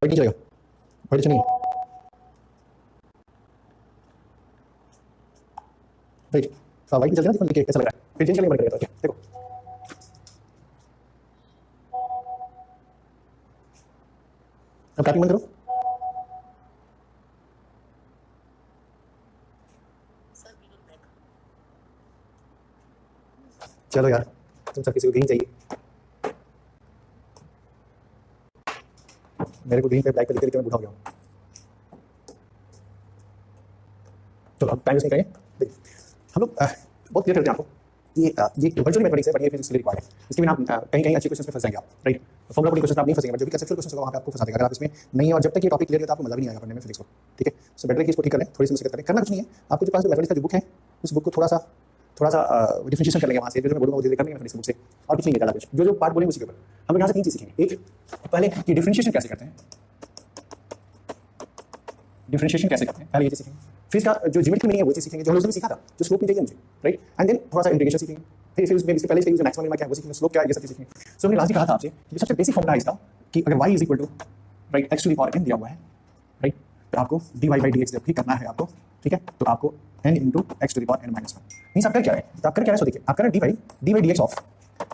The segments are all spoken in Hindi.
वाइट नहीं चलेगा, वाइट अच्छा नहीं है, राइट। हाँ वाइट नहीं चलता ना, देखो लिखे कैसा लग रहा है, फिर चेंज करने मन करेगा तो क्या देखो। अब टाइपिंग बंद करो। चलो यार, तुम सब किसी को ग्रीन चाहिए, मेरे को ग्रीन पे ब्लैक पे लिख के मैं बूढ़ा हो गया हूँ। चलो अब टाइम वेस्ट नहीं करेंगे। देखिए हम लोग बहुत क्लियर करते हैं आपको, ये वर्चुअल मैथमेटिक्स है, बट ये फिजिक्स के लिए रिक्वायर्ड है। इसके बिना आप कहीं कहीं अच्छे क्वेश्चन में फंस जाएंगे आप, राइट। फॉर्मुला कोडिंग क्वेश्चन आप नहीं फंसेंगे, बट जो भी कंसेप्चुअल क्वेश्चन होगा वहाँ पे आपको फंसा देगा अगर आप इसमें नहीं है। और जब तक ये टॉपिक क्लियर होता है आपको मजा भी नहीं आएगा पढ़ने में फिजिक्स को, ठीक है। सो बेटर कि इसको ठीक कर लें, थोड़ी सी मुश्किल करें, करना कुछ नहीं है। आपको जो पास जो मैथमेटिक्स का जो बुक है उस बुक को थोड़ा सा डिफरेंशिएशन कर लेंगे वहाँ से, जो मैं बोलूँगा वो करनी है मैथमेटिक्स बुक से, और कुछ नहीं है ज़्यादा कुछ। जो पार्ट बोलेंगे उसी के ऊपर हम लोग यहाँ से 3 चीज़ सीखेंगे। एक, पहले कि डिफरेंशिएशन कैसे करते हैं, डिफरेंशिएशन कैसे करते हैं, पहले ये चीज़ सीखेंगे। फिर इसका जो ज्योमेट्री मीनिंग है वो चीज़ सीखेंगे, जो हम लोगों ने सीखा था, जो स्लोप में चाहिए मुझे, राइट। एंड देन थोड़ा सा इंटीग्रेशन सीखेंगे। फिर उसमें इसके पहले जो मैक्सिमम मिनिमम क्या है वो सीखेंगे, स्लोप क्या है, ये सब चीज़ सीखेंगे। सो हमने लास्ट ही कहा था आपसे कि सबसे बेसिक फॉर्मूला है इसका कि अगर y is equal to right x to the power n दिया हुआ है, राइट, तो आपको dy बाई dx जब भी करना है आपको, ठीक है, तो आपको n into x to the power n minus 1 means आप कर क्या है, तो आप कर क्या है, सो देखिए आप कर dy by dx of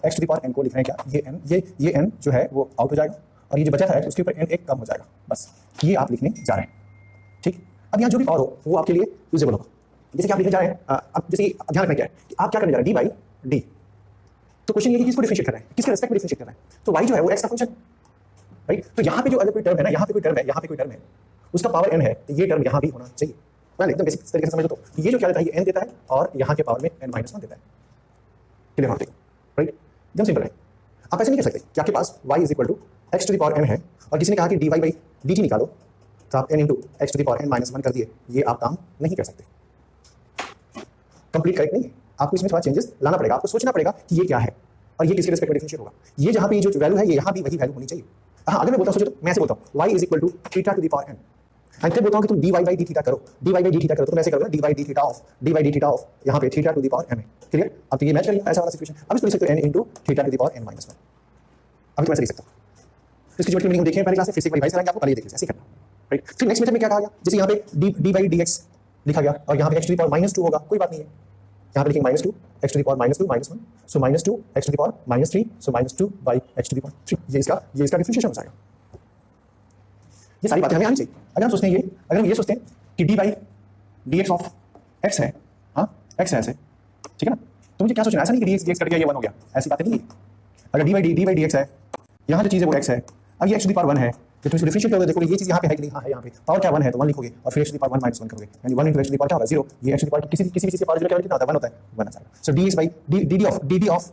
x to the power n को लिख रहे हैं क्या, ये n, ये n जो है वो आउट हो जाएगा और ये जो बचा है उसके ऊपर n एक कम हो जाएगा, बस ये आप लिखने जा रहे हैं, ठीक। अब यहाँ जो भी पावर हो वो आपके लिए यूजेबल होगा। जैसे कि आप लिखने जा रहे हैं, अब जैसे ध्यान रखना क्या है कि आप क्या करने जा रहे हैं, डी बाई डी। तो क्वेश्चन ये है कि किसको डिफरेंशिएट कर रहे हैं, किसके रिस्पेक्ट में डिफरेंशिएट कर रहे हैं। तो y जो है वो x का फंक्शन, राइट। तो यहाँ पे जो अगर कोई टर्म है ना, यहाँ पे कोई टर्म है, यहाँ पे कोई टर्म है, उसका पावर n है, तो ये टर्म यहाँ भी होना चाहिए। मैं एकदम बेसिक तरीके से समझो तो ये जो क्या देता है, ये n देता है और यहाँ के पावर में n माइनस 1 देता है, क्लियर बात है, राइट। एकदम सिंपल है। आप ऐसे नहीं कर सकते कि आपके पास y is equal to x to the power n है और किसी ने कहा कि dy बाई dt निकालो, तो आप n into x to the power n minus 1 कर दिए, ये आप काम नहीं कर सकते, कंप्लीट करेक्ट नहीं है। आपको इसमें थोड़ा चेंजेस लाना पड़ेगा, आपको सोचना पड़ेगा कि ये क्या है और ये किसके रिस्पेक्ट में डिफरेंशिएट होगा। ये जहाँ पे जो वैल्यू है ये यहाँ भी वही वैल्यू होनी चाहिए। हाँ, अगर मैं बोलता हूँ सोचो, तो मैं ऐसे बोलता हूँ y is equal to theta to the power n, and फिर बोलता हूँ कि तुम dy बाई डी थीटा करो, dy बाई डी थीटा करो, तो मैं ऐसे करूँगा dy by D theta of यहाँ पे theta to the power n है, क्लियर। अब तो ये मैच करिए ऐसा वाला सिचुएशन। अब इसको लिख सकते हो n into theta to the power n minus 1। अभी तो मैं ऐसे लिख सकता हूँ। इसकी जो मीनिंग देखें पहले क्लास में, फिर से रिवाइज करेंगे, आपको पहले देख लीजिए, ऐसे करना, राइट। फिर नेक्स्ट मेथड में क्या कहा गया, जैसे यहाँ पे डी बाई डी एक्स लिखा गया और यहाँ पे x to the power minus 2 होगा, कोई बात नहीं है, यहाँ पे लिखेंगे minus 2 x to the power minus 2 minus 1, so minus 2 x to the power minus 3, so minus 2 by x to the power 3। ये इसका डिफरेंशिएशन हो जाएगा। ये सारी बातें हमें आनी चाहिए। अगर हम सोचते हैं ये, अगर हम ये सोचते हैं कि D by D x of x है, हाँ एक्स है ऐसे, ठीक है ना, तो मुझे क्या सोचना, ऐसा नहीं कि डी एक्स कट गया ये 1 हो गया, ऐसी बातें नहीं है। अगर डी बाई डी एक्स है, यहाँ जो चीज़ है वो एक्स है, अब ये एक्स टू द पावर 1 है, तो तुम इसको डिफरेंशिएट करोगे, देखोगे ये चीज़ यहाँ पे है कि नहीं, हाँ है, यहाँ पे पावर क्या 1 है तो 1 लिखोगे और फिर x to the power 1 minus 1 करोगे, यानी 1 into x to the power क्या होगा 0। ये एक्स टू द पावर किसी भी चीज़ के पावर 0 क्या होता है 1 होता है, 1 आ जाएगा। So d x by d of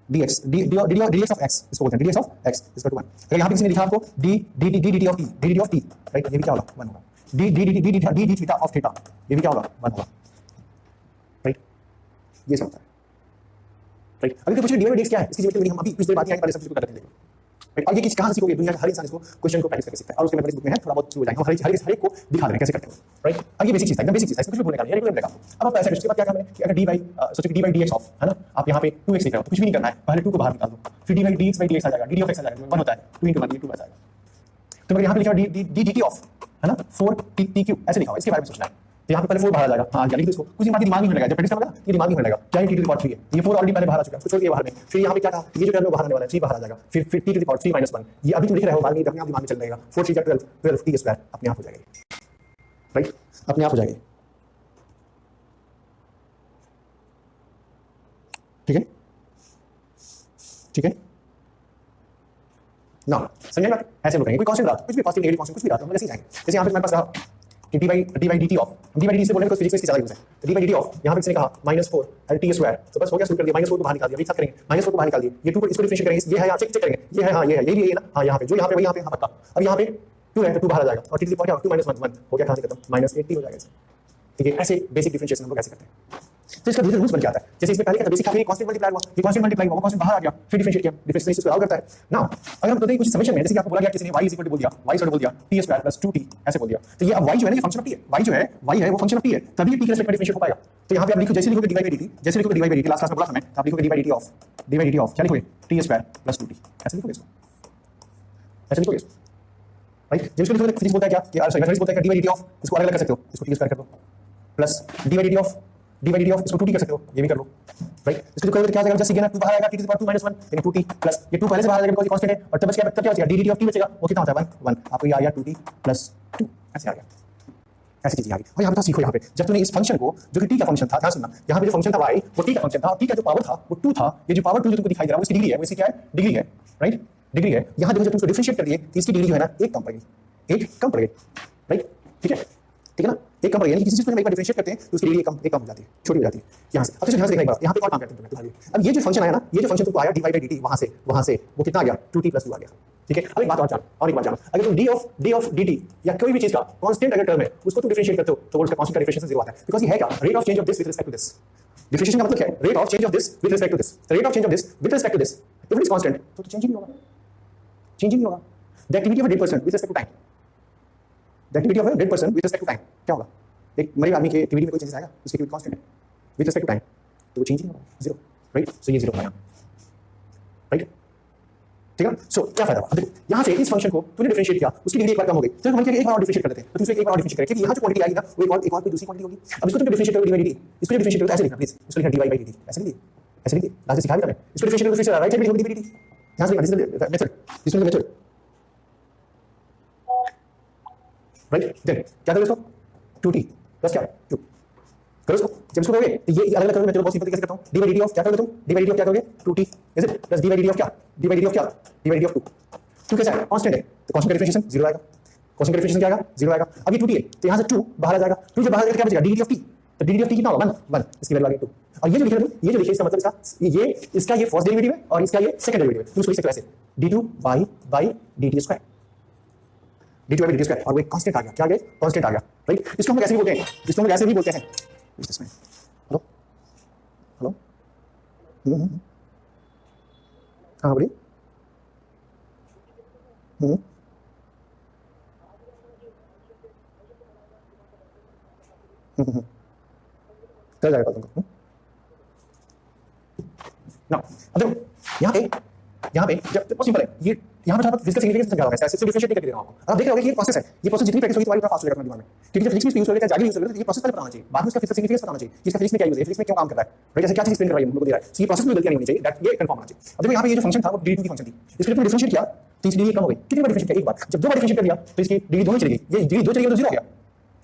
dx dx of x, इसको बोलते हैं dx of x is equal to 1। अगर यहाँ पे किसी ने लिखा आपको dt ऑफ t, राइट, ये भी क्या होगा 1 होगा। d थीटा ऑफ थीटा, ये भी क्या होगा 1 होगा, राइट। ये सब होता है, राइट। अभी तो कुछ dy dx क्या है, इसकी ज्योमेट्री हम अभी कुछ देर बाद ही आएंगे, पहले सब कुछ कर देंगे, राइट। और ये किस कहाँ सीखोगे, दुनिया का हर इंसान इसको क्वेश्चन को प्रैक्टिस करके सीखता है और उसके मैथमेटिक्स बुक में है, थोड़ा बहुत शुरू हो जाएगा, हम हर एक को दिखा देंगे कैसे करते हैं, राइट। अब ये बेसिक चीज़ है, एकदम बेसिक चीज़ है, इसको कुछ भी भूलने का नहीं है, रेगुलर रहेगा। अब आप ऐसा उसके बाद क्या करना है कि अगर डी बाई सोचो कि D by D x of है ना, आप यहाँ पे 2x लिख रहे हो तो कुछ भी नहीं करना है, पहले 2 को बाहर निकाल दो, फिर डी बाई डी एक्स आ जाएगा, डी ऑफ एक्स आ जाएगा, 1 होता है, 2 इंटू 1 ये 2 आ जाएगा। तो अगर यहाँ पे लिखा डी टी ऑफ है ना 4 टी क्यू ऐसे लिखा हुआ, इसके बारे में सोचना है। तो यहाँ पे पहले 4 बाहर आ जाएगा, हाँ लिख दो इसको, कुछ बात दिमाग में लगेगा, जब प्रैक्टिस करोगे ना ये दिमाग में लगेगा क्या, टी टू द पावर 3 है, ये 4 ऑलरेडी पहले बाहर आ चुका है, उसको छोड़ दिया बाहर में। फिर यहाँ पे क्या था, ये जो टर्म बाहर आने वाला है 3 बाहर आ जाएगा, फिर T to the power 3 minus 1, ये अभी तुम लिख रहे हो बाद में अपने आप दिमाग में चल जाएगा, 4 3 12 टी स्क्वायर अपने आप हो जाएगा, राइट, अपने आप हो जाएगा, ठीक है, ठीक है ना, समझ बात। ऐसे लोग कहेंगे कोई कांस्टेंट रहा, कुछ भी पॉजिटिव नेगेटिव कांस्टेंट कुछ भी रहा तो हम ऐसे ही जाएंगे। जैसे यहाँ पे तुम्हारे पास रहा कि D by D T of, D by D से बोलने को फिजिक्स में इसकी ज़्यादा यूज है, तो डी बाई डी ऑफ यहाँ पे किसने कहा -4 टी स्क्वायर, तो बस हो गया, शुरू कर दिया, -4 को बाहर निकाल दिया, अभी साथ करेंगे, -4 को बाहर निकाल दिया, ये 2 को इसको डिफरेंशिएट करेंगे, ये है यहाँ चेक करेंगे, ये है, हाँ ये है, ये भी है ना, हाँ यहाँ पे जो यहाँ पे वही यहाँ पे हाँ पक्का। अब यहाँ पे 2 है तो 2 बाहर आ जाएगा और टी टू द पावर 2 - 1 हो गया, कहाँ से खत्म, -80 हो जाएगा। ठीक है, ऐसे बेसिक डिफरेंशिएशन हम लोग कैसे करते हैं, तो इसका धीरे रूल्स बन जाता है। जैसे इसमें पहले क्या था, बेसिक था, ये कांस्टेंट मल्टीप्लाई हुआ, ये कांस्टेंट मल्टीप्लाई हुआ, वो कांस्टेंट बाहर आ गया, फिर डिफरेंशिएट किया, डिफरेंशिएशन इसको अलग करता है ना। अगर हम बताते हैं कुछ समेशन में, जैसे कि आपको बोला गया किसी ने y इक्वल टू बोल दिया, y इक्वल टू बोल दिया t स्क्वायर प्लस 2t ऐसे बोल दिया, तो ये अब y जो है ना ये फंक्शन ऑफ t है, y जो है y है वो फंक्शन ऑफ t है, तभी t के रिस्पेक्ट में डिफरेंशिएट हो पाएगा। तो यहाँ पे आप लिखो, जैसे लिखोगे dy बाई dt, जैसे लिखोगे dy by dt, last class में बोला था मैं, आप लिखोगे dy बाई dt ऑफ क्या लिखोगे t स्क्वायर प्लस 2t ऐसे लिखोगे इसको, ऐसे लिखोगे इसको, राइट। जब इसको लिखोगे फिजिक्स बोलता है क्या कि सॉरी मैथमेटिक्स बोलता है कि डी बाई डी ऑफ, इसको अलग अलग कर सकते हो, इसको टी स्क्वायर कर दो plus D by d of इसको 2t कर सकते हो, ये भी कर लो राइट। इसको जो करोगे तो क्या आएगा, जस्ट सीखना 2 बाहर आएगा t टू द पावर 2 - 1 यानी 2t प्लस ये 2 पहले से बाहर आ जाएगा बिकॉज़ ये कांस्टेंट है, और तब क्या बचेगा डी डी ऑफ t बचेगा, वो कितना होता है 1 आपको ये आ गया 2t + 2 ऐसे आ गया, ऐसी चीज आ गई। और यहाँ पे सीखो, यहाँ पे जब तूने इस फंक्शन को जो कि t का फंक्शन था, ध्यान सुनना, यहाँ पे जो फंक्शन था y वो t का फंक्शन था, और t का जो पावर था वो 2 था, ये जो पावर 2 जो तुमको दिखाई दे रहा है वो इसकी डिग्री है, वो इसकी क्या है डिग्री है राइट, डिग्री है। यहाँ देखो जब तुम इसको डिफरेंशिएट कर दिए तो इसकी डिग्री जो है ना एक कम पड़ेगी, एक कम पड़ेगी राइट, ठीक है ना, एक कम पड़ेगी, यानी किसी चीज को हम एक बार डिफरेंशिएट करते हैं तो उसकी डिग्री एक कम हो जाती है, छोटी हो जाती है। यहाँ से अब तो ध्यान से देखना एक बार, यहाँ पे और काम करते हैं तुम्हारे। अब ये जो फंक्शन आया ना, ये जो फंक्शन तुमको आया dy by dt, वहां से वो कितना आ गया 2t + 2 आ गया, ठीक है। अब एक बात और जानो, अगर तुम d of dt या कोई भी चीज का कांस्टेंट अगर टर्म है उसको तुम डिफरेंशिएट करते हो तो वो उसका कांस्टेंट का डिफरेंशिएशन 0 आता है, बिकॉज़ ये है क्या, rate of change of this with respect to this. Differentiation का मतलब क्या है, rate of change of this with respect to this, rate of change of this with respect to this, if it is constant तो चेंज ही नहीं होगा, चेंज ही नहीं होगा। The activity of a dead person with respect to time, the activity of a dead person with respect to time क्या होगा, एक मरे आदमी के एक्टिविटी में कोई चेंज आएगा, उसकी एक्टिविटी कांस्टेंट है विद रिस्पेक्ट टू टाइम तो वो चेंज ही नहीं होगा, 0 राइट। सो ये 0 होगा राइट, ठीक है। सो क्या फायदा, अब देखो यहाँ से इस फंक्शन को तूने डिफरेंशिएट किया, उसकी डिग्री एक बार कम हो गई, तो हम एक बार और डिफरेंशिएट कर देते हैं, तो दूसरे एक बार और डिफरेंशिएट करें, क्योंकि यहाँ जो क्वांटिटी आएगी ना वो एक और कोई दूसरी क्वांटिटी होगी। अब इसको तुम डिफरेंशिएट करोगे dy by dt, इसको डिफरेंशिएट करोगे ऐसे लिखना प्लीज, इसको लिखना dy by dt ऐसे लिखिए, ऐसे लिखिए, लास्ट सिखा भी मैंने, इसको डिफरेंशिएट करोगे फिर से राइट साइड में लिखोगे dy by dt, यहाँ से लिखना this is the method, this is the method right. Then क्या करोगे इसको 2t प्लस क्या 2 करो इसको, जब इसको करोगे तो ये अलग अलग करोगे, मैं चलो बहुत सिंपल तरीके से करता हूं, dy by dt ऑफ क्या करोगे तुम, dy by dt ऑफ क्या करोगे 2t is it plus dy by dt of क्या, dy by dt ऑफ क्या, dy by dt ऑफ 2, 2 कैसा है कांस्टेंट है तो कांस्टेंट का डिफरेंशिएशन 0 आएगा, कांस्टेंट का डिफरेंशिएशन क्या आएगा 0 आएगा। अब ये 2t है तो यहां से 2 बाहर आ जाएगा, 2 जब बाहर आ जाएगा क्या बचेगा dy dt ऑफ t, तो dy dt ऑफ t कितना होगा 1 इसकी वैल्यू आ गई 2, और ये जो लिखे ये जो लिखे इसका मतलब इसका ये फर्स्ट डेरिवेटिव है और इसका ये सेकंड डेरिवेटिव है, तुम इसको लिख सकते हो ऐसे d2 by dt square, d2 by dt square, और वो एक कांस्टेंट आ गया, क्या आ गया कांस्टेंट आ गया राइट। इसको हम ऐसे भी बोलते हैं, इसको हम ऐसे भी बोलते हैं, इसमें हेलो हेलो हाँ बोलिए चल जाएगा तुमको ना। अब देखो यहाँ पे जब बहुत सिंपल है, ये यहाँ पे फिजिकल सिग्निफिकेंस समझा रहा है, ऐसे डिफरेंशिएट करके दे रहा हूं आपको। अब देख रहे होगे ये प्रोसेस है, ये प्रोसेस जितनी प्रैक्टिस होगी तुम्हारी फास्ट हो जाएगा दिमाग में, क्योंकि जब फिजिक्स में यूज हो रहा है जाके यूज हो रहा है, ये प्रोसेस पहले बताना चाहिए, बाद में इसका फिजिकल सिग्निफिकेंस बताना चाहिए कि इसका फिजिक्स में क्या यूज है, फिजिक्स में क्यों काम कर रहा है राइट, ऐसे क्या चीज एक्सप्लेन कर रहा है हम लोग को दे रहा है, ये प्रोसेस में गलती नहीं होनी चाहिए, दैट ये कंफर्म होना चाहिए। अब देखो यहाँ पे ये जो फंक्शन था वो डी2 की फंक्शन थी, इसको तुमने डिफरेंशिएट किया तो इसकी डिग्री कम हो गई, कितनी बार डिफरेंशिएट किया एक बार, जब 2 बार डिफरेंशिएट कर दिया तो इसकी डिग्री 2 ही चली गई, ये डिग्री 2 चली गई तो 0 हो गया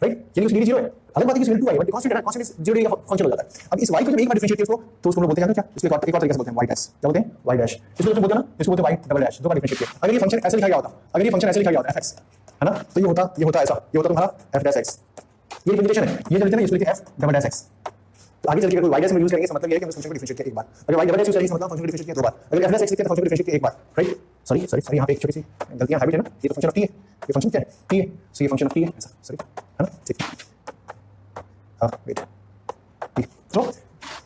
राइट, यानी उसकी डिग्री 0 है। अलग बात है कि इसकी 2 आई बट कांस्टेंट है, कांस्टेंट इज 0 डिग्री का फंक्शन हो जाता है। अब इस y को जब एक बार डिफरेंशिएट किया तो उसको हम लोग बोलते हैं क्या, इसको एक और तरीके से बोलते हैं y डैश, क्या बोलते हैं y डैश, इसको तो बोलते हैं ना, इसको बोलते हैं y डबल डैश, 2 बार डिफरेंशिएट किया। अगर ये फंक्शन ऐसे लिखा गया होता, अगर ये फंक्शन ऐसे लिखा गया होता fx है ना, तो ये होता ऐसा, ये होता तुम्हारा f डैश x, ये रिप्रेजेंटेशन है, ये जो लिखते हैं ना इसको लिखते हैं f डबल डैश x। तो आगे चल के अगर y डैश में यूज करेंगे इसका मतलब ये है कि हम फंक्शन को डिफरेंशिएट किया एक बार, अगर y डबल डैश यूज करेंगे इसका मतलब फंक्शन को डिफरेंशिएट किया 2 बार, अगर f डैश x लिखते हैं तो फंक्शन को डिफरेंशिएट किया एक बार राइट। सॉरी यहाँ पे एक छोटी सी गलतियां हैबिट है ना, ये तो फंक्शन ऑफ t है, ये फंक्शन क्या है t है, सो ये फंक्शन ऑफ t है ऐसा, सॉरी है ना, ठीक है हां वेट तो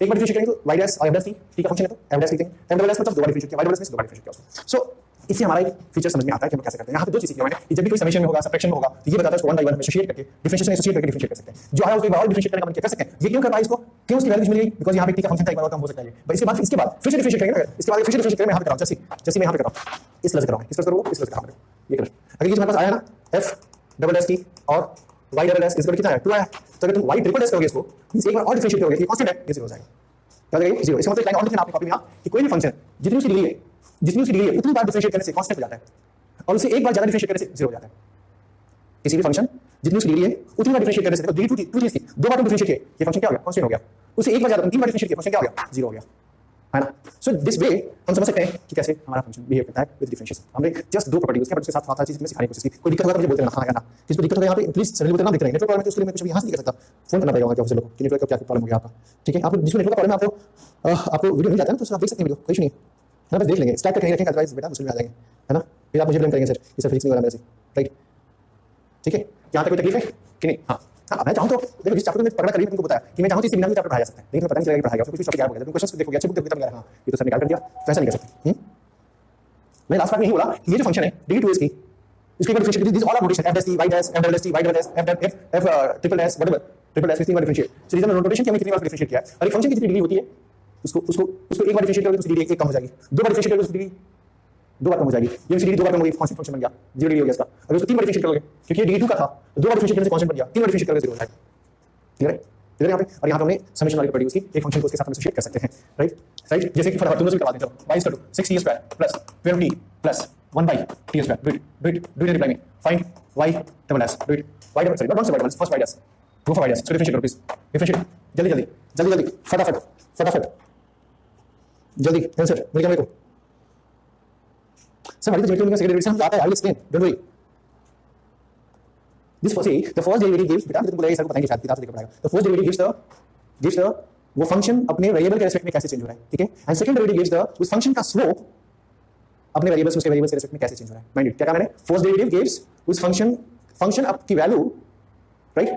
एक बार डिफरेंशिएट करेंगे तो y डैश और f डैश t का फंक्शन है तो f डैश लिखते हैं, f डबल डैश मतलब 2 बार डिफरेंशिएट किया, y डबल डैश में 2 बार डिफरेंशिएट किया उसको। सो इससे हमारा एक फीचर समझ में आता है कि हम कैसे करते हैं। यहाँ पे 2 चीजें की मैंने, जब भी कोई समेशन में होगा सब्ट्रैक्शन में होगा तो ये बताता है इसको 1 by 1 एसोसिएट करके डिफरेंशिएशन एसोसिएट करके डिफरेंशिएट कर सकते हैं, जो आया उसको एक बार और डिफरेंशिएट करने का मन किया कर सकते हैं। ये क्यों कर पाए इसको, क्यों उसकी वैल्यू मिल गई, बिकॉज़ यहाँ पे t का फंक्शन था एक बार और कम हो सकता है, बस इसके बाद फिर से डिफरेंशिएट करेंगे ना, इसके बाद फिर से डिफरेंशिएट करेंगे, मैं यहाँ पे कर रहा हूँ जैसे मैं यहाँ पे कर रहा हूँ इस तरह से कर रहा हूँ, इस तरह से करूँ, इस तरह से कर रहा हूँ, ये कर। अगर ये हमारे पास आया ना f डबल एस t और y डबल एस, इसका कितना है 2 आया, तो अगर तुम y ट्रिपल एस करोगे इसको एक बार और डिफरेंशिएट करोगे, ये कांस्टेंट है, ये 0 हो जाएगा, याद रखिए 0। इसका मतलब लाइन और लिखना आपकी कॉपी में कि कोई भी फंक्शन जितनी उसकी डिग्री है उतनी बार डिफरेंशिएट करने से कांस्टेंट हो जाता है, और उसे एक बार ज्यादा डिफरेंशिएट करने से 0 हो जाता है। किसी भी फंक्शन जितनी उसकी डिग्री है उतनी बार डिफरेंशिएट करने से, डिग्री 2 चीज थी, 2 बार डिफरेंशिएट किए ये फंक्शन क्या हो गया कांस्टेंट हो गया, उसे एक बार ज्यादा 3 बार डिफरेंशिएट किया फंक्शन क्या हो गया 0 हो गया, है ना। सो दिस वे हम समझ सकते हैं कि कैसे हमारा फंक्शन बिहेव करता है विद डिफरेंशिएशन। हमने जस्ट 2 प्रॉपर्टी उसके बाद उसके साथ थोड़ा चीज में सिखाने की कोशिश की। कोई दिक्कत होगा तो मुझे बोलते रहना, हाँ या ना, किसी को दिक्कत होगा यहाँ पे प्लीज सडनली बोलते ना, दिख रहे हैं नेटवर्क प्रॉब्लम है तो उसके लिए मैं कुछ भी यहाँ से नहीं कर सकता, फोन करना पड़ेगा कि ऑफिसर लोग कि नेटवर्क का क्या प्रॉब्लम हो गया आपका, ठीक है। आप जिसको नेटवर्क का प्रॉब्लम है आपको वीडियो मिल जाता है ना, तो आप देख सकते हैं वीडियो, कोई इशू नहीं है ना, बस देख लेंगे, स्टार्ट करके रखेंगे, अदरवाइज बेटा मुश्किल में आ जाएंगे, है ना। फिर आप मुझे ब्लेम करेंगे सर कि सर फिजिक्स नहीं हो रहा मेरे से, राइट, ठीक है। यहाँ तक कोई तकलीफ है कि नहीं? हाँ मैं चाहूँ तो देखो जिस चैप्टर में पढ़ना करीब तुमको बताया कि मैं चाहूँ तो सेमिनार में चैप्टर पढ़ाया जा सकता है, लेकिन पता नहीं चलेगा पढ़ाया गया, कुछ टॉपिक याद हो गया, तुम क्वेश्चंस देखोगे अच्छे बुक देखो तब यार हाँ ये तो सर निकाल कर दिया, तो ऐसा नहीं कर सकते। मैं लास्ट पार्ट में ही बोला कि ये जो फंक्शन है डिग्री 2 इसकी इसके बाद differentiate this all are notation f dash t y dash f double dash t y double dash f triple dash whatever triple dash कितनी बार डिफरेंशिएट, सो रीजन नोटेशन कि हमने कितनी बार डिफरेंशिएट किया है, और एक फंक्शन की कितनी डिग्री होती है उसको एक बार डिफरेंशिएट करोगे तो उसकी डिग्री एक कम हो जाएगी, 2 बार डिफरेंशिएट करोगे तो उसकी डिग्री 2 बार कम हो जाएगी, ये डी 2 बार कम हो गई, कांस्टेंट फंक्शन बन गया, 0 डिग्री हो गया इसका। अगर उसको 3 बार डिफरेंशिएट करोगे, क्योंकि ये डिग्री 2 का था, तो 2 बार डिफरेंशिएट करने से कांस्टेंट बन गया, 3 बार डिफरेंशिएट करोगे 0 हो जाएगा। क्लियर है? इधर यहाँ पे, और यहाँ पे हमने समेशन वाली प्रॉपर्टी यूज की, एक फंक्शन को उसके साथ हम एसोसिएट कर सकते हैं, राइट? राइट, जैसे कि फटाफट तुम लोग भी करवा देते हो, y is equal to 6t² plus 12t plus 1/t², do it reply me, find y double s, do it, y double, sorry, not y double, first y dash, go for y dash, so differentiate करो please, differentiate, जल्दी, फटाफट, जल्दी आंसर मिल गया मेरे को। सर हमारी तो ज्योमेट्री में सेकंड डेरिवेटिव हम आता है, I will explain, don't worry. This for see the first derivative gives, बेटा तुमको लगेगा सर को बताएंगे शायद किताब से देखकर पढ़ाएगा, the first derivative gives the वो फंक्शन अपने वेरिएबल के रिस्पेक्ट में कैसे चेंज हो रहा है, ठीक है? And second derivative gives the उस फंक्शन का स्लोप अपने वेरिएबल्स उसके वेरिएबल्स के रिस्पेक्ट में कैसे चेंज हो रहा है। माइंड क्या कहा मैंने? फर्स्ट डेरिवेटिव गिव्स उस फंक्शन अप की वैल्यू, राइट?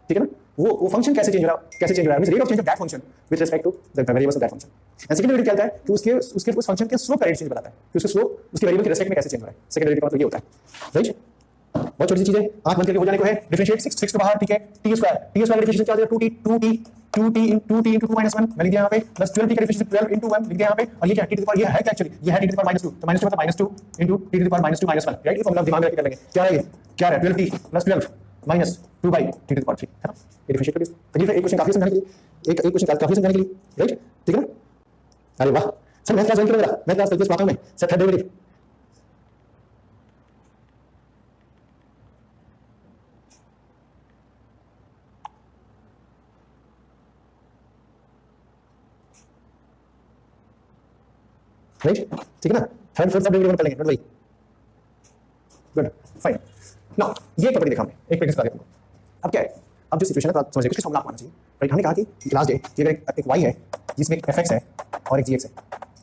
ठीक है ना? वो फंक्शन कैसे चेंज हो रहा है, means rate of change of that function with respect to the variables of that function. And second derivative क्या होता है कि उसके उस फंक्शन के स्लोप का रेट चेंज बताता है कि उसका स्लोप उसके वेरिएबल के रिस्पेक्ट में कैसे चेंज हो रहा है। सेकंड डेरिवेटिव का मतलब ये होता है, राइट? बहुत छोटी सी चीज है, आंख बंद करके हो जाने को है। डिफरेंशिएट 6 को बाहर, ठीक है? t² का डिफरेंशिएशन क्या हो जाएगा? 2t into 2 minus 1 मैंने लिख दिया यहाँ पे, प्लस 12t का डिफरेंशिएशन 12 into 1 लिख दिया यहाँ पे, और ये क्या t ये है क्या एक्चुअली? ये है t -2, तो -2 मतलब -2 into t -2 -1, राइट? ये फॉर्मूला दिमाग में रख के कर लेंगे। क्या है ये? क्या है? 12t plus 12 minus 2/t⁻3, है ना? ये डिफरेंशिएट कर दिया। तो ये एक क्वेश्चन काफी समझाने के लिए, एक क्वेश्चन काफी समझाने के लिए, राइट? ठीक है ना? अरे वाह सर, मैथ क्लास ज्वाइन करो, मैथ क्लास कल आता हूं मैं सर, थर्ड डेरिवेटिव। राइट, ठीक है ना? थर्ड फोर्थ सब डेरिवेटिव कर लेंगे, don't worry, good, fine. Now ये प्रॉपर्टी देखा हमने, एक प्रैक्टिस करा दिया। अब क्या है, अब जो सिचुएशन है तो समझिए, कुछ फॉर्मूला आना चाहिए, राइट? हमने कहा कि क्लास डे कि अगर एक y है जिसमें एक fx है और एक gx है,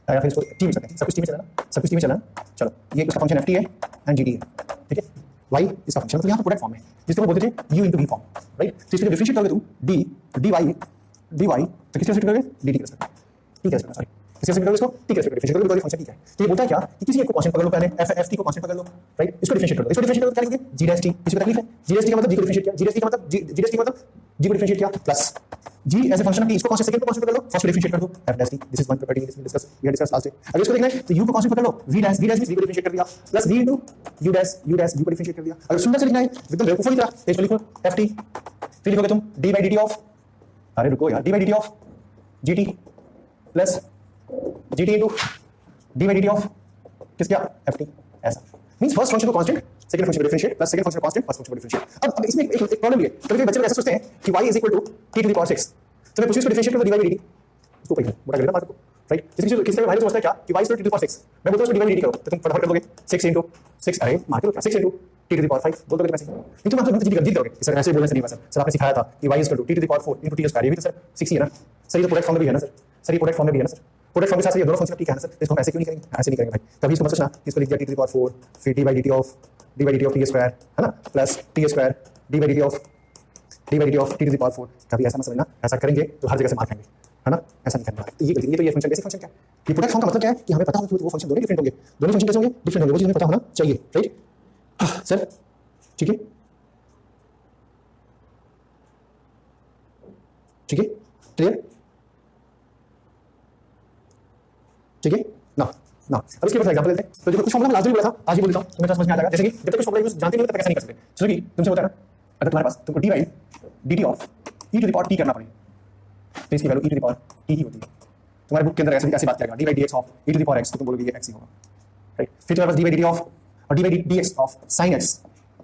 या फिर इसको टी में सकते हैं, सब कुछ टी में चलना, चलो ये उसका फंक्शन ft है एंड gt है, ठीक है? y इसका फंक्शन, मतलब यहाँ प्रोडक्ट फॉर्म है जिसको हम बोलते थे u into v form, right? तो इसको डिफरेंशिएट करोगे तुम d dy तो किसके रिस्पेक्ट करोगे? dt के रिस्पेक्ट, ठीक है? सॉरी इसके रिस्पेक्ट करोगे, इसको t के रिस्पेक्ट डिफरेंशिएट करोगे, फंक्शन ठीक है। तो ये बोलता है क्या कि किसी एक को कांस्टेंट पकड़ लो, पहले ft को कांस्टेंट पकड़ लो, राइट? इसको डिफरेंशिएट करो, क्या लिखोगे? g dash t, किसी को तकलीफ है? g dash t का मतलब g को डिफरेंशिएट किया, g dash t का मतलब g को डिफरेंशिएट किया, plus g as a function of t, इसको कांस्टेंट, सेकंड को कांस्टेंट पकड़ लो, फर्स्ट को डिफरेंशिएट कर दो, f dash t, this is one property we discuss last day. अगर इसको देखना है तो u को कांस्टेंट पकड़ लो, v dash मींस v को डिफरेंशिएट कर दिया, plus v into u dash v को डिफरेंशिएट कर दिया। अगर सुंदर से लिखना है एकदम बेवकूफी की तरह, तो इसको लिखो ft, फिर लिखोगे तुम d/dt ऑफ, अरे रुको यार, d/dt of gt plus gt into d/dt of किसका? ft, ऐसा मींस फर्स्ट फंक्शन को कांस्टेंट, सेकंड फंक्शन को डिफरेंशिएट, प्लस सेकंड फंक्शन को कांस्टेंट, फर्स्ट फंक्शन को डिफरेंशिएट। अब इसमें एक प्रॉब्लम ये है, कभी बच्चे ऐसा सोचते हैं कि y is equal to t to the power 6, तो मैं पूछूं इसको डिफरेंशिएट करो d/dt, इसको पहले मोटा कर लेना बात को, राइट? किसी का माइनस सोचता है क्या कि y is equal to t to the power 6, मैं बोलता हूं इसको d/dt करो, तो तुम फटाफट कर दोगे 6 into 6, अरे मार के 6 into t to the power 5 बोल दोगे वैसे, नहीं तो मतलब जीत करोगे। सर ऐसे बोलने से नहीं होगा सर आपने सिखाया था कि y is equal to t to the power 4 into t square, ये भी तो सर 6 ही है ना सर, ये तो प्रोडक्ट फॉर्म में भी है ना सर, ये प्रोडक्ट फॉर्म में भी है ना सर, प्रोडक्ट फॉर्म के साथ ये दोनों फंक्शन ठीक है ना सर, इसको हम ऐसे क्यों नहीं करेंगे? ऐसे नहीं करेंगे भाई, कभी इसको मत सोचना कि इसको लिख दिया t टू द पावर 4 फिर d/dt ऑफ t स्क्वायर, है ना, plus t square d/dt of t to the power 4, कभी ऐसा मत समझना, ऐसा करेंगे तो हर जगह से मार खाएंगे, है ना? ऐसा नहीं करना। तो ये गलती, ये फंक्शन बेसिक फंक्शन क्या है? ये प्रोडक्ट फॉर्म का मतलब क्या है कि हमें पता हो कि वो फंक्शन दोनों डिफरेंट होंगे, दोनों फंक्शन कैसे होंगे? डिफरेंट होंगे, वो चीज हमें पता होना चाहिए, राइट? सर ठीक है, ठीक है, क्लियर, ठीक है ना? अब इसके बाद एग्जांपल लेते हैं। तो जो कुछ फॉर्मूला लास्ट में बोला था, आज ही बोल देता हूं, तुम्हें समझ में आ जाएगा। जैसे कि जब तक कुछ फॉर्मूला यूज जानते नहीं हो तब तक ऐसा नहीं कर सकते। जैसे कि तुमसे होता है ना, अगर तुम्हारे पास तुमको dt of e to the power t करना पड़े, तो इसकी value e to the power t ही होती है। तुम्हारे बुक के अंदर ऐसे बात किया गया dx of e to the power x, तो तुम बोलोगे ये x ही होगा, राइट? फिर तुम्हारे पास dt ऑफ और dx ऑफ sin x,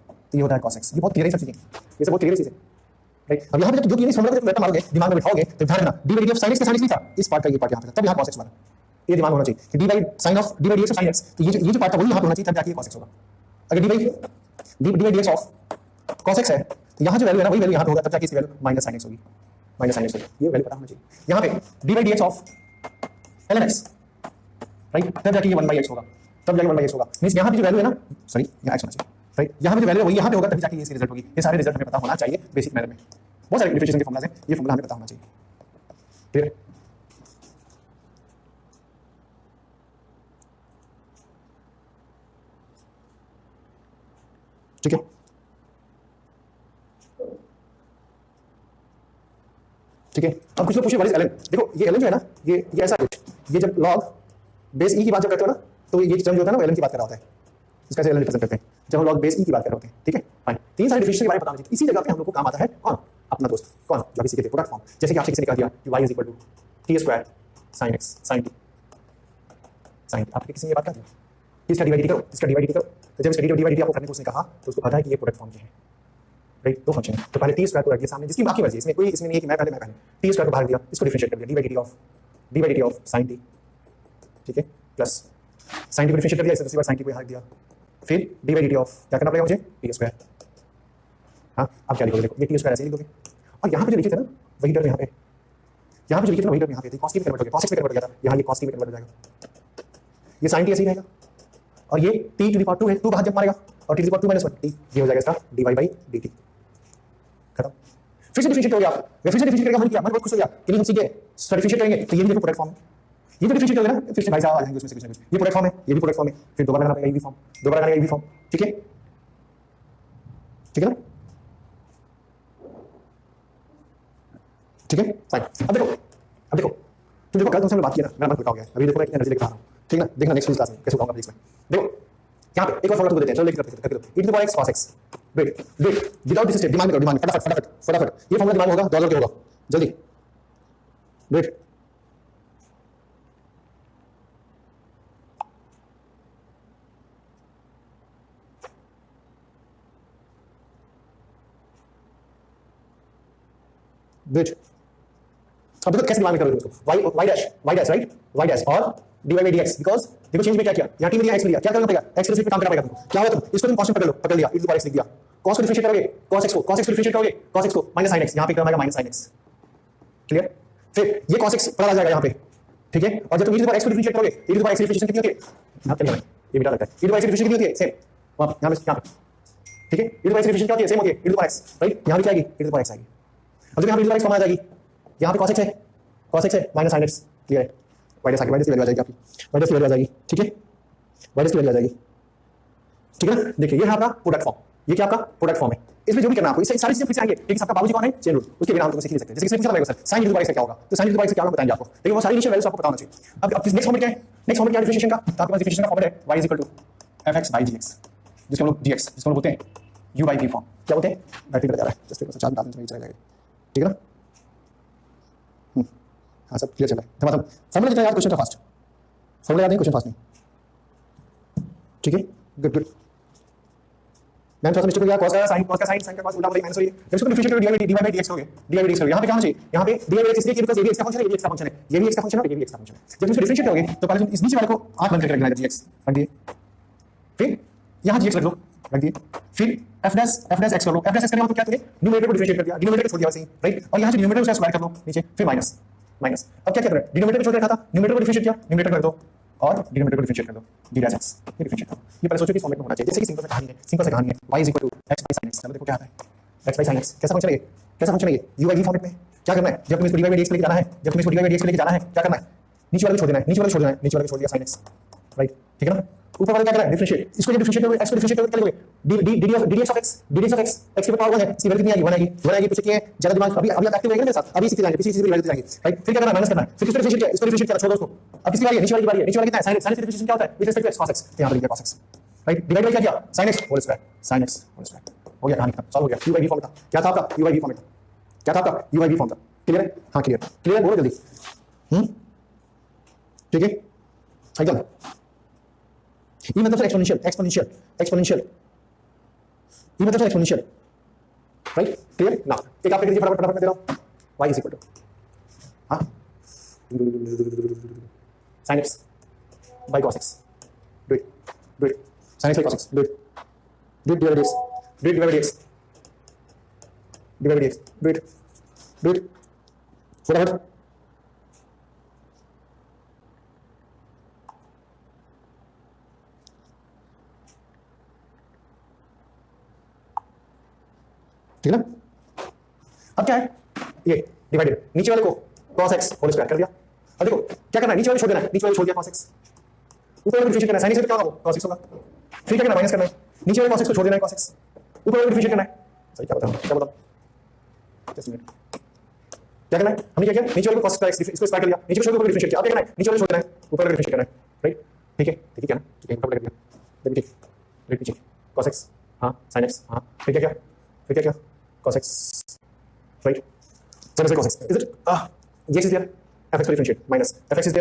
तो ये होता है cos x। ये बहुत क्लियर है सब चीजें, ये सब बहुत क्लियर चीजें, राइट? अब यहाँ पे जो क्लियर फॉर्मूला को मारोगे, दिमाग में बिठाओगे, तो ध्यान रखना dt ऑफ sin x का sin x नहीं था, इस पार्ट का ये पार्ट यहाँ पे था, तब यहाँ cos x बना। ये दिमाग होना चाहिए कि dy sin of dx of sin x, तो ये जो पार्ट था वही यहाँ पे होना चाहिए, तब जाके ये cos x होगा। अगर dx ऑफ cos x है तो यहाँ जो वैल्यू है ना वही वैल्यू यहाँ पे होगा, तब जाके इसकी वैल्यू माइनस sin x होगी, माइनस sin x होगी। ये वैल्यू पता होना चाहिए। यहाँ पे dx of ln x, right? तब जाके ये 1/x होगा, तब जाके 1/x होगा। मींस यहाँ पे जो वैल्यू है ना, सॉरी यहाँ x होना चाहिए, राइट? यहाँ पे जो वैल्यू है वही यहाँ पे होगा, तब जाके ये रिजल्ट होगी। ये सारे रिजल्ट हमें पता होना चाहिए बेसिक मैथ्स में। बहुत सारे डिफरेंशिएशन के फॉर्मूलाज हैं, ये फॉर्मूला हमें पता होना चाहिए, क्लियर? ठीक है, ठीक है। अब कुछ लोग पूछे व्हाट इज ln। देखो ये ln जो है ना, ये ऐसा कुछ, ये जब log बेस e की बात जब करते हो ना, तो ये टर्म जो होता है ना वो ln की बात कर रहा होता है, इसका ln रिप्रेजेंट करते हैं जब हम log बेस e की बात कर रहे होते हैं, ठीक है फाइन। तीन सारे डिफरेंशियल के बारे में बताना चाहिए, इसी जगह पे हम लोग को काम आता है कौन, अपना दोस्त कौन, जो अभी सीखे थे प्रोडक्ट फॉर्म। जैसे कि आपसे किसी ने कह दिया कि y is equal to t square sin x sin t sin, आपने किसी ने ये बात कह दी इसका डिवाइड करो, इसका डिवाइड करो, तो जब इसका डिवाइड आपको करने को उसने कहा तो उसको पता है कि ये प्रोडक्ट फॉर्म की है, राइट। दो फंक्शन है, तो पहले टी स्क्वायर को रख दिया सामने, जिसकी आपकी मर्जी, इसमें कोई इसमें नहीं है कि मैं पहले टी स्क्वायर को बाहर दिया, इसको डिफरेंशिएट कर दिया डी ऑफ sin t, ठीक है, प्लस sin t को डिफरेंशिएट कर दिया, इससे दूसरी बार sin t को यहाँ रख दिया, फिर डी ऑफ क्या करना पड़ेगा मुझे, टी स्क्वायर। हाँ अब क्या लिखोगे, देखो ये टी स्क्वायर ऐसे लिख दोगे, और यहाँ पे जो लिखे थे ना वही टर्म यहाँ पे, यहाँ पे जो लिखे थे ना वही टर्म यहाँ पे, cos t में कन्वर्ट हो गया, cos x में कन्वर्ट हो गया था, यहाँ ये cos t में कन्वर्ट हो जाएगा, ये sin t ऐसे ही रहेगा, और ये t टू द पावर 2 है, 2 बाहर जब मारेगा और t to the power 2 minus 1 t, ये हो जाएगा इसका dy dt, खत्म। फिर से डिफरेंशिएट हो गया, फिर से डिफरेंशिएट करेगा, मन किया, मन बहुत खुश हो गया कि नहीं हम सीख गए, डिफरेंशिएट करेंगे तो ये भी देखो प्रोडक्ट फॉर्म है, ये तो डिफरेंशिएट करोगे ना, फिर से भाई साहब आ जाएंगे उसमें से कुछ ना कुछ, ये प्रोडक्ट फॉर्म है, ये भी प्रोडक्ट फॉर्म है, फिर दोबारा लगाना पड़ेगा ये भी फॉर्म, दोबारा लगाना ये भी फॉर्म, ठीक है, ठीक है ना, ठीक है फाइन। अब देखो तुम देखो कल तुमसे बात किया ना, मेरा मन हल्का हो गया, अभी देखो मैं कितनी एनर्जी लेकर आ रहा हूँ, ठीक है ना, देखना नेक्स्ट क्लास में कैसे बताऊंगा प्लीज में। देखो यहाँ पे एक और फॉर्मूला देते हैं, चलो लिख करके दो, e to the power x cos x, wait without this step, दिमाग में करो, फटाफट ये फॉर्मूला दिमाग में होगा, दौड़ के होगा जल्दी, वेट वेट, अब देखो कैसे दिमाग में करोगे उसको, y dash right, y dash और dy by dx, बिकॉज देखो चेंज में क्या किया, यहाँ t में दिया x में दिया, क्या करना पड़ेगा, x के रिस्पेक्ट पे काम करना पड़ेगा तुमको, क्या होगा तुम इसको तुम कांस्टेंट पकड़ लिया, e to the power x लिख दिया, cos को डिफरेंशिएट करोगे, cos x को डिफरेंशिएट करोगे, cos x को माइनस sin x, यहाँ पे टर्म आएगा माइनस sin x, क्लियर। फिर ये cos x पता आ जाएगा यहाँ पे, ठीक है, और जब तुम e to the power x को डिफरेंशिएट करोगे, e to the power x की डिफरेंशिएशन कितनी होती है, यहाँ पे ये बेटा लगता है, e to the power x की डिफरेंशिएशन कितनी होती है, सेम वहाँ यहाँ पे, ठीक है, e to the power x की डिफरेंशिएशन क्या होती है, सेम होती है, e to the power x, right, यहाँ पे क्या आएगी, e to the power x आएगी, अब जब यहाँ पे e to the power x कम आ जाएगी, यहाँ पे cos x है माइनस sin x, क्लियर है, वाइडस की वैल्यू आ जाएगी आपकी, वाइडस की वैल्यू आ जाएगी, ठीक है, वाइडस की वैल्यू आ जाएगी, ठीक है ना। देखिए ये है आपका प्रोडक्ट फॉर्म, ये क्या आपका प्रोडक्ट फॉर्म है, इसमें जो भी करना है आपको, इससे सारी चीजें फिर से आएंगे, लेकिन सबका बाबूजी कौन है, चेन रूल, उसके बिना हम तुमको सीख नहीं सकते। जैसे किसी ने पूछा था sin e to the power x क्या होगा, तो sin e to the power x क्या होगा बताएंगे आपको, लेकिन वो सारी इनिशियल वैल्यूज आपको पता होना चाहिए। अब नेक्स्ट फॉर्मेट क्या है, नेक्स्ट फॉर्मेट क्या है डिफरेंशिएशन का, तो आपके पास डिफरेंशिएशन का फॉर्मेट है y fx by gx, जिसको हम लोग dx, जिसको हम बोलते हैं u by v फॉर्म, क्या बोलते हैं, बैटरी बढ़ जा रहा है, जस्ट एक चार्ज डालने में चला जाएगा, ठीक है ना, हाँ सब क्लियर चल रहा है, धमाधम फॉर्मूला जितना याद क्वेश्चन का फास्ट, फॉर्मूला याद नहीं क्वेश्चन फास्ट नहीं, ठीक है, गुड मैम थोड़ा सा मिस्टेक हो गया, cos का sin का cos उल्टा माइनस हो रही है, जब इसको डिफरेंशिएट करोगे dy by dx करोगे, dy by dx करोगे, यहाँ पे क्या होना चाहिए, यहाँ पे dy by dx इसलिए कि बिकॉज़ ये भी x का फंक्शन है, ये भी x का फंक्शन है, ये भी x का फंक्शन है, ये भी x का फंक्शन है। जब इसको डिफरेंशिएट करोगे तो पहले तुम इस नीचे वाले को 8 बंद करके रख देना, gx रख दिए, फिर यहाँ gx रख लो, रख दिए, फिर f dash x कर लो, f dash x करने का मतलब क्या, तुमने न्यूमरेटर को डिफरेंशिएट कर दिया, डिनोमिनेटर को छोड़ दिया वैसे ही, राइट, और यहाँ से डिनोमिनेटर को स्क्वायर कर लो नीचे, फिर माइनस माइनस, अब क्या कर रहे हैं, डिनोमिनेटर को छोड़ रखा था, न्यूमरेटर को डिफरेंशिएट किया, न्यूमरेटर कर दो और डिनोमिनेटर को डिफरेंशिएट कर दो, d dash x, ये डिफरेंशिएट करो, ये पहले सोचो कि फॉर्मेट में होना चाहिए, जैसे कि सिंपल सा कहानी है y equal to x by sin x, चलो देखो क्या आता है, x by sin x कैसा फंक्शन है ये, कैसा फंक्शन है ये, u by v फॉर्मेट में, क्या करना है, जब तुम इसको dy by dx लेके जाना है, जब तुम इसको dy by dx लेके जाना है, क्या करना है, नीचे वाले को छोड़ देना है, नीचे वाले को छोड़ देना है, नीचे वाले को छोड़ दिया sin x, राइट, ठीक है ना, ऊपर वाले क्या करना है डिफरेंशिएट, इसको जब डिफरेंशिएट करोगे x को डिफरेंशिएट करोगे क्या लिखोगे, dx of x x के पावर 1 है, इसकी वैल्यू कितनी आएगी, 1 आएगी, तो चेक किए ज्यादा दिमाग अभी आप एक्टिव रहेंगे मेरे साथ, अभी सीखते जाएंगे, पिछली चीज भी वैल्यू जाएंगे, राइट, फिर क्या करना है, माइनस करना है, फिर इसको डिफरेंशिएट किया, इसको डिफरेंशिएट किया, छोड़ दो उसको, अब किसकी बारी है, नीचे वाली की बारी है, नीचे वाला कितना है, sin x डिफरेंशिएशन क्या होता है with respect to x cos x, तो यहां पर लिख दिया cos x, right, divide by क्या किया, sin x होल स्क्वायर हो गया, कहानी खत्म, सॉल्व हो गया, u by v फॉर्म था, क्या था आपका u by v फॉर्म था, क्या था आपका u by v फॉर्म था, क्लियर है, हां क्लियर है, बोलो जल्दी, ठीक है एकदम, ये मतलब एक्सपोनेंशियल, ये मतलब एक्सपोनेंशियल, राइट, क्लियर ना, एक आप लिख दीजिए फटाफट मैं दे रहा हूं, y इज इक्वल टू हां sin x by cos x, do it sin x by cos x, do it divided x, do it फटाफट, ठीक है ना, अब क्या है, ये डिवाइडेड, नीचे वाले को cos x होल स्क्वायर कर दिया, अब देखो क्या करना है, नीचे वाले छोड़ देना है, नीचे वाले छोड़ दिया cos x, ऊपर वाले डिफरेंशिएट करना है, sin x से क्या होगा, cos x होगा, फिर क्या करना है, माइनस करना है, नीचे वाले cos x को छोड़ देना है, cos x, ऊपर वाले डिफरेंशिएट करना है, सही क्या बताऊं, जस्ट मिनट, क्या करना है, हमने क्या किया, नीचे वाले को cos x इसको स्क्वायर कर लिया, नीचे को छोड़ के ऊपर डिफरेंशिएट किया, अब क्या करना है, नीचे वाले छोड़ देना है, ऊपर वाले डिफरेंशिएट करना है, राइट, ठीक है, ठीक है क्या ना, ठीक है, कर दिया, let me check, let me check, cos x, हाँ, sin x, हाँ, फिर क्या क्या, cos x, right, so let's say cos x, is it, gx is there, fx will differentiate, minus, fx is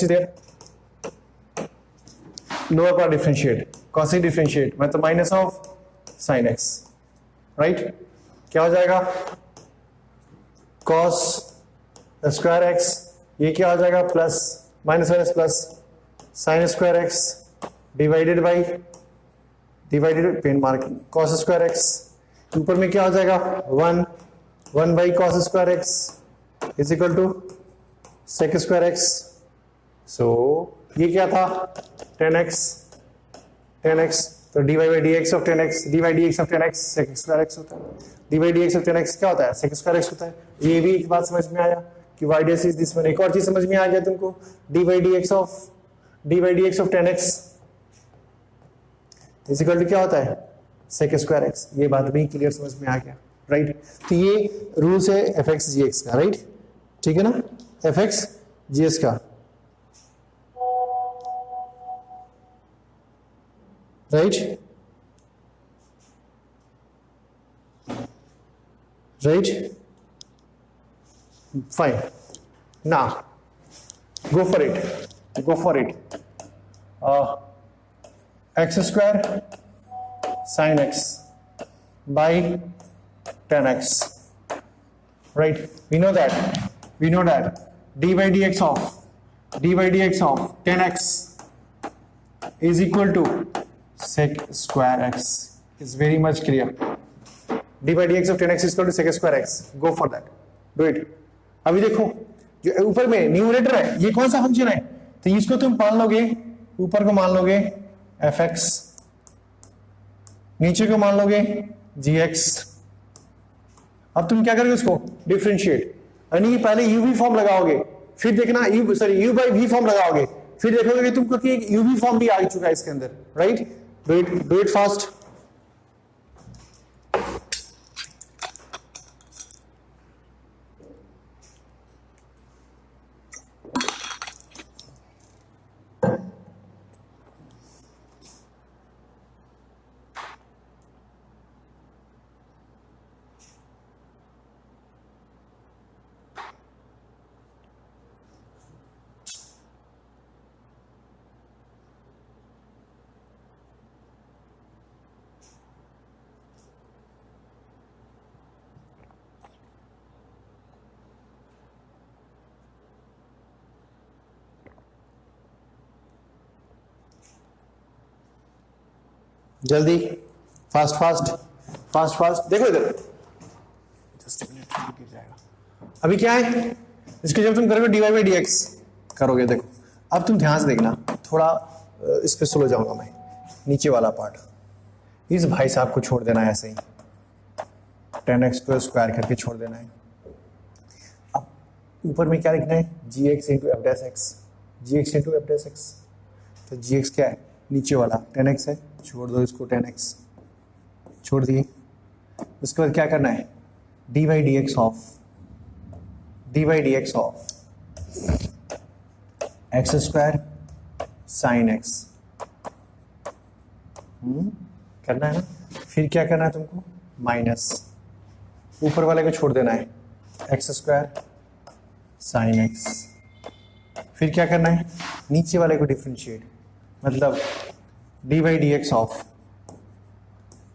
there, lower part differentiate, cos x differentiate, मतलब minus of sin x, right, क्या हो जाएगा, cos स्क्वायर x, ये क्या हो जाएगा, plus minus plus sin square x divided pen mark cos square x, ऊपर में क्या हो जाएगा, 1 बाई cos square x is equal to sec square x, सो ये क्या था, 10x, तो dy by dx of 10x, dy dx of 10x sec square x होता है, dy dx of 10x क्या होता है, sec स्क्वायर x होता है, ये भी एक बात समझ में आया कि y dash is this one, एक और चीज समझ में आ गया तुमको, dy dx of 10x is equal to क्या होता है, sec स्क्वायर x, ये बात भी क्लियर समझ में आ गया, राइट, तो ये रूल्स है fx gx का, राइट, ठीक है ना, fx gx का, right, fine, now go for it, x square sin x by 10x, right, we know that dy dx of 10x is equal to sec square x, is very much clear, dy dx of 10x is equal to sec square x, go for that, do it। अभी देखो जो ऊपर में न्यूमरेटर है ये कौन सा फंक्शन है, तो इसको तुम मान लोगे, ऊपर को मान लोगे fx, नीचे को मान लोगे gx, अब तुम क्या करोगे उसको डिफरेंशिएट, यानी पहले uv फॉर्म लगाओगे, फिर देखना u by v फॉर्म लगाओगे, फिर देखोगे कि तुमको कि एक uv फॉर्म भी आ चुका है इसके अंदर, राइट, डू इट फास्ट, जल्दी, फास्ट, देखो इधर, जस्ट मिनट गिर जाएगा, अभी क्या है, इसके जब तुम करोगे dy by dx करोगे, देखो अब तुम ध्यान से देखना, थोड़ा इस पे स्लो जाऊंगा मैं, नीचे वाला पार्ट, इस भाई साहब को छोड़ देना है ऐसे ही, 10x को स्क्वायर करके छोड़ देना है, अब ऊपर में क्या लिखना है, gx into f dash x, तो gx क्या है, नीचे वाला 10x है, छोड़ दो इसको, 10x छोड़ दिए, उसके बाद क्या करना है, dy dx of x square sin x, करना है ना, फिर क्या करना है तुमको, माइनस, ऊपर वाले को छोड़ देना है, x स्क्वायर sin x, फिर क्या करना है, नीचे वाले को डिफरेंशिएट, मतलब dy dx of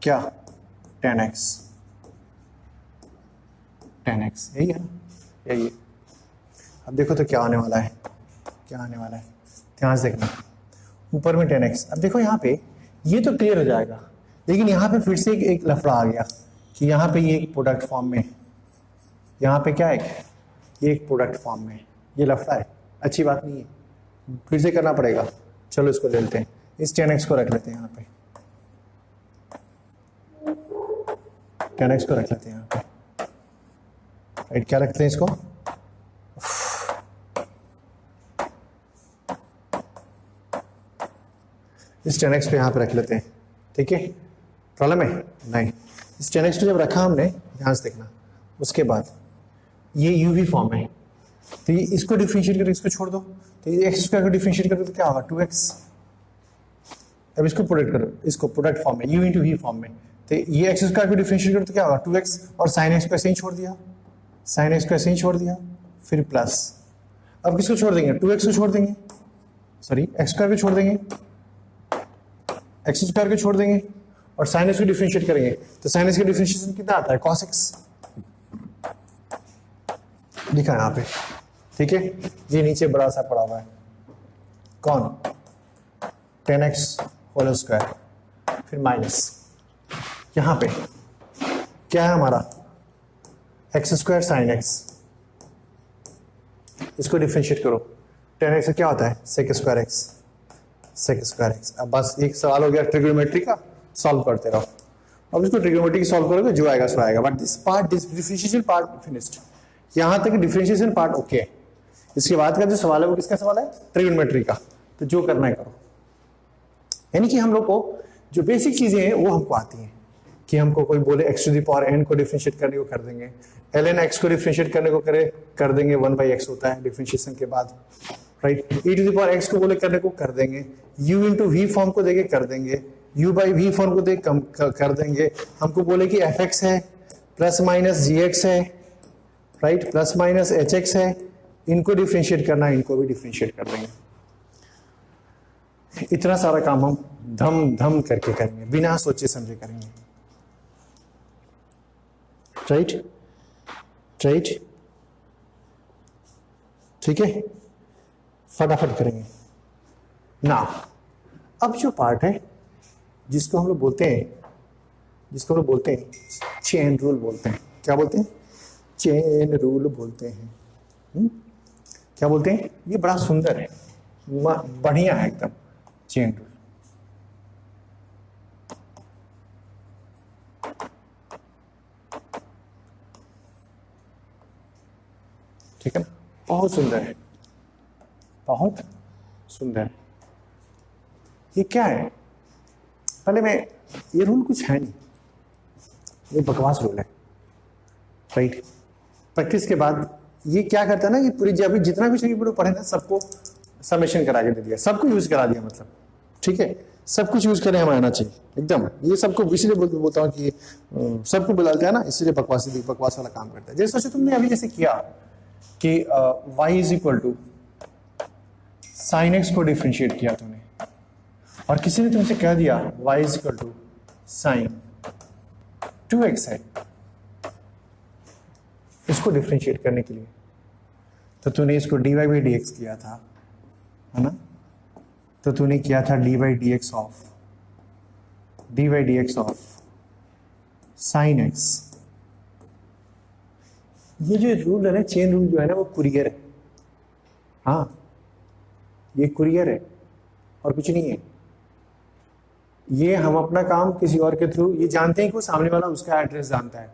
क्या, 10x, यही है ना, यही है, अब देखो तो क्या आने वाला है, ध्यान से देखना, ऊपर में 10x, अब देखो यहाँ पे ये तो क्लियर हो जाएगा, लेकिन यहाँ पे फिर से एक लफड़ा आ गया कि यहाँ पे ये एक प्रोडक्ट फॉर्म में, यहाँ पे क्या है, ये एक प्रोडक्ट फॉर्म में, ये लफड़ा है, अच्छी बात नहीं है, फिर से करना पड़ेगा, चलो इसको ले लेते हैं, इस 10x को रख लेते हैं यहाँ पे, 10x को रख लेते हैं यहाँ पे, राइट, क्या रखते हैं इसको, इस 10x पे यहाँ पे रख लेते हैं, ठीक है, प्रॉब्लम है नहीं, इस 10x को जब रखा हमने, ध्यान से देखना, उसके बाद ये uv फॉर्म है, तो ये इसको डिफरेंशिएट करके इसको छोड़ दो, तो ये एक्स स्क्वायर को डिफरेंशिएट करो तो क्या होगा 2x। अब इसको प्रोडक्ट करो, इसको प्रोडक्ट फॉर्म में u इंटू v फॉर्म में, तो ये एक्स स्क्वायर को डिफरेंशिएट करो तो क्या होगा 2x, और साइन एक्स को ऐसे ही छोड़ दिया, साइन एक्स को ऐसे ही छोड़ दिया, फिर प्लस। अब किसको छोड़ देंगे 2x को छोड़ देंगे, सॉरी एक्स स्क्वायर को छोड़ देंगे, एक्स स्क्वायर को छोड़ देंगे और साइन एक्स को डिफरेंशिएट करेंगे तो साइन एक्स का डिफरेंशिएशन कितना आता है cos x, लिखा है यहाँ पे, ठीक है। ये नीचे बड़ा सा पड़ा हुआ है कौन 10x होल स्क्वायर, फिर माइनस यहाँ पे क्या है हमारा एक्स स्क्वायर साइन एक्स, इसको डिफरेंशिएट करो 10x क्या होता है sec square x, sec square x. अब बस एक सवाल हो गया ट्रिग्नोमेट्री का, सॉल्व करते रहो। अब इसको ट्रिग्नोमेट्री की सॉल्व करोगे जो आएगा सो आएगा, but this part this differentiation part finished, यहाँ तक डिफरेंशिएशन पार्ट ओके है। इसके बाद का जो सवाल है वो किसका सवाल है ट्रिग्नोमेट्री का, तो जो करना है करो। यानी कि हम लोग को जो बेसिक चीजें हैं वो हमको आती हैं कि हमको कोई बोले x to the power n को डिफरेंशिएट करने को कर देंगे, ln x को डिफरेंशिएट करने को कर देंगे 1/x होता है डिफरेंशिएशन के बाद, right. e to the power x को बोले करने को कर देंगे, u इंटू v फॉर्म को देके कर देंगे, u बाई v फॉर्म को दे कम कर देंगे। हमको बोले कि fx है प्लस माइनस gx है, राइट, प्लस माइनस hx है, इनको डिफरेंशिएट करना है, इनको भी डिफरेंशिएट कर देंगे। इतना सारा काम हम धम धम करके करेंगे, बिना सोचे समझे करेंगे, राइट राइट, ठीक है, फटाफट करेंगे ना। अब जो पार्ट है जिसको हम लोग बोलते हैं चेन रूल बोलते हैं, क्या बोलते हैं चेन रूल बोलते हैं, क्या बोलते हैं, ये बड़ा सुंदर है, बढ़िया है एकदम चेन रूल। ठीक है ना, बहुत सुंदर है, बहुत सुंदर है। ये क्या है, पहले मैं, ये रूल कुछ है नहीं, ये बकवास रूल है, राइट। प्रैक्टिस के बाद ये क्या करता है ना कि पूरी जब जितना भी चाहिए पढ़े ना सबको समेशन करा के दे दिया, सबको यूज करा दिया, मतलब ठीक है, सब कुछ यूज करें हमें आना चाहिए एकदम। ये सबको इसलिए बोलता हूँ कि सबको बुलाते हैं ना, इसलिए बकवास वाला काम करता है। जैसे सोचो तुमने अभी जैसे किया कि y is equal to sine x को डिफरेंशिएट किया तुमने, और किसी ने तुमसे कह दिया y is equal to sine 2x है, इसको डिफरेंशिएट करने के लिए तो तूने इसको dy बाई dx किया था, है ना, तो तूने किया था dy by dx of sine x. ये जो रूल है ना, चेन रूल जो है ना, वो कुरियर है, हाँ ये कुरियर है और कुछ नहीं है। ये हम अपना काम किसी और के थ्रू, ये जानते हैं कि वो सामने वाला उसका एड्रेस जानता है,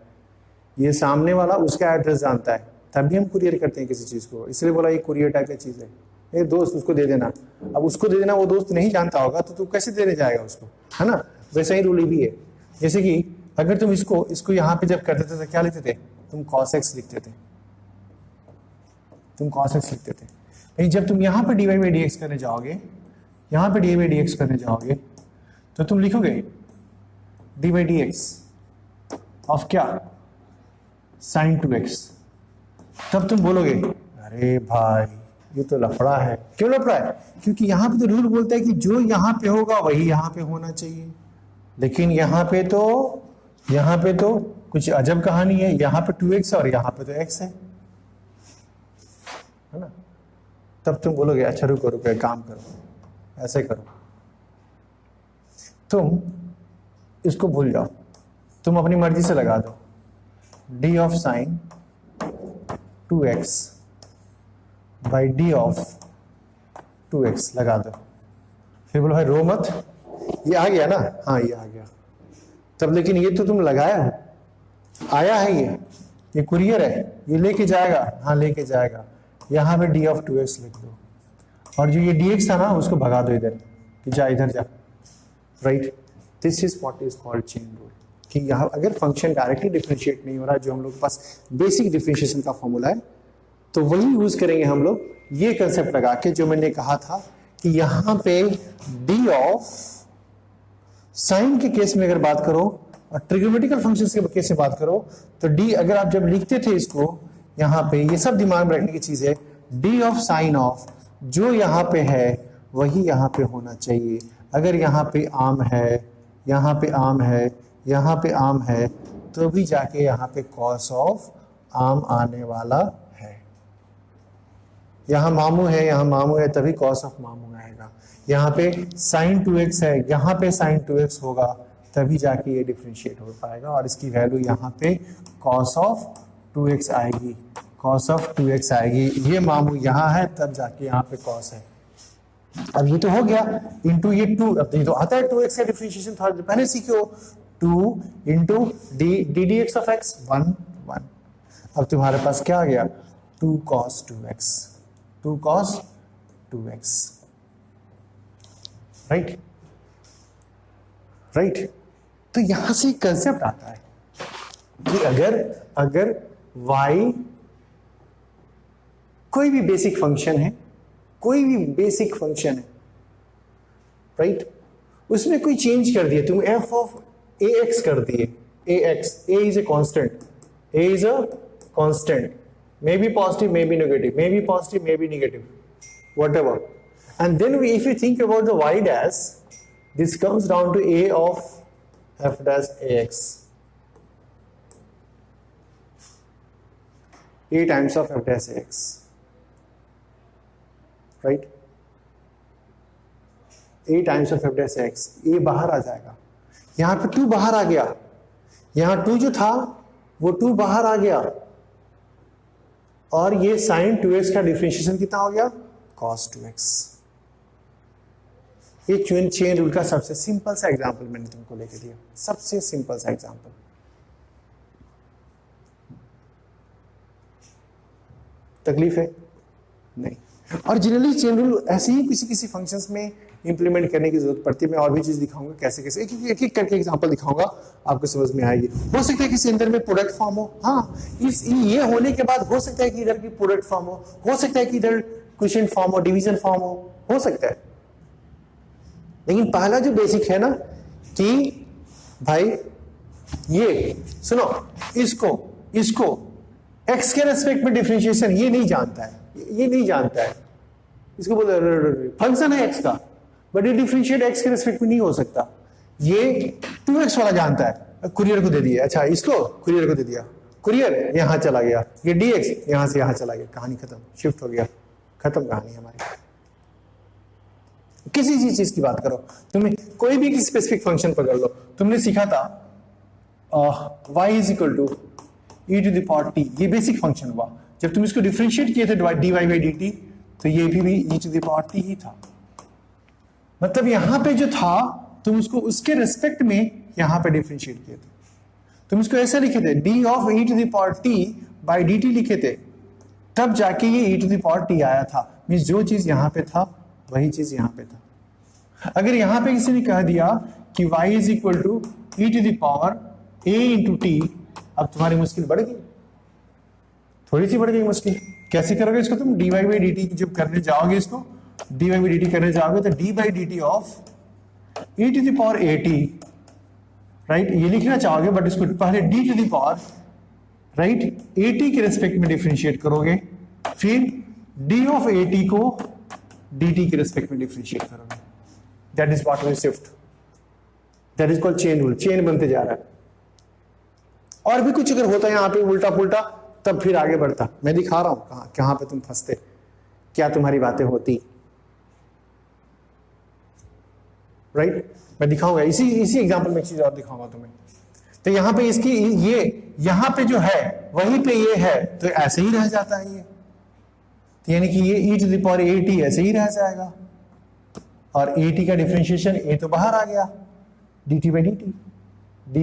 ये सामने वाला उसका एड्रेस जानता है, तभी हम कुरियर करते हैं किसी चीज को, इसलिए बोला ये कुरियर टाइप की चीज है। ये दोस्त उसको दे देना, अब उसको दे देना, वो दोस्त नहीं जानता होगा तो तू कैसे देने जाएगा उसको, है ना। वैसा ही रूल भी है, जैसे कि अगर तुम इसको यहाँ पे जब करते थे तो क्या लिखते थे, तुम cos x लिखते थे, तुम cos x लिखते थे। लेकिन जब तुम यहाँ पे dy बाई dx करने जाओगे, यहाँ पे dy बाई dx करने जाओगे तो तुम लिखोगे dy बाई dx ऑफ क्या sin 2x, तब तुम बोलोगे अरे भाई ये तो लफड़ा है। क्यों लफड़ा है, क्योंकि यहाँ पे तो रूल बोलता है कि जो यहाँ पे होगा वही यहाँ पे होना चाहिए, लेकिन यहाँ पे तो कुछ अजब कहानी है, यहाँ पे 2x और यहाँ पे तो x है ना। तब तुम बोलोगे अच्छा रुको काम करो, ऐसे करो, तुम इसको भूल जाओ, तुम अपनी मर्जी से लगा दो d of sine 2x by d of 2x लगा दो, फिर बोलो भाई रो मत, ये आ गया ना, हाँ ये आ गया तब, लेकिन ये तो तुम लगाया हो, आया है, ये कुरियर है, ये लेके जाएगा, हाँ लेके जाएगा, यहाँ पे डी ऑफ 2x लिख दो, और जो ये dx था ना उसको भगा दो इधर कि जा इधर जा, right. This is what is called chain rule, कि यहाँ अगर फंक्शन डायरेक्टली डिफरेंशिएट नहीं हो रहा, जो हम लोग के पास बेसिक डिफरेंशिएशन का फॉर्मूला है तो वही यूज करेंगे हम लोग, ये कंसेप्ट लगा के जो मैंने कहा था कि यहां पे डी ऑफ साइन के केस में अगर बात करो और ट्रिग्नोमेट्रिकल फंक्शंस के केस में बात करो, तो डी अगर आप जब लिखते थे इसको यहां पे, ये सब दिमाग में रखने की चीज है, डी ऑफ साइन ऑफ जो यहां पे है वही यहां पे होना चाहिए। अगर यहां पे आम है, यहां पे आम है, यहां पे आम है, तो भी जाके यहां पे कॉस ऑफ आम आने वाला है। यहां मामू है, यहां मामू है, तभी कॉस ऑफ मामू आएगा। यहां पे साइन 2x है, यहां पे साइन 2x होगा, तभी जाके ये डिफरेंशिएट हो पाएगा और इसकी वैल्यू यहां पे कॉस ऑफ 2x आएगी, कॉस ऑफ 2x आएगी। ये मामू यहां है, तब जाके यहां पे कॉस है। अब ये तो हो गया इंटू ये 2, अब ये तो आता है 2x का डिफरेंशिएशन था पहले सीखे हो, 2 into D D x of x 1 1। अब तुम्हारे पास क्या आ गया, 2 cos 2x, 2 cos 2x, right right. तो यहां से कंसेप्ट आता है कि अगर y कोई भी बेसिक फंक्शन है, कोई भी बेसिक फंक्शन है, राइट, उसमें कोई चेंज कर दिया, तुम f ऑफ ax कर दिए, ax, a is a constant, a is a constant, may be positive may be negative, may be positive may be negative, whatever, and then if you think about the y dash, this comes down to a of f dash ax, a times of f dash ax, right, a times of f dash x, a बाहर आ जाएगा, यहां पे 2 बाहर आ गया, यहां 2 जो था वो 2 बाहर आ गया, और ये sin 2x का डिफरेंशिएशन कितना हो गया, cos 2x। ये चेन रूल का सबसे सिंपल सा एग्जांपल मैंने तुमको लेके दिया, सबसे सिंपल सा एग्जांपल। तकलीफ है नहीं। और जनरली चेन रूल ऐसे ही किसी किसी फंक्शंस में इंप्लीमेंट करने की जरूरत पड़ती है। मैं और भी चीज दिखाऊंगा कैसे कैसे, एक एक करके एग्जांपल दिखाऊंगा, आपको समझ में आएगी। हो सकता है किसी अंदर में प्रोडक्ट फॉर्म हो, हाँ, ये होने के बाद हो सकता है कि इधर की प्रोडक्ट फॉर्म हो सकता है कि इधर क्वोशिएंट फॉर्म हो, डिवीजन फॉर्म हो सकता है। लेकिन पहला जो बेसिक है ना कि भाई ये सुनो, इसको एक्स के रेस्पेक्ट में डिफरेंशिएशन ये नहीं जानता है, ये नहीं जानता है, इसको बोलते फंक्शन है एक्स का, बट ये डिफरेंशिएट एक्स के रेस्पेक्ट में नहीं हो सकता। ये 2x वाला जानता है, कुरियर को दे दिया, अच्छा इसको कुरियर को दे दिया, कुरियर यहां चला गया, ये dx यहां से यहां चला गया, कहानी खत्म, शिफ्ट हो गया, खत्म कहानी हमारी। किसी चीज की बात करो, तुम्हें कोई भी स्पेसिफिक फंक्शन पकड़ लो, तुमने सीखा था y is equal to e to the power t, ये बेसिक फंक्शन हुआ। जब तुम इसको डिफरेंशिएट किए थे dy बाई dt, तो ये भी e to the power t ही था। मतलब यहां पे जो था तुम उसको उसके रेस्पेक्ट में यहां पे डिफरेंशिएट किए थे, तुम इसको ऐसे लिखे थे d of e to the power t by dt लिखे थे, तब जाके ये e to the power t आया था। मींस जो चीज यहां पे था वही चीज यहां पे था। अगर यहां पे किसी ने कह दिया कि y is equal to e to the power a into t, अब तुम्हारी मुश्किल बढ़ गई, थोड़ी सी बढ़ गई मुश्किल। कैसे करोगे इसको तुम, dy बाई dt जब करने जाओगे, इसको dy बाई dt करने जाओगे तो d by dt of e to the power at, right, ये लिखना चाहोगे, बट इसको पहले d to the power, right, at के रेस्पेक्ट में डिफरेंशिएट करोगे, फिर d ऑफ at को dt के रेस्पेक्ट में डिफरेंशिएट करोगे। That is what we shift, that is called chain rule. Chain बनते जा रहा है। और भी कुछ अगर होता है यहां पे उल्टा पुल्टा, तब फिर आगे बढ़ता। मैं दिखा रहा हूं कहां पे तुम फंसते, क्या तुम्हारी बातें होती, राइट। मैं दिखाऊंगा इसी एग्जांपल में एक चीज और दिखाऊंगा तुम्हें। तो यहां पे इसकी ये यहां पे जो है वहीं पे ये है, तो ऐसे ही रह जाता है ये, तो यानी कि ये e to the power at ऐसे ही रह जाएगा, और at का डिफरेंशिएशन a तो बाहर आ गया, dt by dt,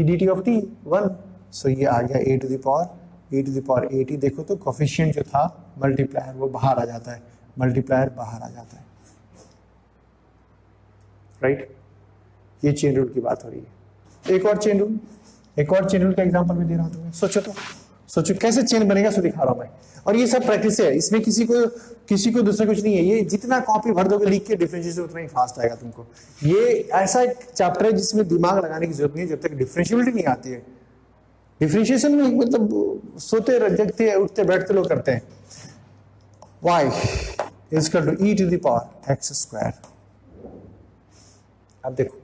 dt of t 1, so ये आ गया a to the power at। देखो तो कोफिशिएंट जो था मल्टीप्लायर वो बाहर आ जाता है, मल्टीप्लायर बाहर आ जाता है, राइट। ये चेन रूल की बात हो रही है। एक और चेन रूल का एग्जांपल भी दे रहा हूं तुम्हें। सोचो तो सोचो कैसे चेन बनेगा, सो दिखा रहा हूं मैं। और ये सब प्रैक्टिस है, इसमें किसी को दूसरा कुछ नहीं है। ये जितना कॉपी भर दोगे लिख के डिफरेंशिएशन उतना ही फास्ट आएगा तुमको। ये ऐसा एक चैप्टर है जिसमें दिमाग लगाने की जरूरत नहीं है जब तक डिफरेंशिएबिलिटी नहीं आती है। डिफरेंशिएशन में मतलब सोते जगते उठते बैठते लोग करते हैं। y is equal to e to the power x square. अब देखो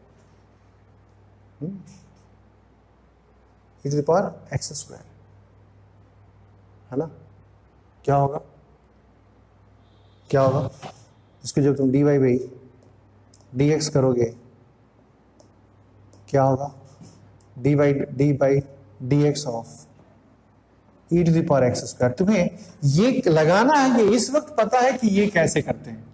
e to the power x square है ना, क्या होगा, क्या होगा इसको जब तुम dy बाई dx करोगे क्या होगा, d by dx of e to the power x square. तुम्हें ये लगाना है, ये इस वक्त पता है कि ये कैसे करते हैं।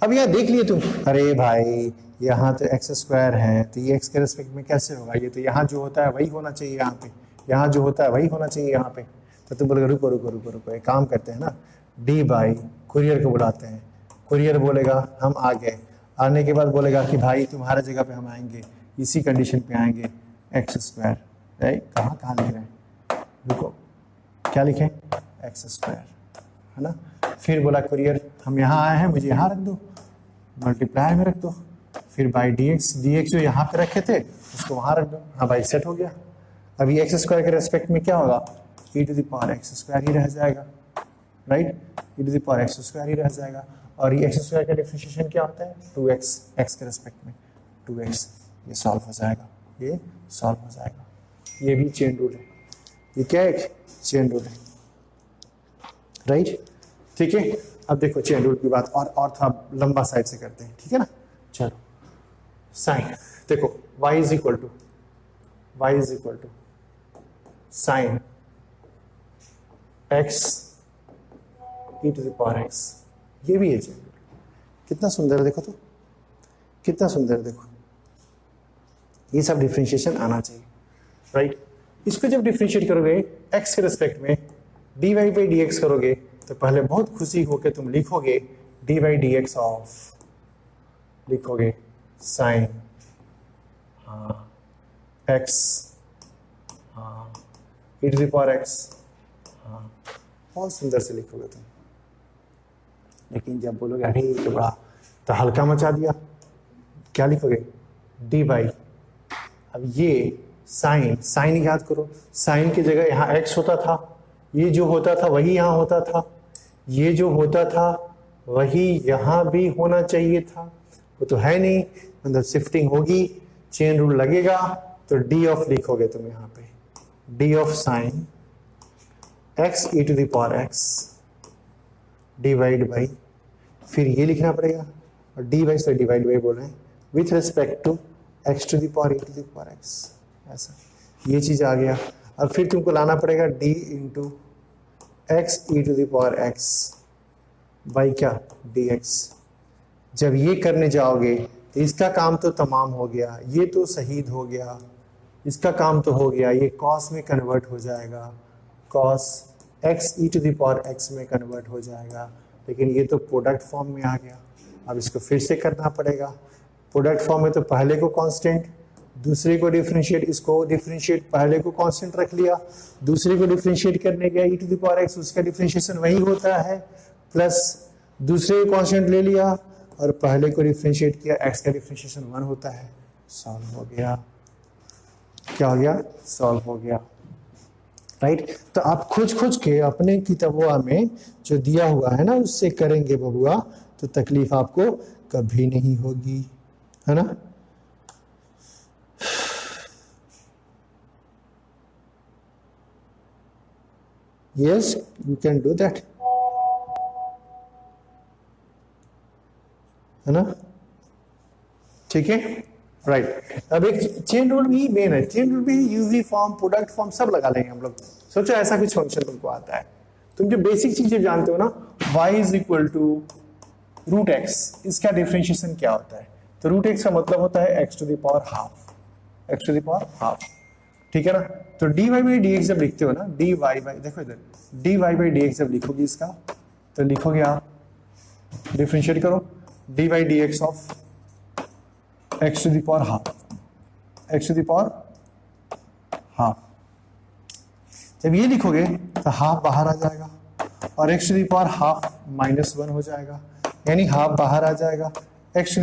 अब यहां देख लिए तुम, अरे भाई यहाँ तो x स्क्वायर है तो ये x के रिस्पेक्ट में कैसे होगा, ये तो यहाँ जो होता है वही होना चाहिए, यहाँ पे यहाँ जो होता है वही होना चाहिए यहाँ पे। तो तुम बोलोगे रुको रुको रुको रुको, एक काम करते हैं ना, d बाई कुरियर को बुलाते हैं, कुरियर बोलेगा हम आ गए, आने के बाद बोलेगा कि भाई तुम्हारे जगह पे हम आएंगे, इसी कंडीशन पे आएंगे x स्क्वायर। कहाँ कहाँ लिख रहे हैं, रुको क्या लिखे, x स्क्वायर है ना। फिर बोला कुरियर हम यहाँ आए हैं, मुझे यहाँ रख दो, मल्टीप्लाई में रख दो, फिर बाई dx जो यहाँ पे रखे थे उसको वहाँ रख दो। हाँ भाई सेट हो गया। अभी x स्क्वायर के रेस्पेक्ट में क्या होगा, e to the power x square ही रह जाएगा, right, e to the power x square ही रह जाएगा। और ये x स्क्वायर का डिफरेंशिएशन क्या होता है, 2x, x के रेस्पेक्ट में 2x, ये सॉल्व हो जाएगा, ये सॉल्व हो जाएगा। ये भी चेन रूल है, ये क्या है, चेन रूल है, राइट, ठीक है। अब देखो चेन रूल की बात और थोड़ा लंबा साइड से करते हैं, ठीक है ना। चलो साइन देखो, y is equal to sine x e to the power x, ये भी है चेन रूल। कितना सुंदर देखो तो, कितना सुंदर देखो, ये सब डिफरेंशिएशन आना चाहिए, राइट। इसको जब डिफरेंशिएट करोगे x के रिस्पेक्ट में dy बाई dx करोगे तो पहले बहुत खुशी होकर तुम लिखोगे dy बाई dx ऑफ, लिखोगे sine x e to the power x, बहुत सुंदर से लिखोगे तुम। लेकिन जब बोलोगे अरे ये तो बड़ा तो हल्का मचा दिया, क्या लिखोगे, डी बाई, अब ये साइन याद करो, साइन की जगह यहाँ x होता था, ये जो होता था वही यहाँ होता था, ये जो होता था वही यहाँ भी होना चाहिए था, वो तो है नहीं, मतलब शिफ्टिंग होगी, चेन रूल लगेगा, तो डी ऑफ लिखोगे तुम यहाँ पे, d of sine x e to the power x divide by, फिर ये लिखना पड़ेगा, और डी बाई से डिवाइड बाई बोल रहे हैं, with respect to x to the power e to the power x, ऐसा ये चीज आ गया। और फिर तुमको लाना पड़ेगा d into x e to the power x by क्या, dx। जब ये करने जाओगे तो इसका काम तो तमाम हो गया, ये तो शहीद हो गया, इसका काम तो हो गया, ये cos में कन्वर्ट हो जाएगा, cos x e to the power x में कन्वर्ट हो जाएगा, लेकिन ये तो प्रोडक्ट फॉर्म में आ गया। अब इसको फिर से करना पड़ेगा, प्रोडक्ट फॉर्म में तो पहले को कांस्टेंट, दूसरे को डिफरेंशिएट, इसको डिफरेंशिएट, पहले को कांस्टेंट रख लिया, दूसरे को डिफरेंशिएट करने गया e to the power x, उसका डिफरेंशिएशन वही होता है, प्लस दूसरे को कांस्टेंट ले लिया और पहले को डिफरेंशिएट किया, x का डिफरेंशिएशन 1 होता है, सॉल्व हो गया। क्या हो गया, सॉल्व हो गया, राइट। तो आप खोज के अपने किताबों में जो दिया हुआ है ना उससे करेंगे बबुआ, तो तकलीफ आपको कभी नहीं होगी, है ना। Yes you can do that, है ना, ठीक है, राइट। अब एक चेन रूल भी मेन है, चेन रूल भी यूवी फॉर्म, प्रोडक्ट फॉर्म सब लगा लेंगे हम लोग। सोचो ऐसा कुछ फंक्शन तुमको आता है, तुम जो बेसिक चीजें जानते हो ना, y is equal to root x, इसका डिफरेंशिएशन क्या होता है, तो रूट एक्स का मतलब होता है x to the power half, x to the power half, ठीक है ना। तो dy बाई dx जब लिखते हो ना, dy बाई, देखो इधर dy बाई dx जब लिखोगे इसका, तो लिखोगे आप, डिफरेंशिएट करो dy by dx of x to the power half, x to the power half, जब ये लिखोगे तो हाफ बाहर आ जाएगा और x to the power half -1 हो जाएगा, यानी हाफ बाहर आ जाएगा, x to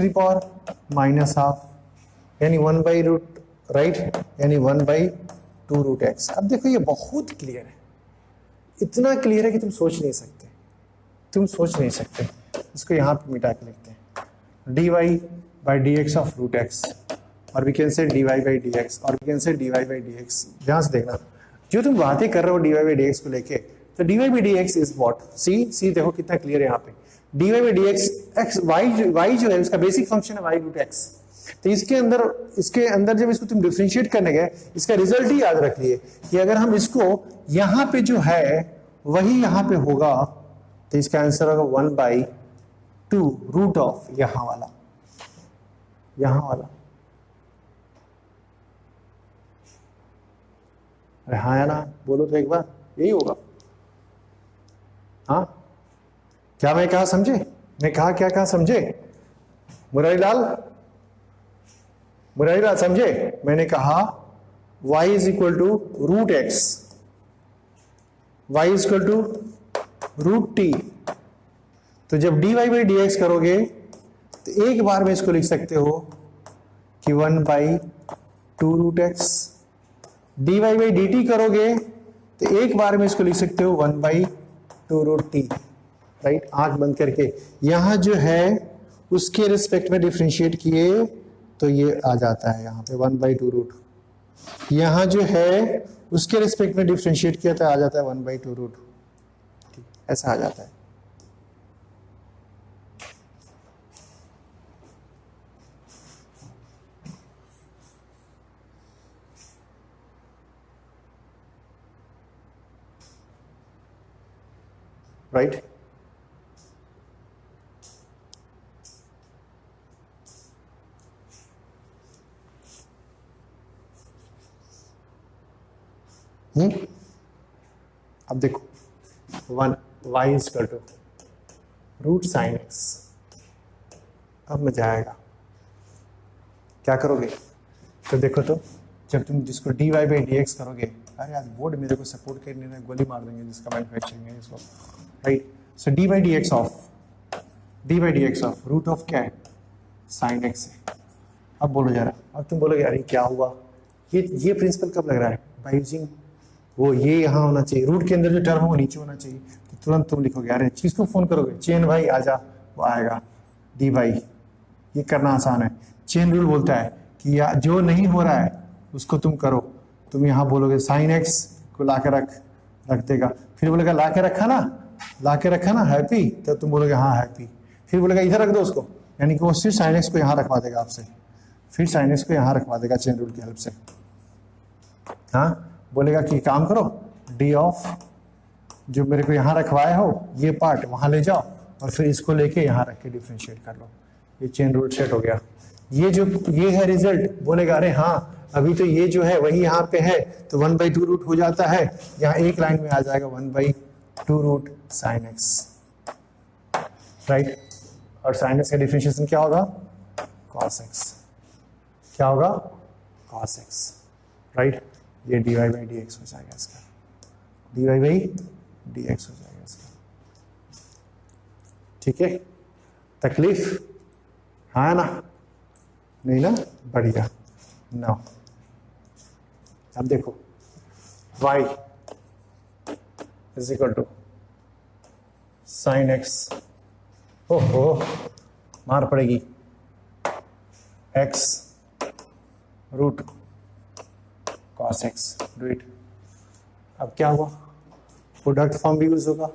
the power minus half, यानी 1/रूट, राइट, यानी 1/2√x। अब देखो ये बहुत क्लियर है, इतना क्लियर है कि तुम सोच नहीं सकते, इसको यहाँ पे मिटा के लिखते हैं, dy/dx ऑफ √x, और वी कैन से dy/dx, और वी कैन से dy/dx। ध्यान से देखना, जो तुम बातें कर रहे हो dy/dx को लेके, तो dy/dx इज व्हाट, सी देखो कितना क्लियर है यहाँ पे, dy/dx x y जो है उसका बेसिक फंक्शन है y√x। तो इसके अंदर जब इसको तुम डिफरेंशिएट करने गए, इसका रिजल्ट ही याद रख लिए कि अगर हम इसको यहाँ पे जो है वही यहाँ पे होगा, तो इसका आंसर होगा 1/2 ऑफ यहाँ वाला, अरे हाँ या ना बोलो तो एक बार, यही होगा। हाँ, क्या मैं कहा समझे, क्या कहा समझे मुरारीलाल समझे? मैंने कहा y is equal to √x, y is equal to √t। तो जब dy/dx करोगे तो एक बार में इसको लिख सकते हो कि 1/2√x, dy/dt करोगे तो एक बार में इसको लिख सकते हो 1/2√t, राइट। आंख बंद करके यहां जो है उसके रिस्पेक्ट में डिफरेंशिएट किए तो ये आ जाता है यहाँ पे 1/2√, यहां जो है उसके रिस्पेक्ट में डिफरेंशिएट किया तो आ जाता है 1/2√, ऐसा आ जाता है। राइट, अब देखो 1 y is equal to √sin x। अब मजा आएगा, क्या करोगे? तो देखो, तो जब तुम जिसको dy/dx करोगे, अरे आज बोर्ड मेरे को सपोर्ट करने में गोली मार देंगे जिसका मैन्युफैक्चरिंग है इसको, right. So dy/dx of root of क्या है, sin x है। अब बोलो जरा, अब तुम बोलोगे अरे क्या हुआ, ये प्रिंसिपल कब लग रहा है, बाय यूजिंग वो ये यहाँ होना चाहिए, रूट के अंदर जो टर्म हो नीचे होना चाहिए, तो तुरंत तुम लिखोगे, अरे चीज को फोन करोगे, चेन भाई आजा, वो आएगा डी भाई। ये करना आसान है, चेन रूल बोलता है कि जो नहीं हो रहा है उसको तुम करो। तुम यहाँ बोलोगे sin x को ला के रख देगा, फिर बोलेगा ला के रखा ना हैप्पी, तो तुम बोलोगे हाँ हैप्पी, फिर बोलेगा इधर रख दो उसको, यानी कि वो फिर sin x को यहाँ रखवा देगा आपसे, फिर sin x को यहाँ रखवा देगा चेन रूल की हेल्प से। हाँ, बोलेगा कि काम करो, डी ऑफ जो मेरे को यहाँ रखवाए हो ये पार्ट वहां ले जाओ और फिर इसको लेके यहाँ रख के डिफरेंशिएट कर लो, ये चेन रूल सेट हो गया। ये है रिजल्ट, बोलेगा अरे हाँ अभी तो ये जो है वही यहाँ पे है, तो 1/2 हो जाता है, यहाँ एक लाइन में आ जाएगा 1/2 sin x, राइट। और sin x का डिफरेंशिएशन क्या होगा, cos x, क्या होगा, cos x, राइट। ये dy/dx हो जाएगा इसका, dy/dx हो जाएगा इसका, ठीक है। तकलीफ हाँ ना, नहीं ना, बढ़िया ना। अब देखो y is equal to sin x, ओहो मार पड़ेगी, x root cos x, do it. अब क्या हुआ, प्रोडक्ट फॉर्म भी यूज होगा,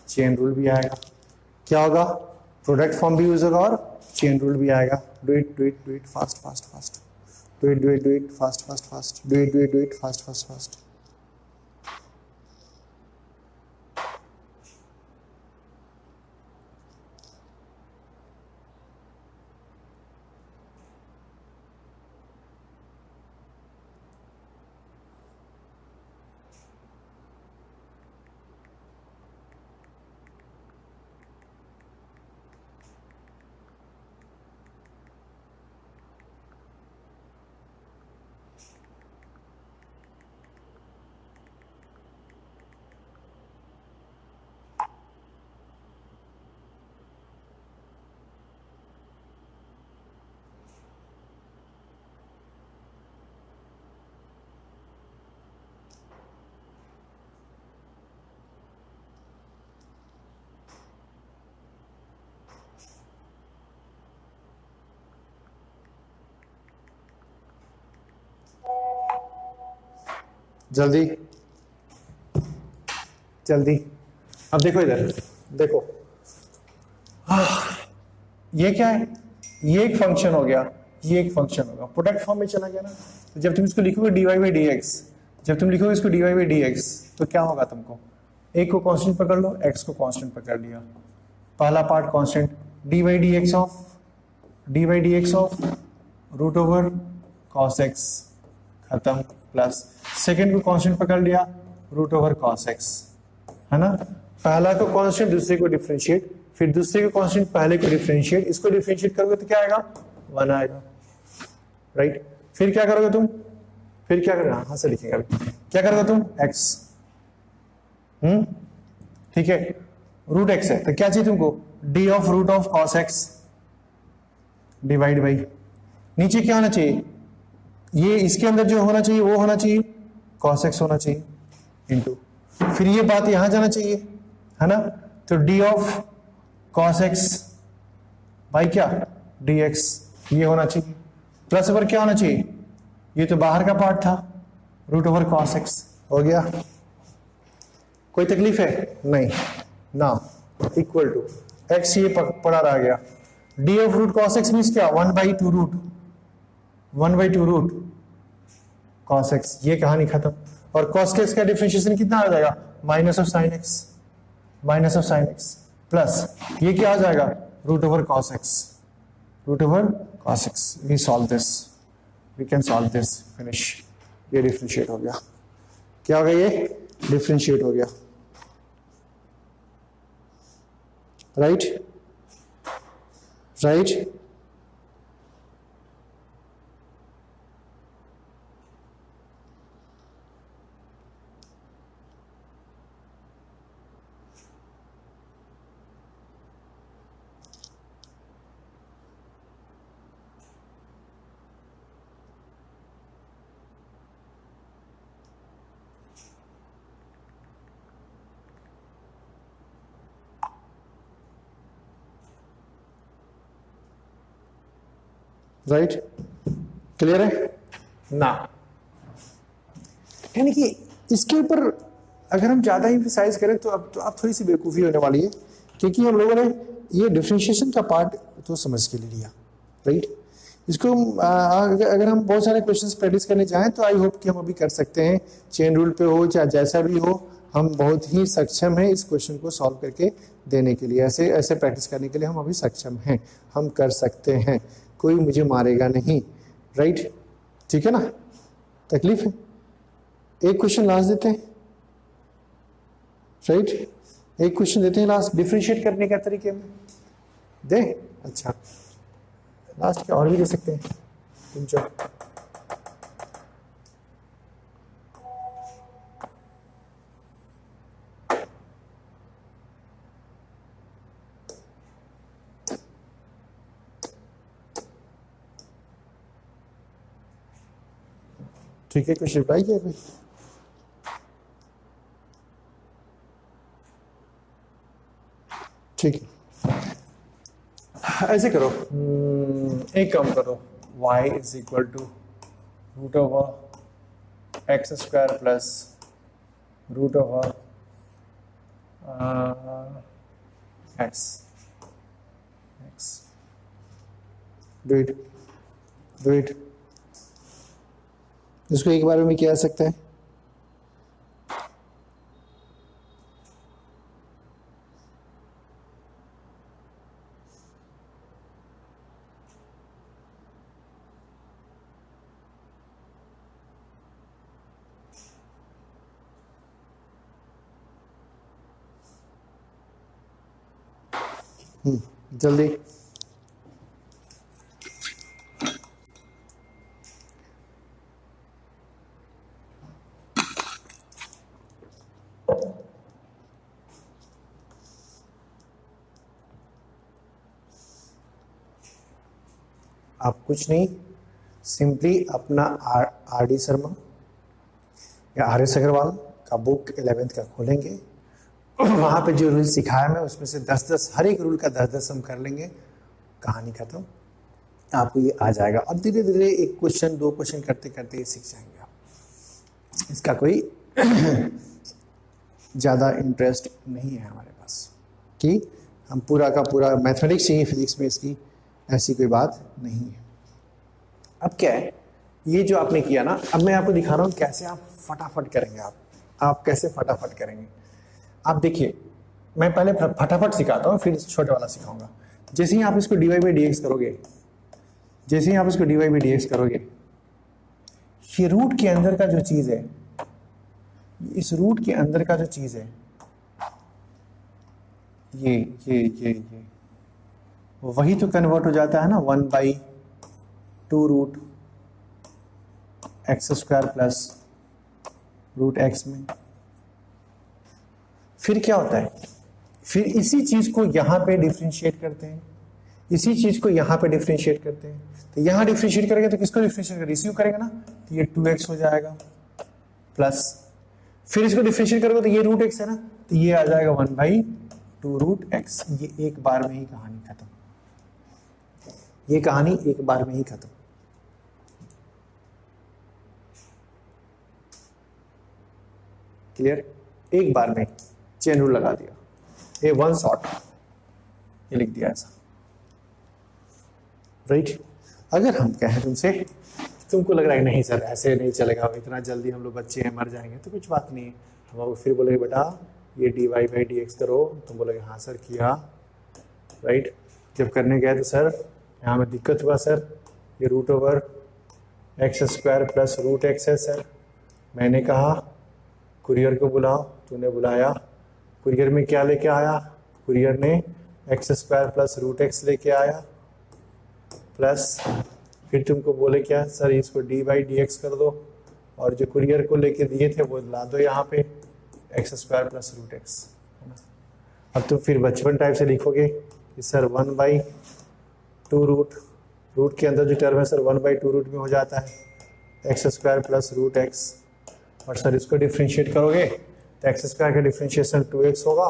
चेन रूल भी आएगा, क्या होगा, प्रोडक्ट फॉर्म भी यूज होगा और चेन रूल भी आएगा। Do it fast, do it fast, do it fast. जल्दी जल्दी। अब देखो इधर, देखो ये क्या है, ये एक फंक्शन हो गया, ये एक फंक्शन होगा, प्रोडक्ट फॉर्म में चला गया ना। तो जब तुम इसको लिखोगे dy बाई डी एक्स, जब तुम लिखोगे इसको dy बाई डी एक्स, तो क्या होगा तुमको, एक को कांस्टेंट पकड़ लो, x को कांस्टेंट पकड़ लिया, पहला part constant dy by D x of root over cos x, खत्म, प्लस सेकेंड को कांस्टेंट पकड़ लिया, रूट ओवर cos x, है ना। पहला को कांस्टेंट, दूसरे को डिफरेंशिएट, फिर दूसरे को कांस्टेंट, पहले को डिफरेंशिएट, इसको डिफरेंशिएट करोगे तो क्या आएगा, 1 आएगा, राइट। फिर क्या करोगे तुम, फिर क्या करोगे, हाँ से लिखेंगे अभी, क्या करोगे तुम, x, ठीक है, रूट x है तो क्या चाहिए तुमको, d of root of cos x divide by, नीचे क्या होना चाहिए, ये इसके अंदर जो होना चाहिए वो होना चाहिए, cos x होना चाहिए, इंटू, फिर ये बात यहां जाना चाहिए, है ना। तो d of cos x by क्या, dx, ये होना चाहिए, प्लस ओवर क्या होना चाहिए, ये तो बाहर का पार्ट था, रूट ओवर cos x, हो गया। कोई तकलीफ है नहीं ना, इक्वल टू x, ये पड़ा रह गया, d of root cos x means क्या, 1/2 रूट, 1/2 रूट cos x, ये कहानी खत्म। और cos x का डिफरेंशिएशन कितना आ जाएगा, minus of sine x plus ये क्या आ जाएगा, root over cos x, root over cos x। We solve this, we can solve this, finish, ये डिफरेंशिएट हो गया, क्या हो गया, ये डिफरेंशिएट हो गया, राइट राइट। राइट, क्लियर है ना। यानी कि इसके ऊपर अगर हम ज्यादा एम्फसाइज करें तो अब थोड़ी सी बेवकूफ़ी होने वाली है, क्योंकि हम लोगों ने ये डिफरेंशिएशन का पार्ट तो समझ के ले लिया, राइट। इसको अगर हम बहुत सारे क्वेश्चंस प्रैक्टिस करने जाएं तो आई होप कि हम अभी कर सकते हैं, चेन रूल पे हो चाहे जैसा भी हो, हम बहुत ही सक्षम हैं इस क्वेश्चन को सॉल्व करके देने के लिए, ऐसे ऐसे प्रैक्टिस करने के लिए हम अभी सक्षम हैं, हम कर सकते हैं, कोई मुझे मारेगा नहीं, राइट, ठीक है ना। तकलीफ है, एक क्वेश्चन लास्ट देते हैं, राइट, एक क्वेश्चन देते हैं लास्ट, डिफरेंशिएट करने का तरीके में दे, अच्छा लास्ट के और भी दे सकते हैं तुम जो, ठीक है, कुछ रिप्लाई किया कोई, ठीक है, ऐसे करो, एक काम करो, y is equal to root over x square plus root over x, do it, इसको एक बार में किया जा सकता है, जल्दी, आप कुछ नहीं, सिंपली अपना आर डी शर्मा या आर एस अग्रवाल का बुक 11th का खोलेंगे, वहाँ पे जो रूल सिखाया मैं उसमें से 10-10 हर एक रूल का 10-10 हम कर लेंगे, कहानी खत्म, आपको ये आ जाएगा। और धीरे धीरे एक क्वेश्चन 2 क्वेश्चन करते करते ये सीख जाएंगे आप। इसका कोई ज़्यादा इंटरेस्ट नहीं है हमारे पास कि हम पूरा का पूरा मैथमेटिक्स चाहिए फिजिक्स में, इसकी ऐसी कोई बात नहीं है। अब क्या है, ये जो आपने किया ना, अब मैं आपको दिखा रहा हूँ कैसे आप फटाफट करेंगे। आप कैसे फटाफट करेंगे, आप देखिए। मैं पहले फटाफट सिखाता हूँ, फिर छोटे वाला सिखाऊंगा। जैसे ही आप इसको dy बाई डी एक्स करोगे, जैसे ही आप इसको dy बाई डी एक्स करोगे, ये रूट के अंदर का जो चीज़ है, इस रूट के अंदर का जो चीज़ है, ये वही तो कन्वर्ट हो जाता है ना 1/2 root x square plus root x में। फिर क्या होता है, फिर इसी चीज को यहां पे डिफरेंशिएट करते हैं, इसी चीज को यहां पे डिफरेंशिएट करते हैं। तो यहां डिफरेंशिएट करेंगे तो किसको डिफरेंशिएट करेंगे, रिसीव करेंगे ना, तो ये 2x हो जाएगा प्लस, फिर इसको डिफरेंशिएट करोगे तो ये रूट एक्स है ना, तो ये आ जाएगा 1/2 रूट एक्स। ये एक बार में ही कहानी खत्म, ये कहानी एक बार में ही खत्म। क्लियर, एक बार में चेन रूल लगा दिया, ये वन शॉट, ये लिख दिया ऐसा, राइट। अगर हम कहें तुमसे, तुमको लग रहा है नहीं सर ऐसे नहीं चलेगा, इतना जल्दी हम लोग बच्चे हैं मर जाएंगे, तो कुछ बात नहीं है। हम आपको फिर बोलेंगे बेटा ये dy बाई डी एक्स करो, तुम बोलोगे हाँ सर किया, राइट। जब करने गए तो सर यहाँ में दिक्कत हुआ सर, ये root over x square plus root x है सर। मैंने कहा कुरियर को बुलाओ, तूने बुलाया, कुरियर में क्या लेके आया, कुरियर ने x square plus root x लेके आया प्लस, फिर तुमको बोले क्या सर इसको डी बाई डी एक्स कर दो, और जो कुरियर को लेके दिए थे वो ला दो यहाँ पे x square plus root x. अब तुम फिर बचपन टाइप से लिखोगे कि सर 1/2 रूट के अंदर जो टर्म है सर 1/2 रूट में हो जाता है x square plus root x, और सर इसको डिफ्रेंशिएट करोगे तो एक्स स्क्वायर का डिफ्रेंशिएशन 2x होगा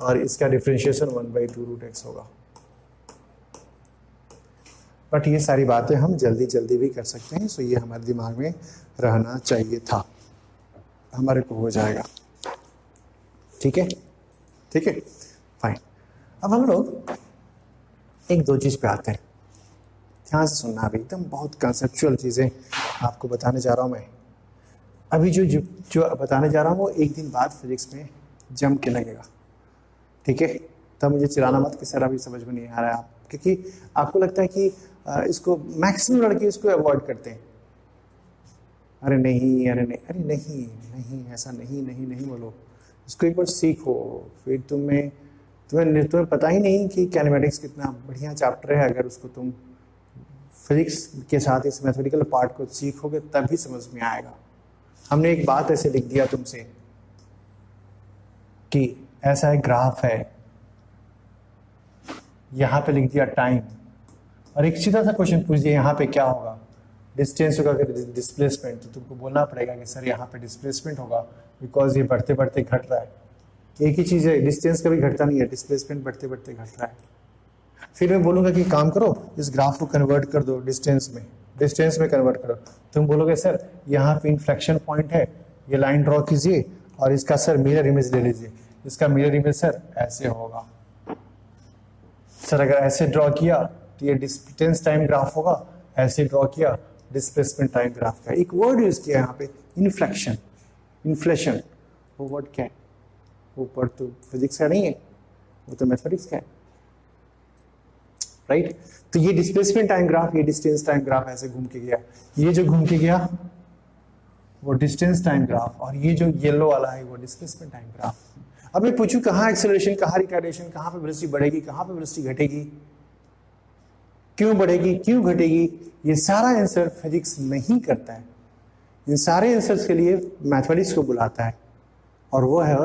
और इसका डिफ्रेंशिएशन 1/2 रूट एक्स होगा। बट ये सारी बातें हम जल्दी जल्दी भी कर सकते हैं, सो ये हमारे दिमाग में रहना चाहिए था, हमारे को हो जाएगा। ठीक है, ठीक है, फाइन। अब हम लोग एक दो चीज पे आते हैं, ध्यान से सुनना। अभी एकदम बहुत कंसेप्चुअल चीजें आपको बताने जा रहा हूं मैं। अभी जो बताने जा रहा हूँ वो एक दिन बाद फिजिक्स में जम के लगेगा, ठीक है। तब मुझे चिल्लाना मत कि सर अभी समझ में नहीं आ रहा है आप, क्योंकि आपको लगता है कि इसको मैक्सिमम लड़के इसको अवॉइड करते हैं। अरे नहीं, अरे नहीं, अरे नहीं नहीं, ऐसा नहीं नहीं नहीं बोलो, इसको एक बार सीखो, फिर तुम्हें पता ही नहीं कि कैनेमेटिक्स कितना बढ़िया चैप्टर है। अगर उसको तुम फिजिक्स के साथ इस मैथमेटिकल पार्ट को सीखोगे तभी समझ में आएगा। हमने एक बात ऐसे लिख दिया तुमसे कि ऐसा एक ग्राफ है, यहां पे लिख दिया टाइम, और एक सीधा सा क्वेश्चन पूछ दिया यहाँ पे क्या होगा, डिस्टेंस होगा कि डिस्प्लेसमेंट। तो तुमको बोलना पड़ेगा कि सर यहाँ पे डिस्प्लेसमेंट होगा, बिकॉज ये बढ़ते बढ़ते घट रहा है। एक ही चीज़ है, डिस्टेंस कभी घटता नहीं है, डिस्प्लेसमेंट बढ़ते बढ़ते घट रहा है। फिर मैं बोलूँगा कि काम करो, इस ग्राफ को कन्वर्ट कर दो डिस्टेंस में कन्वर्ट करो। तुम बोलोगे सर यहाँ पे इन्फ्लेक्शन पॉइंट है, ये लाइन ड्रॉ कीजिए, और इसका सर मिरर इमेज ले लीजिए। इसका मिरर इमेज सर ऐसे होगा। सर अगर ऐसे ड्रॉ किया तो ये डिस्टेंस टाइम ग्राफ होगा, ऐसे ड्रॉ किया डिस्प्लेसमेंट टाइम ग्राफ का। एक वर्ड यूज किया यहाँ पे, इन्फ्लेक्शन, इन्फ्लेशन। वो वर्ड क्या है, वो वर्ड तो फिजिक्स का नहीं है, वो तो मैथमेटिक्स का है, राइट। तो ये डिस्प्लेसमेंट टाइम ग्राफ, ये डिस्टेंस टाइम ग्राफ ऐसे घूम के गया, ये जो घूम के गया वो डिस्टेंस टाइम ग्राफ, और ये जो येलो वाला है वो डिस्प्लेसमेंट टाइम ग्राफ। अब मैं पूछूं कहाँ एक्सेलरेशन, कहाँ रिटार्डेशन, कहाँ पे वेलोसिटी बढ़ेगी, कहाँ पे वेलोसिटी घटेगी, क्यों बढ़ेगी, क्यों घटेगी, ये सारा आंसर फिजिक्स नहीं करता है। इन सारे आंसर्स के लिए मैथमेटिक्स को बुलाता है, और वो है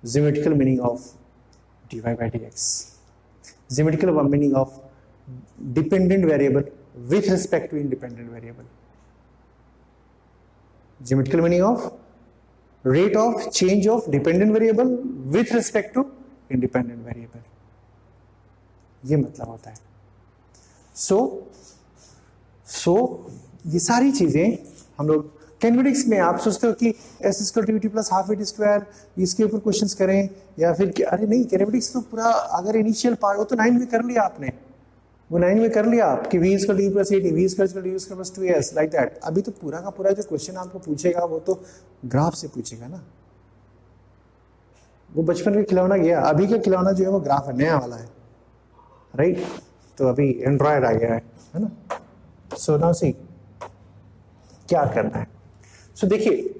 geometrical meaning of dy by dx, geometrical meaning of dependent variable with respect to independent variable, geometrical meaning of rate of change of dependent variable with respect to independent variable, ये मतलब होता है। सो ये सारी चीजें हम लोग कैनेमेटिक्स में आप सोचते हो कि s square t plus half at square इसके ऊपर क्वेश्चंस करें या फिर अरे नहीं, कैनेमेटिक्स तो पूरा अगर इनिशियल पार्ट हो तो 9 में कर लिया आपने, वो 9 में कर लिया आप कि v square t plus 8 v square t square plus 2s like that. अभी तो पूरा का पूरा जो क्वेश्चन आपको पूछेगा वो तो ग्राफ से पूछेगा ना। वो बचपन का खिलौना गया, अभी का खिलौना जो है वो ग्राफ है, नया वाला है, राइट। तो अभी एंड्रॉयड आ गया है ना। सो नाउ सी क्या करना है। सो देखिए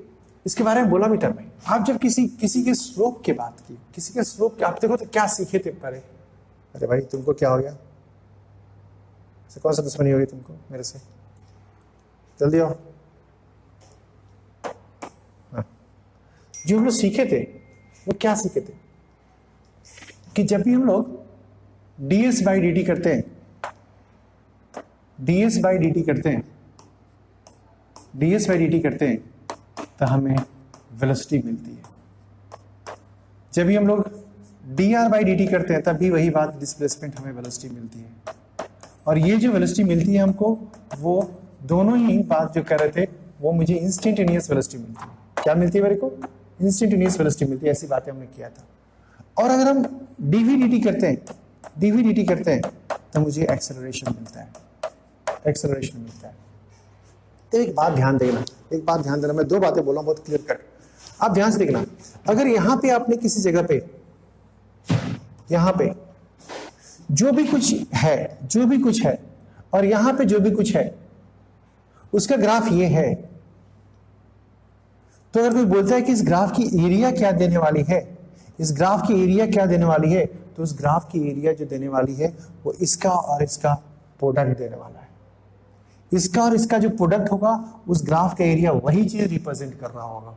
इसके बारे में बोला भी टर्म है। आप जब किसी के स्लोप की बात की, किसी के स्लोप के आप देखो तो क्या सीखे थे पहले। अरे भाई तुमको क्या हो गया, कौन सा दुश्मनी होगी तुमको मेरे से, जल्दी आओ। हाँ। जो हम लोग सीखे थे वो क्या सीखे थे कि जब भी हम लोग ds बाई dt करते हैं, ds बाई dt करते हैं, ds बाई dt करते हैं तो हमें वेलोसिटी मिलती है। जब भी हम लोग dr बाई dt करते हैं तब भी वही बात, डिस्प्लेसमेंट हमें वेलोसिटी मिलती है। और ये जो वेलोसिटी मिलती है हमको, वो दोनों ही बात जो कर रहे थे वो मुझे इंस्टेंटेनियस वेलोसिटी मिलती है। क्या मिलती है मेरे को? इंस्टेंटेनियस वेलोसिटी मिलती है। ऐसी बातें हमने किया था। और अगर हम dv करते हैं तो मुझे एक्सेलरेशन मिलता है, एक्सेलरेशन मिलता है। तो एक बात ध्यान देना, मैं दो बातें बोला बहुत क्लियर कट। आप ध्यान से देखना, अगर यहां पे आपने किसी जगह पे, यहां पे जो भी कुछ है और यहां पे जो भी कुछ है उसका ग्राफ ये है, तो अगर कोई बोलता है कि इस ग्राफ की एरिया क्या देने वाली है, इस ग्राफ की एरिया क्या देने वाली है, तो उस ग्राफ की एरिया जो देने वाली है वो इसका और इसका प्रोडक्ट देने वाला है। इसका और इसका जो प्रोडक्ट होगा उस ग्राफ का एरिया वही चीज रिप्रेजेंट कर रहा होगा।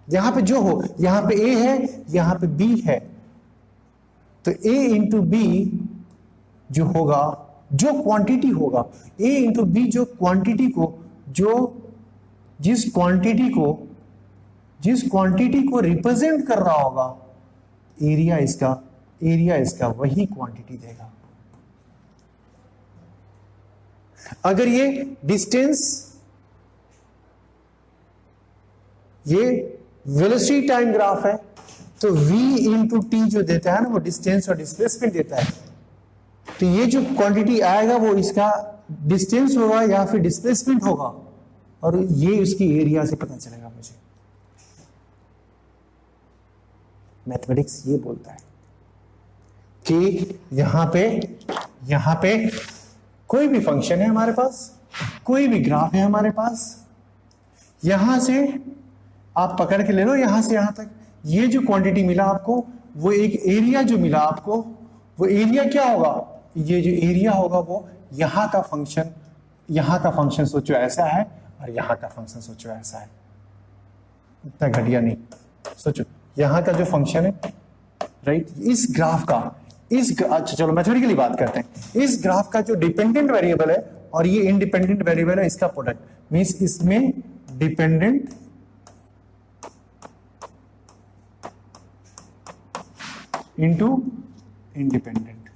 यहां पे जो हो, यहां पे ए है, यहां पे बी है, तो a इंटू बी जो होगा, जो क्वांटिटी होगा, a इंटू बी जो क्वांटिटी को, जिस क्वांटिटी को रिप्रेजेंट कर रहा होगा, एरिया इसका वही क्वांटिटी देगा। अगर ये डिस्टेंस, ये वेलोसिटी टाइम ग्राफ है, तो v इंटू टी जो देता है ना, वो डिस्टेंस और डिस्प्लेसमेंट देता है। तो ये जो क्वांटिटी आएगा वो इसका डिस्टेंस होगा या फिर डिस्प्लेसमेंट होगा, और ये उसकी एरिया से पता चलेगा मुझे। मैथमेटिक्स ये बोलता है कि यहां पे कोई भी फंक्शन है हमारे पास, कोई भी ग्राफ है हमारे पास, यहां से आप पकड़ के ले लो, यहां से यहां तक ये जो क्वांटिटी मिला आपको, वो एक एरिया जो मिला आपको, वो एरिया क्या होगा, ये जो एरिया होगा वो यहां का फंक्शन सोचो ऐसा है और यहां का फंक्शन सोचो ऐसा है। इतना घटिया नहीं सोचो, यहां का जो फंक्शन है, राइट, इस ग्राफ का, अच्छा चलो मैथमेटिकली बात करते हैं। इस ग्राफ का जो डिपेंडेंट वेरिएबल है और ये इंडिपेंडेंट वेरिएबल है, इसका प्रोडक्ट मींस इसमें डिपेंडेंट इंटू इंडिपेंडेंट,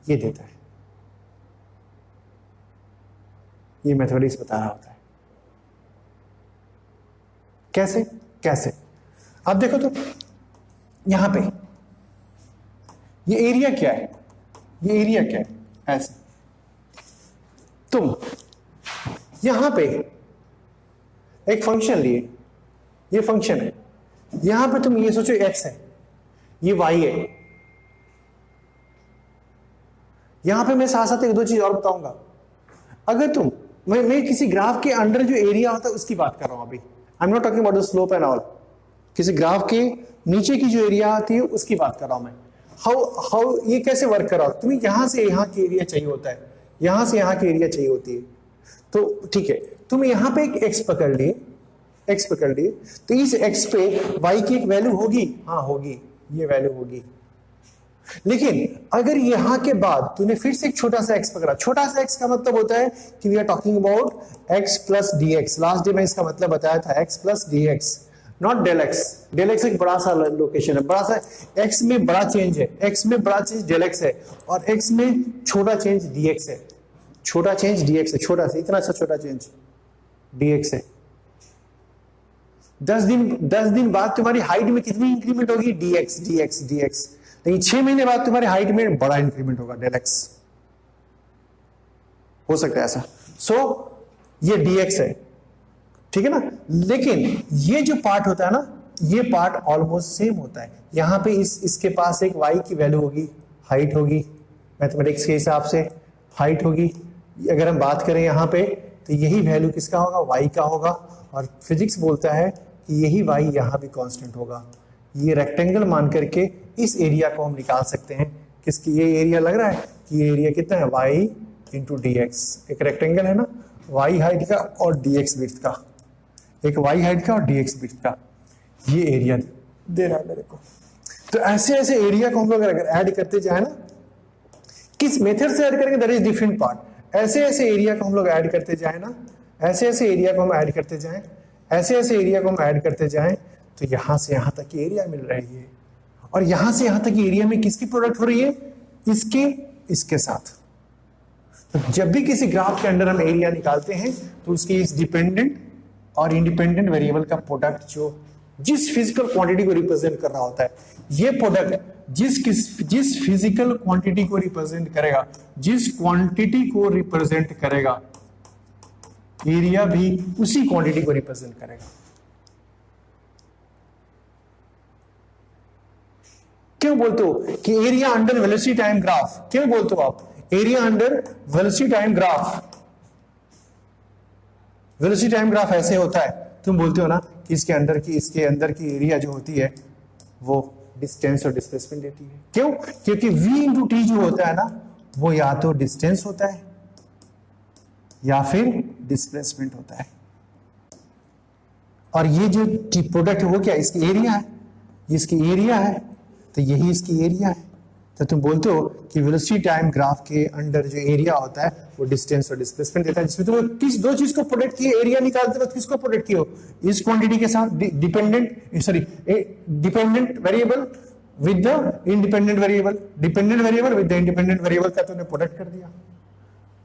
ये देता है। ये मैथमेटिक्स बता रहा होता है। कैसे अब देखो तो यहां पे ये एरिया क्या है, ऐसे तुम यहां पे एक फंक्शन लिए, ये फंक्शन है, यहां पे तुम ये सोचो x है, ये y है। यहां पे मैं साथ साथ एक दो चीज और बताऊंगा। अगर तुम, मैं किसी ग्राफ के अंडर जो एरिया होता है उसकी बात कर रहा हूं अभी, I am not talking about the slope and all. किसी ग्राफ के नीचे की जो एरिया आती है उसकी बात कर रहा हूं मैं। हाउ ये कैसे वर्क कर रहा हूं, तुम्हें यहां से यहां की एरिया चाहिए होता है, यहां से यहां की एरिया चाहिए होती है। तो ठीक है, तुम यहां पे एक x पकड़ लिए, तो इस x पे y की एक वैल्यू होगी, हाँ होगी, ये वैल्यू होगी। लेकिन अगर यहां के बाद तूने फिर से एक छोटा सा x पकड़ा, छोटा सा x का मतलब होता है कि we are talking about x plus dx। Last day में इसका मतलब बताया था x plus dx। Not del x. Del x एक बड़ा सा लोकेशन है, बड़ा सा एक्स में बड़ा चेंज है, एक्स में बड़ा चेंज डेल एक्स है, और एक्स में छोटा चेंज dx है, छोटा चेंज dx है, छोटा सा, इतना सा छोटा चेंज dx है। 10 दिन बाद तुम्हारी हाइट में कितनी इंक्रीमेंट होगी? dx dx dx। लेकिन 6 महीने बाद तुम्हारी हाइट में बड़ा इंक्रीमेंट होगा डेल एक्स, हो सकता है ऐसा। सो ये dx है, ठीक है ना। लेकिन ये जो पार्ट होता है ना, ये पार्ट ऑलमोस्ट सेम होता है। यहां पे इसके पास एक y की वैल्यू होगी, हाइट होगी, मैथमेटिक्स के हिसाब से हाइट होगी। अगर हम बात करें यहां पे तो यही वैल्यू किसका होगा? y का होगा। और फिजिक्स बोलता है कि यही y यहां भी कांस्टेंट होगा। ये रेक्टेंगल मान करके इस एरिया को हम निकाल सकते हैं। किसकी? ये एरिया लग रहा है कि ये एरिया कितना है? y into D x. एक रेक्टेंगल है ना, y हाइट का और dx विड्थ का, एक y हाइट का और dx विड्थ का, ये एरिया दे रहा है मेरे को। तो ऐसे ऐसे एरिया को हम लोग अगर ऐड करते जाए ना, किस मेथड से ऐड करेंगे दैट इज डिफरेंट पार्ट। ऐसे ऐसे एरिया को हम लोग ऐड करते जाए ना, ऐसे ऐसे एरिया को हम ऐड करते जाएं, ऐसे ऐसे एरिया को हम ऐड करते जाएं, तो यहां से यहां तक की एरिया मिल रही है। और यहां से यहां तक की एरिया में किसकी प्रोडक्ट हो रही है? इसके इसके साथ। तो जब भी किसी ग्राफ के अंदर हम एरिया निकालते हैं तो उसकी इस डिपेंडेंट और इंडिपेंडेंट वेरिएबल का प्रोडक्ट जो जिस फिजिकल क्वांटिटी को रिप्रेजेंट कर रहा होता है, ये प्रोडक्ट जिस फिजिकल क्वांटिटी को रिप्रेजेंट करेगा, जिस क्वांटिटी को रिप्रेजेंट करेगा, एरिया भी उसी क्वांटिटी को रिप्रेजेंट करेगा। क्यों बोलते हो कि area under velocity time graph? क्यों बोलते हो आप area under velocity time graph? Velocity time graph ऐसे होता है, तुम बोलते हो ना कि इसके अंदर की एरिया जो होती है वो डिस्टेंस और डिस्प्लेसमेंट देती है। क्यों? क्योंकि v इंटू टी जो होता है ना, वो या तो डिस्टेंस होता है या फिर डिस्प्लेसमेंट होता है। और ये जो प्रोडक्ट है वो क्या? इसकी एरिया है, इसकी एरिया है, तो यही इसकी एरिया है। तो तुम बोलते हो कि वेलोसिटी टाइम ग्राफ के अंडर जो एरिया होता है वो डिस्टेंस और डिस्प्लेसमेंट देता है, जिसमें तुम किस दो चीज को प्रोडक्ट किए, एरिया निकालते वक्त किसको प्रोडक्ट किए हो? इस क्वांटिटी के साथ dependent variable with the independent variable, dependent variable with the independent variable का तुमने प्रोडक्ट कर दिया।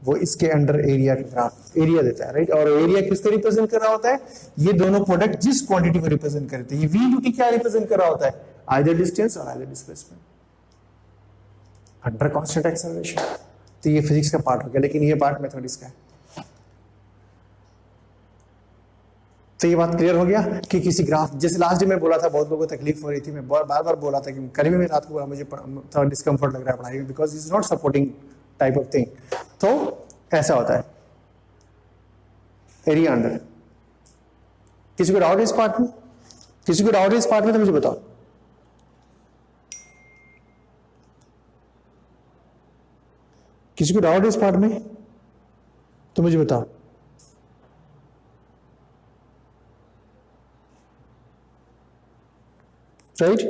वो इसके अंडर एरिया का ग्राफ एरिया देता है, राइट। और एरिया किसको रिप्रेजेंट कर रहा होता है? ये दोनों प्रोडक्ट जिस क्वांटिटी को रिप्रेजेंट करते हैं। ये v इंटू टी क्या रिप्रेजेंट कर रहा होता है? आइदर डिस्टेंस और either displacement under constant acceleration. तो ये फिजिक्स का पार्ट हो गया, लेकिन ये पार्ट मैथमेटिक्स का है। तो ये बात क्लियर हो गया कि किसी ग्राफ, जैसे लास्ट डे में बोला था बहुत लोगों को तकलीफ हो रही थी, मैं बार बार बोला था कि करीब में रात को बोला मुझे थोड़ा डिस्कम्फर्ट लग रहा है पढ़ाई में, because is not supporting type of thing. तो ऐसा होता है एरिया अंडर। किसी को डाउट है इस पार्ट में? किसी को डाउट है इस पार्ट में तो मुझे बताओ। किसी को डाउट है इस पार्ट में तो मुझे बताओ। Right,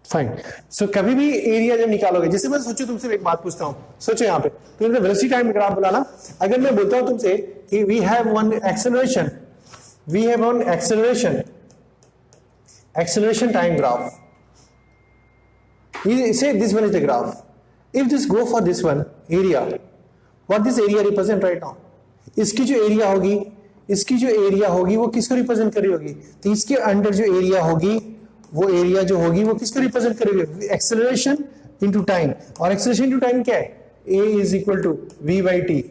fine. सो कभी भी एरिया जब निकालोगे, जैसे मैं सोचो तुमसे एक बात पूछता हूं, सोचो यहां पे तुमने वेलोसिटी टाइम ग्राफ बोला ना, अगर मैं बोलता हूं तुमसे कि we have one acceleration, acceleration time graph, say this one is the graph. If this go for this one area, what this area represent right now? इसकी जो एरिया होगी वो किसको रिप्रेजेंट कर रही होगी? तो इसके अंडर जो एरिया होगी वो किसको रिप्रेजेंट कर रही होगी? Acceleration into time. और एक्सेलरेशन इनटू टाइम क्या है? a is equal to v by t.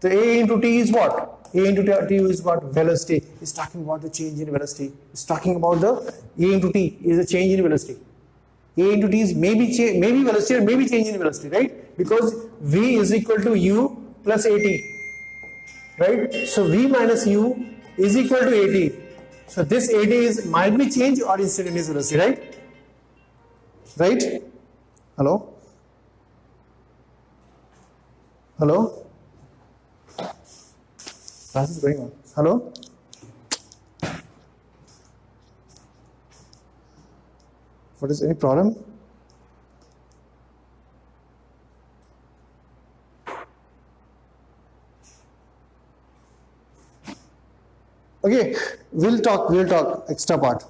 तो a into t is what? A into t is what? Velocity. It's talking about the change in velocity. It's talking about the a into t is a change in velocity. A into t is maybe velocity or maybe change in velocity, right? Because v is equal to u plus at, right? So v minus u is equal to at. So this at is might be change or instantaneous velocity, right? Right? Hello? Hello? Class is going on. Hello? What is any problem? Okay, we'll talk extra part.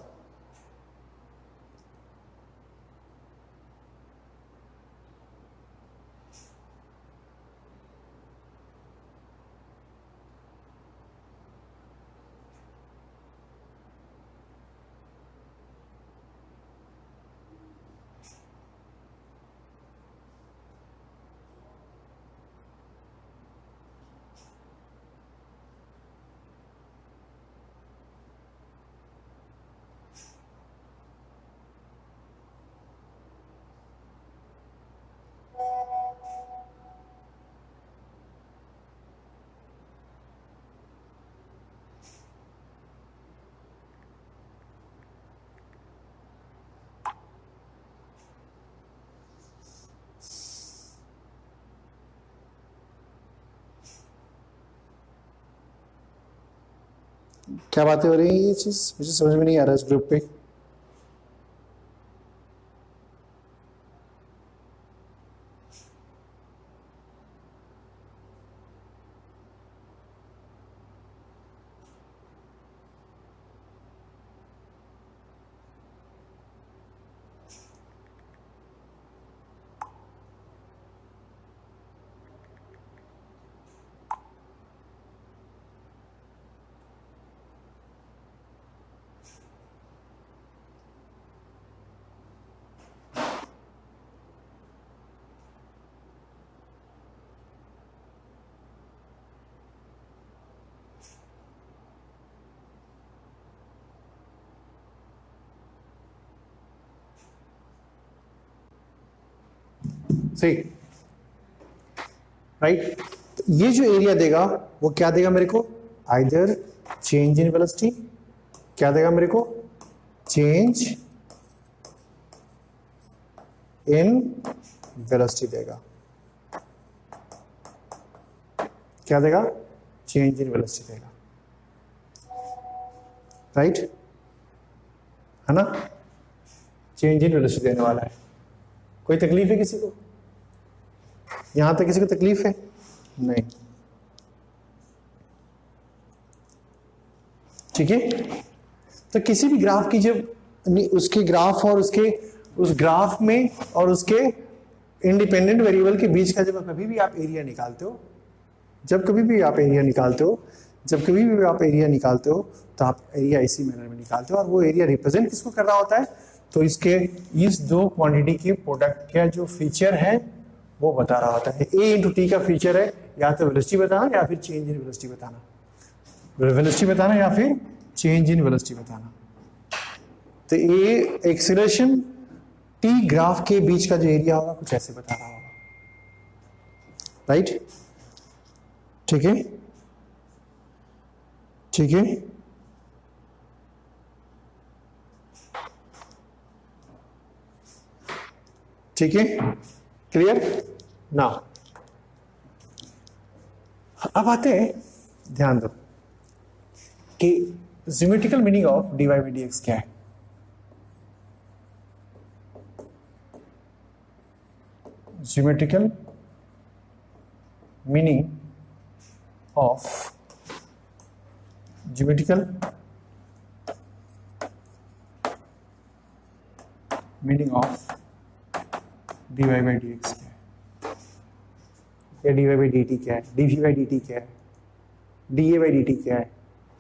क्या बातें हो रही है ये चीज मुझे समझ में नहीं आ रहा इस ग्रुप पे। सही राइट। ये जो एरिया देगा वो क्या देगा मेरे को, आइदर चेंज इन वेलोसिटी, क्या देगा मेरे को, चेंज इन वेलोसिटी देगा, क्या देगा, चेंज इन वेलोसिटी देगा, राइट है ना, चेंज इन वेलोसिटी देने वाला है। कोई तकलीफ है किसी को, यहां तक किसी को तकलीफ है, नहीं, ठीक है। तो किसी भी ग्राफ की जब उसके ग्राफ और उसके उस ग्राफ में और उसके इंडिपेंडेंट वेरिएबल के बीच का जब कभी भी आप एरिया निकालते हो, जब कभी भी आप एरिया निकालते हो, जब कभी भी आप एरिया निकालते हो तो आप एरिया इसी मैनर में निकालते हो, और वो एरिया रिप्रेजेंट किसको कर रहा होता है, तो इसके इस दो क्वांटिटी के प्रोडक्ट का जो फीचर है वो बता रहा होता है। ए इंटू टी का फीचर है या तो वेलोसिटी बताना या फिर चेंज इन वेलोसिटी बताना, वेलोसिटी बताना या फिर चेंज इन वेलोसिटी बताना। तो ए एक्सीलरेशन टी ग्राफ के बीच का जो एरिया होगा कुछ ऐसे बता रहा होगा, राइट, ठीक है, ठीक है, ठीक है, क्लियर ना। अब आते हैं, ध्यान दो कि geometrical meaning of dy by dx क्या है। Geometrical meaning of geometrical meaning of dy by dx क्या है, या dy by dt क्या है, dv by dt क्या है, dA by dt क्या है,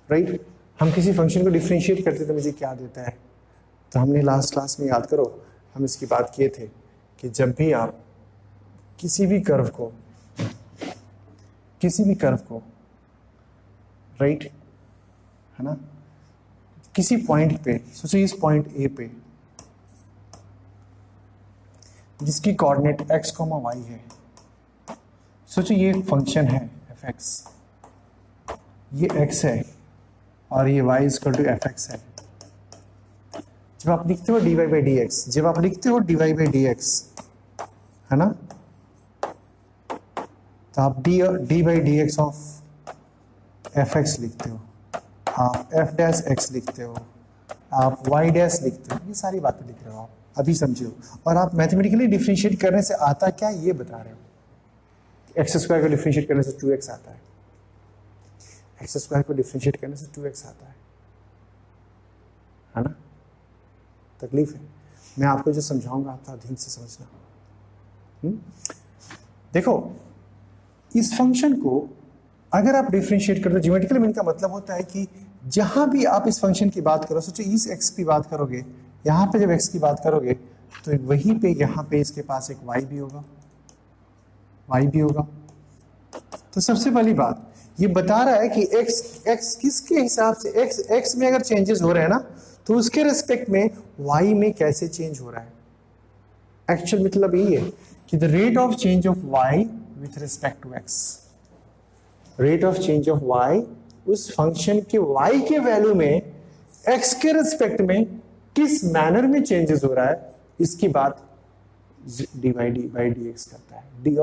राइट। हम किसी फंक्शन को डिफरेंशिएट करते तो मुझे क्या देता है, तो हमने लास्ट क्लास में, याद करो, हम इसकी बात किए थे कि जब भी आप किसी भी कर्व को राइट है ना, किसी पॉइंट पे सोचो, इस पॉइंट ए पे जिसकी कोऑर्डिनेट x, y है, सोचो ये एक फंक्शन है f(x), ये x है और ये y = f(x) है। जब आप लिखते हो dy by dx, जब आप लिखते हो dy by dx है ना, तो आप d by dx of f(x) लिखते हो, आप f' लिखते हो, आप y' लिखते हो, ये सारी बातें लिख रहे हो आप, अभी समझो। और आप मैथमेटिकली डिफरेंशिएट करने से आता क्या ये बता रहे हो, x² को डिफरेंशिएट करने से 2x आता है, एक्स स्क्वायर को डिफरेंशिएट करने से 2x आता है ना? तकलीफ है। मैं आपको जो समझाऊंगा आप ध्यान से समझना। देखो, इस फंक्शन को अगर आप डिफरेंशिएट करते हो, ज्योमेट्रिकल मीन का मतलब होता है कि जहां भी आप इस फंक्शन की बात करो, सोचो इस x की बात करोगे, यहां पे जब x की बात करोगे तो वहीं पे यहां पे इसके पास एक y भी होगा, y भी होगा। तो सबसे पहली बात ये बता रहा है कि x किसके हिसाब से, x में अगर चेंजेस हो रहे हैं ना, तो उसके रिस्पेक्ट में y में कैसे चेंज हो रहा है। एक्चुअल मतलब यही है कि the rate of change of y with respect to x, rate of change of y उस फंक्शन के y के वैल्यू में x के रिस्पेक्ट में किस मैनर में चेंजेस हो रहा है, इसकी बात dy by dx करता है, d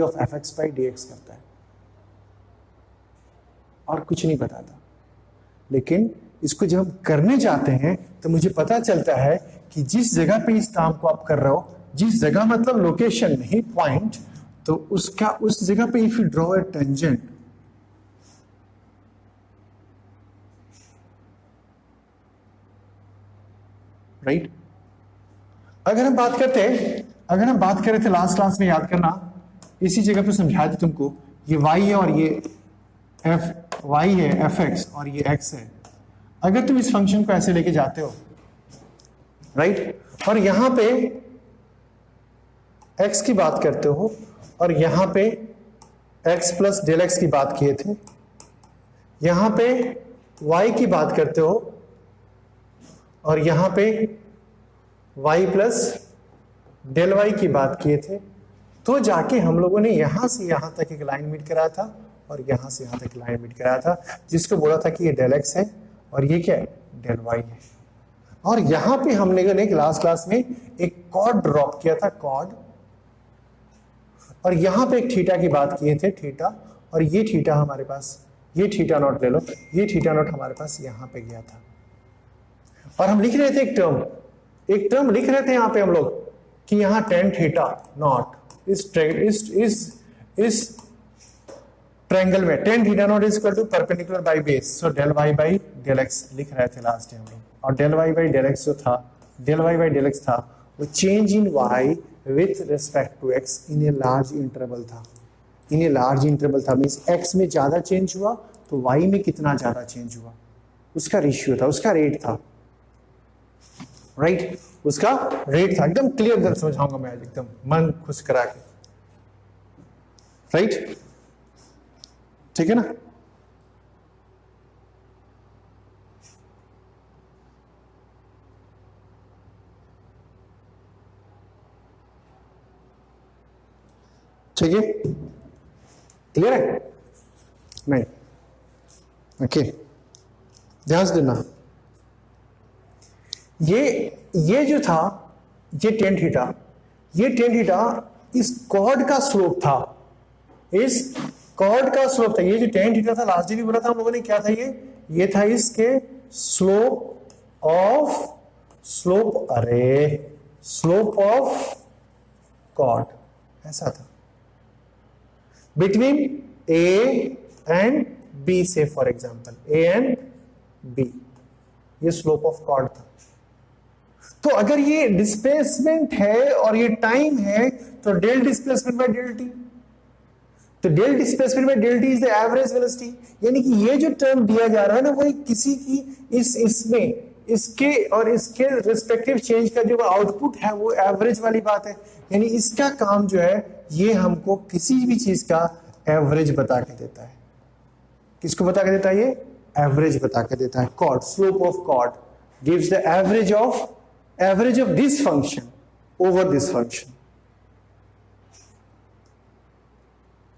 of fx by dx करता है, और कुछ नहीं बताता। लेकिन इसको जब हम करने जाते हैं तो मुझे पता चलता है कि जिस जगह पे इस काम को आप कर रहे हो, जिस जगह मतलब लोकेशन नहीं पॉइंट, तो उसका उस जगह पे if you draw a tangent, right. अगर हम बात कर रहे थे लास्ट क्लास में, याद करना, इसी जगह पे समझाया था तुमको, ये y है और ये y है fx और ये x है। अगर तुम इस फंक्शन को ऐसे लेके जाते हो, राइट, और यहां पे x की बात करते हो और यहां पे x प्लस डेल एक्स की बात किए थे, यहां पे y की बात करते हो और यहां पे y प्लस डेल वाई की बात किए थे, तो जाके हम लोगों ने यहां से यहां तक एक लाइन मीट कराया था और यहां से यहां तक लाइन मीट कराया था, जिसको बोला था कि ये डेल एक्स है और ये क्या है, डेल वाई है। और यहां पे हमने लास्ट क्लास में एक कॉर्ड ड्रॉप किया था, कॉर्ड, और यहां पे एक थीटा की बात किए थे, थीटा, और ये थीटा हमारे पास, ये थीटा नॉट ले लो, ये थीटा नॉट हमारे पास यहां पे गया था। और हम लिख रहे थे एक टर्म लिख रहे थे यहां पे हम लोग कि यहां टेन थीटा नॉट इस ट्रायंगल में tan theta not is equal to perpendicular by base, so del y by del x लिख रहे थे लास्ट टाइम में। और del y by del x जो था, del y by del x था, वो change in y with respect to x in a large interval था, इन ए लार्ज इंटरवल था। मींस एक्स में ज्यादा चेंज हुआ तो वाई में कितना ज्यादा चेंज हुआ, उसका रेशियो था, उसका रेट था, राइट, उसका रेट था। एकदम क्लियर समझाऊंगा मैं आज, एकदम मन खुश करा के, राइट, ठीक है ना। ठीक है, क्लियर है, नहीं, ओके, ध्यान से देना। ये जो था, ये टेन थीटा, ये टेन थीटा इस कॉर्ड का स्लोप था, इस कॉर्ड का स्लोप था। ये जो टेन थीटा था, लास्ट डे भी बोला था हम लोगों ने, क्या था ये था इसके स्लोप ऑफ कॉर्ड, ऐसा था, between a and b, say for example a and b, ये स्लोप ऑफ कॉर्ड था। तो अगर ये डिस्प्लेसमेंट है और ये टाइम है, तो del displacement by del t, तो del displacement by del t is the average velocity. यानी कि ये जो टर्म दिया जा रहा है ना, वो किसी की इसमें इसके और इसके रिस्पेक्टिव चेंज का जो आउटपुट है वो एवरेज वाली बात है। यानी इसका काम जो है, ये हमको किसी भी चीज का एवरेज बता के देता है। किसको बता के देता है? ये एवरेज बता के देता है। Chord, slope of chord gives the average of this function over this function,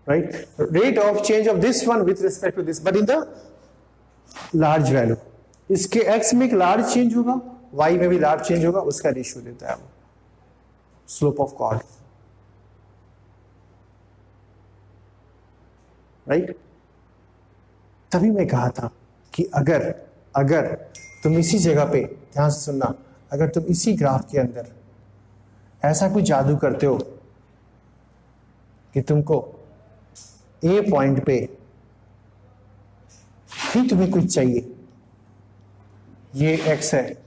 right? Rate of change of this one with respect to this, but in the large value. इसके x में एक लार्ज चेंज होगा, y में भी लार्ज चेंज होगा, उसका रेशियो देता है वो स्लोप ऑफ कॉर्ड, राइट। तभी मैं कहा था कि अगर तुम इसी जगह पे, ध्यान से सुनना, अगर तुम इसी ग्राफ के अंदर ऐसा कुछ जादू करते हो कि तुमको ए पॉइंट पे कहीं तुम्हें कुछ चाहिए, ये x है,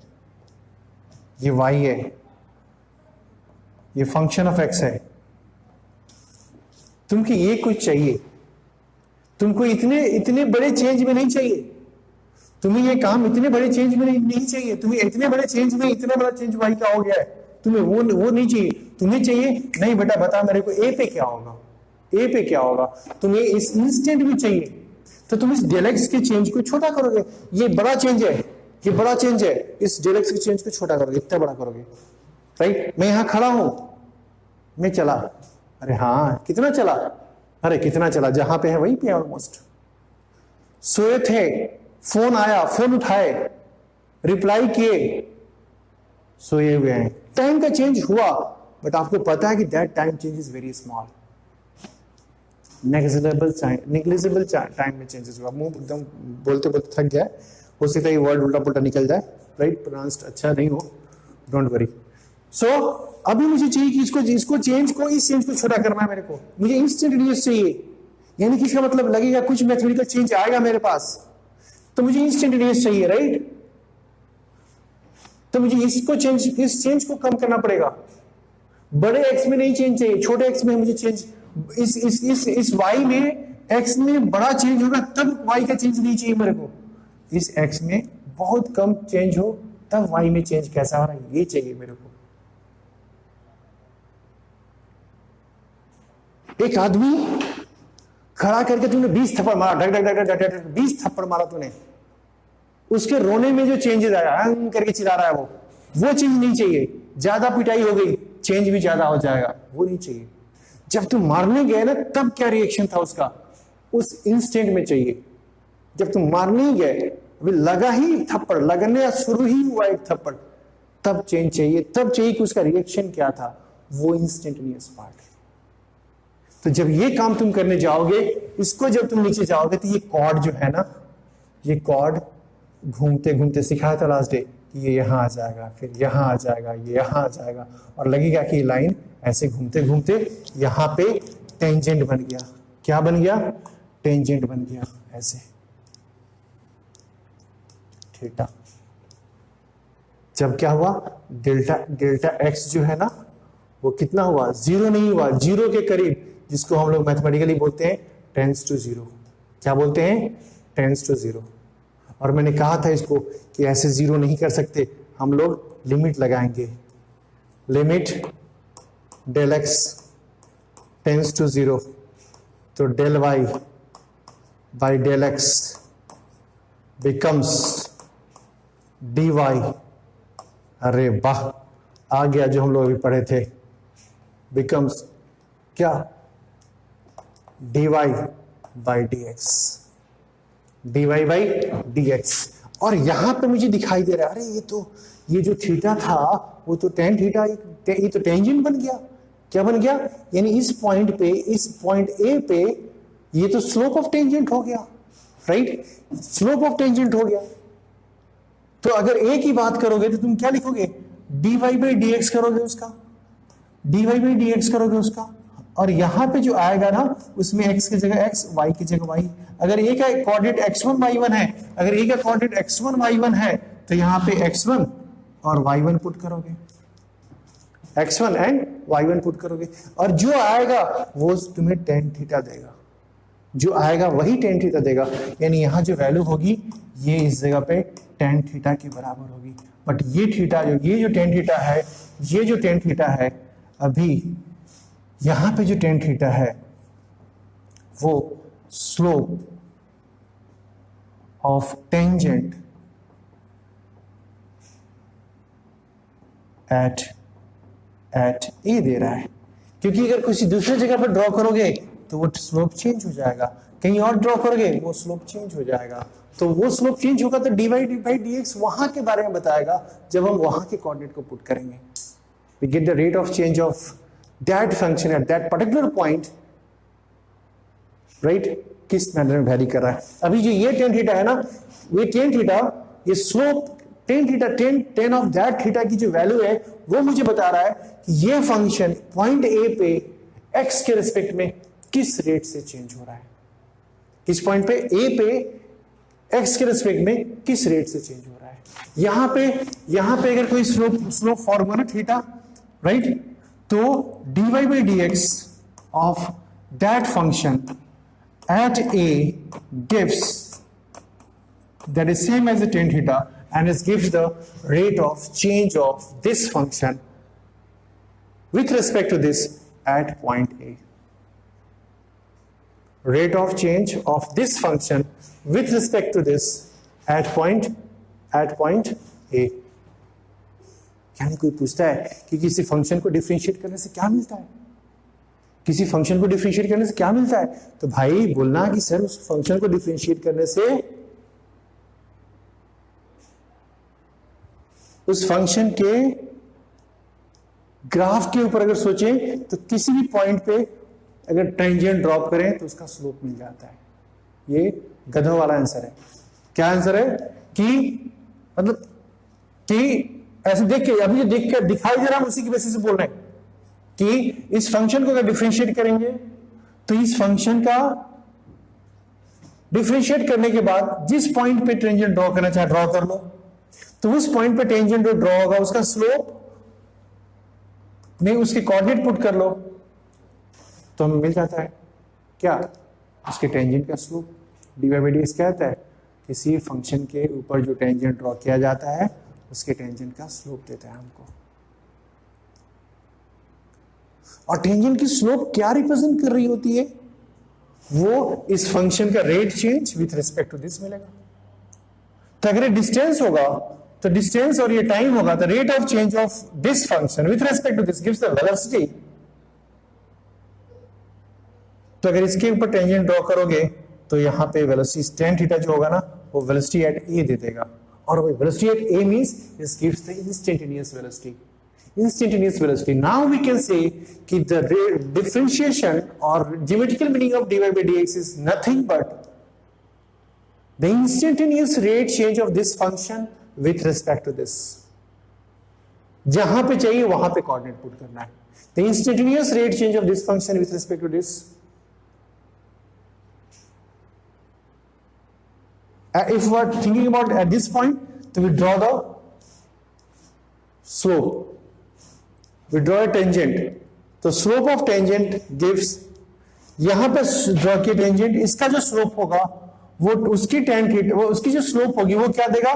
ये y है, ये फंक्शन ऑफ x है, तुमको ये कुछ चाहिए, तुमको इतने इतने बड़े चेंज में नहीं चाहिए, तुम्हें ये काम इतने बड़े चेंज में नहीं चाहिए, तुम्हें इतने बड़े चेंज में इतना बड़ा चेंज y का हो गया है, तुम्हें वो नहीं चाहिए, तुम्हें चाहिए नहीं बेटा बता मेरे को a पे क्या होगा, a पे क्या होगा, तुम्हें इस इंस्टेंट में चाहिए, तो तुम इस डेल एक्स के चेंज को छोटा करोगे, ये बड़ा चेंज है, ये बड़ा चेंज है, इस डेल एक्स के चेंज को छोटा करोगे, इतना बड़ा करोगे, राइट। मैं यहां खड़ा हूं, मैं चला, अरे हाँ कितना चला, अरे कितना चला, जहां पे है वहीं पे ऑलमोस्ट। सोए थे, फोन आया, फोन उठाए, रिप्लाई किए, सोए हुए हैं, टाइम का चेंज हुआ, बट आपको पता है कि that time change is very small, negligible time में चेंजेस हुआ। मुंह एकदम बोलते बोलते थक गया, हो सकता है ये वर्ड उल्टा पुल्टा निकल जाए, राइट, प्रोनाउंस्ड अच्छा नहीं हो, डोंट वरी। सो अभी मुझे चाहिए कि इसको चेंज को, इस चेंज को छोटा करना है मेरे को, मुझे इंस्टेंटेनियस चाहिए, यानी कि इसका मतलब लगेगा कुछ मैथमेटिकल चेंज आएगा मेरे पास, तो मुझे इंस्टेंटेनियस चाहिए, राइट। तो मुझे इस चेंज को कम करना पड़ेगा, बड़े एक्स में नहीं चेंज चाहिए, छोटे एक्स में मुझे चेंज, इस y में x में बड़ा चेंज होगा तब y का चेंज नहीं चाहिए मेरे को, इस x में बहुत कम चेंज हो तब y में चेंज कैसा हो रहा है ये चाहिए मेरे को। एक आदमी खड़ा करके तुमने 20 थप्पड़ मारा, ढक ढक ढक ढक ढक 20 थप्पड़ मारा तूने, उसके रोने में जो चेंजेस आया करके चिल्ला रहा है वो चेंज नहीं चाहिए, ज्यादा पिटाई हो गई चेंज भी ज्यादा हो जाएगा, वो नहीं चाहिए। जब तुम मारने गए ना तब क्या रिएक्शन था उसका, उस इंस्टेंट में चाहिए। जब तुम मारने ही गए, अभी लगा ही थप्पड़, लगने शुरू ही हुआ एक थप्पड़, तब चेंज चाहिए, तब चाहिए कि उसका रिएक्शन क्या था, वो इंस्टेंटेनियस पार्ट है। तो जब ये काम तुम करने जाओगे, इसको जब तुम नीचे जाओगे तो ये कॉर्ड जो है ना, ये कॉर्ड घूमते घूमते सिखाया था लास्ट डे कि ये यहां आ जाएगा, फिर यहां आ जाएगा, ये यहां आ जाएगा, और लगेगा कि लाइन ऐसे घूमते घूमते यहां पे टेंजेंट बन गया। क्या बन गया? टेंजेंट बन गया, ऐसे थीटा। जब क्या हुआ, डेल्टा एक्स जो है ना वो कितना हुआ, जीरो नहीं हुआ, जीरो के करीब, जिसको हम लोग मैथमेटिकली बोलते हैं टेंस टू जीरो। क्या बोलते हैं? Tends to zero. और मैंने कहा था इसको कि ऐसे जीरो नहीं कर सकते, हम लोग लिमिट लगाएंगे, limit del x tends to zero, तो del y by del x becomes d y, अरे वाह आ गया जो हम लोग अभी पढ़े थे, बिकम्स क्या, d Y by D x, d Y by D x. और यहां पे मुझे दिखाई दे रहा है, अरे ये जो थीटा था वो तो टेन थीटा, ये तो टेंजेंट बन गया। क्या बन गया? यानी इस पॉइंट पे, इस पॉइंट ए पे ये तो स्लोप ऑफ टेंजेंट हो गया, राइट, स्लोप ऑफ टेंजेंट हो गया। तो अगर ए की बात करोगे तो तुम क्या लिखोगे, d Y by D x करोगे उसका, d Y by D x करोगे उसका, और यहां पे जो आएगा ना उसमें x की जगह x, y की जगह y। अगर a का कोऑर्डिनेट x1 y1 है, अगर a का कोऑर्डिनेट x1 y1 है तो यहां पे x1 और y1 पुट करोगे, x1 एंड y1 पुट करोगे, और जो आएगा वो तुम्हें tan थीटा देगा, जो आएगा वही tan थीटा देगा। यानी यहां जो वैल्यू होगी ये इस जगह पे tan थीटा के बराबर होगी। बट ये थीटा ये जो tan थीटा है, ये जो tan थीटा है, अभी यहां पे जो tan थीटा है वो स्लोप ऑफ टेंजेंट एट ए दे रहा है, क्योंकि अगर किसी दूसरे जगह पर ड्रॉ करोगे तो वो स्लोप चेंज हो जाएगा, कहीं और ड्रॉ करोगे वो स्लोप चेंज हो जाएगा। तो वो स्लोप चेंज होगा तो D Y by D x वहां के बारे में बताएगा जब हम वहां के कोऑर्डिनेट को पुट करेंगे। We get the rate of change of that function at that particular point, right, किस मैनर में वैरी कर रहा है। अभी जो ये tan थीटा है ना, ये tan थीटा, ये slope tan theta, tan of that theta की जो वैल्यू है वो मुझे बता रहा है कि ये फंक्शन पॉइंट ए पे x के रिस्पेक्ट में किस रेट से चेंज हो रहा है, किस पॉइंट पे, ए पे एक्स के रिस्पेक्ट में किस रेट से चेंज हो रहा है। यहां पे अगर कोई स्लोप फॉर्म हो ना थीटा, राइट, तो dy by dx of that function at a gives that is same as the tan theta and it gives the rate of change of this function with respect to this at point A. Rate of change of this function with respect to this at point A. यानी कोई पूछता है कि किसी फंक्शन को डिफरेंशिएट करने से क्या मिलता है, किसी फंक्शन को डिफरेंशिएट करने से क्या मिलता है, तो भाई बोलना कि सर उस फंक्शन को डिफरेंशिएट करने से उस फंक्शन के ग्राफ के ऊपर अगर सोचें तो किसी भी पॉइंट पे अगर टेंजेंट ड्रॉप करें तो उसका स्लोप मिल जाता है। ये गधों वाला आंसर है। क्या आंसर है कि मतलब कि ऐसे देख के अभी जो देख कर दिखाई दे रहा है उसी की बेसिस से बोल रहे हैं कि इस फंक्शन को अगर डिफरेंशिएट करेंगे तो इस फंक्शन का डिफरेंशिएट करने के बाद जिस पॉइंट पे टेंजेंट ड्रॉ करना चाहे ड्रॉ कर लो, तो उस पॉइंट पे टेंजेंट जो ड्रॉ होगा उसका स्लोप नहीं उसके कोऑर्डिनेट पुट कर लो तो हमें मिल जाता है क्या, उसके टेंजेंट का स्लोप। dy by dx क्या होता है, किसी फंक्शन के ऊपर जो टेंजेंट ड्रॉ किया जाता है उसके टेंजेंट का स्लोप देता है हमको। और टेंजेंट की स्लोप क्या रिप्रेजेंट कर रही होती है, वो इस फंक्शन का rate change with respect to this मिलेगा। तो अगर डिस्टेंस होगा तो डिस्टेंस और ये टाइम होगा, तो rate of change of this function with respect to this gives the velocity. तो अगर इसके ऊपर टेंजेंट ड्रॉ करोगे तो यहां पे वेलोसिटी tan थीटा जो होगा ना वो वेलोसिटी एट ए दे देगा, और वो velocity at a means this gives the instantaneous velocity. Instantaneous velocity, now we can say कि द डिफरेंशिएशन और geometrical meaning of dy by dx is nothing but the instantaneous rate change of this function with respect to this। जहां पे चाहिए वहां पे कोऑर्डिनेट पुट करना है। the instantaneous rate change of this function with respect to this, if we are thinking about at this point, तो we draw the slope, we draw a tangent, तो slope of tangent gives, यहां पे ड्रॉ किया टेंजेंट, इसका जो स्लोप होगा वो उसकी tan थीटा, वो उसकी जो स्लोप होगी वो क्या देगा,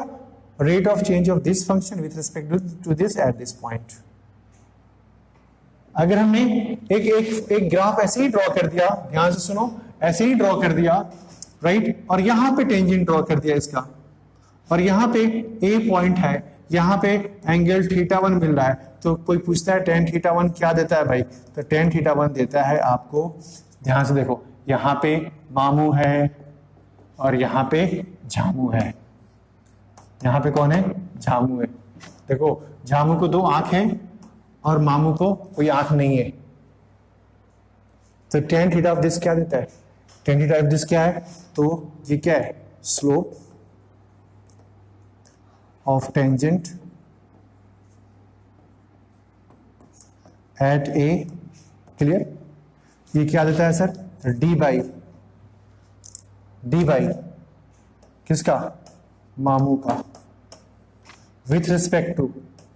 rate of change of this function with respect to this at this point. अगर हमने एक ग्राफ ऐसे ही ड्रॉ कर दिया, ध्यान से सुनो, ऐसे ही ड्रॉ कर दिया, राइट, और यहां पे टेंजेंट ड्रॉ कर दिया इसका, और यहां पे ए पॉइंट है, यहां पे एंगल θ1 मिल रहा है, तो कोई पूछता है tan θ1 क्या देता है भाई, तो tan θ1 देता है आपको, ध्यान से देखो, यहां पे मामू है और यहां पे झामू है। यहां पे कौन है, झामू है। देखो झामू को 2 आंख है और मामू को कोई आंख नहीं है, तो tan थीटा ऑफ दिस क्या देता है, tan थीटा ऑफ दिस क्या है, तो ये क्या है, slope of tangent at A, clear. ये क्या देता है सर, डी बाई किसका, मामू का, विथ रिस्पेक्ट टू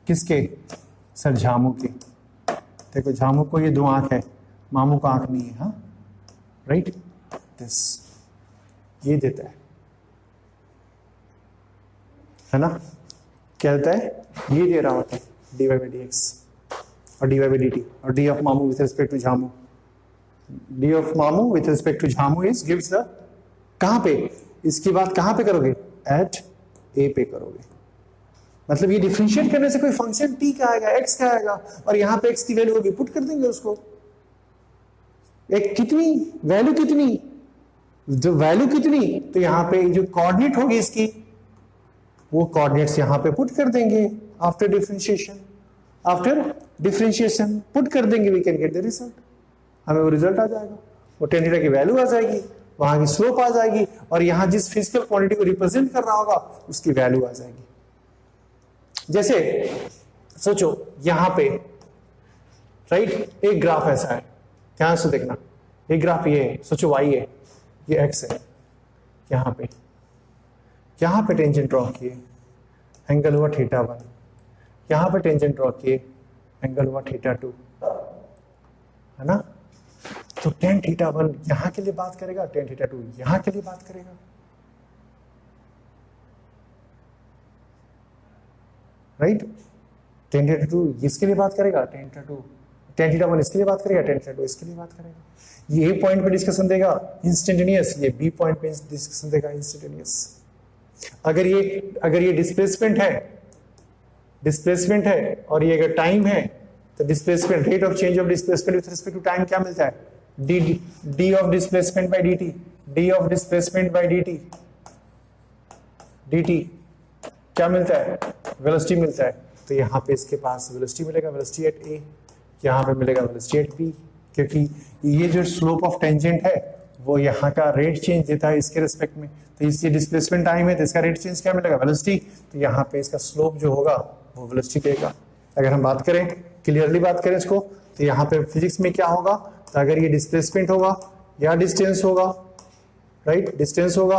किसके, सर झामू के। देखो झामू को ये 2 आंख है, मामू का आंख नहीं है, हाँ, राइट, दिस ये देता है ना, क्या देता है, ये दे रहा होता है dy by dx और dy by dt, और d of मामू विथ रिस्पेक्ट टू झामू, d of मामू विथ रिस्पेक्ट टू झामू इज गिव्स द, कहां पे, इसकी बात कहां पे करोगे, एट ए पे करोगे। मतलब ये डिफरेंशिएट करने से कोई फंक्शन t का आएगा, x का आएगा, और यहां पे x की वैल्यू होगी, पुट कर देंगे उसको, एक कितनी वैल्यू, कितनी जो वैल्यू कितनी, तो यहां पे जो कोऑर्डिनेट होगी इसकी, वो कोऑर्डिनेट्स यहां पे पुट कर देंगे, आफ्टर डिफरेंशिएशन पुट कर देंगे, we can get the result, हमें वो रिजल्ट आ जाएगा, वो tan थीटा की वैल्यू आ जाएगी, वहां की स्लोप आ जाएगी, और यहां जिस फिजिकल क्वांटिटी को रिप्रेजेंट कर रहा होगा उसकी वैल्यू आ जाएगी। जैसे सोचो यहां पे, राइट, एक ग्राफ ऐसा है, ध्यान से देखना, एक ग्राफ ये है, सोचो y है, ये x है, यहां पे यहाँ पे टेंजेंट ड्रॉ किए, एंगल हुआ θ1, यहाँ पे टेंजेंट ड्रॉ किए, एंगल हुआ θ2, है ना। तो tan θ1 यहाँ के लिए बात करेगा, tan θ2 यहाँ के लिए बात करेगा, राइट। tan θ2 इसके लिए बात करेगा, tan θ1 इसके लिए बात करेगा, tan θ2 इसके लिए बात करेगा। ये A पॉइंट पे डिस्कशन देगा इंस्टेंटेनियस, ये B पॉइंट पे डिस्कशन देगा इंस्टेंटेनियस। अगर ये डिस्प्लेसमेंट है और ये अगर टाइम है, तो displacement, rate of change of displacement with respect to time क्या मिलता है, d of displacement by dt, d of displacement by dt क्या मिलता है, वेलोसिटी मिलता है। तो यहाँ पे इसके पास वेलोसिटी मिलेगा, वेलोसिटी एट a, यहाँ पे मिलेगा वेलोसिटी एट b, क्योंकि ये जो स्लोप ऑफ टेंजेंट है वो यहाँ का रेट चेंज देता है इसके रिस्पेक्ट में। तो इसलिए डिस्प्लेसमेंट टाइम है तो इसका रेट चेंज क्या मिलेगा, वेलोसिटी। तो यहाँ पे इसका स्लोप जो होगा वो वेलोसिटी देगा। अगर हम बात करें, क्लियरली बात करें इसको, तो यहाँ पे फिजिक्स में क्या होगा, तो अगर ये डिस्प्लेसमेंट होगा या डिस्टेंस होगा, राइट, डिस्टेंस होगा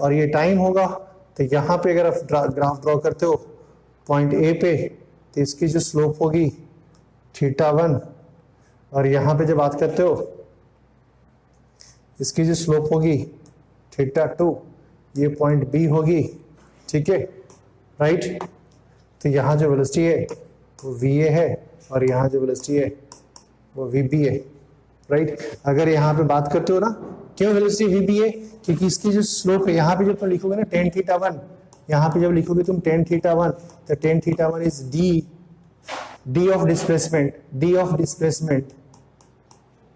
और ये टाइम होगा, तो यहाँ पे अगर आप ग्राफ ड्रॉ करते हो पॉइंट ए पे, तो इसकी जो स्लोप होगी θ1, और यहाँ पे जब बात करते हो इसकी जो स्लोप होगी θ2, ये पॉइंट बी होगी, ठीक है, राइट। तो यहाँ जो वेलोसिटी है वो va है और यहाँ जो वेलोसिटी है वो vb है, राइट। अगर यहाँ पे बात करते हो ना, क्यों वेलोसिटी vb है, क्योंकि इसकी जो स्लोप है, यहाँ पे जब तुम लिखोगे ना tan θ1, यहाँ पे जब लिखोगे तुम tan θ1, तो tan θ1 is d of displacement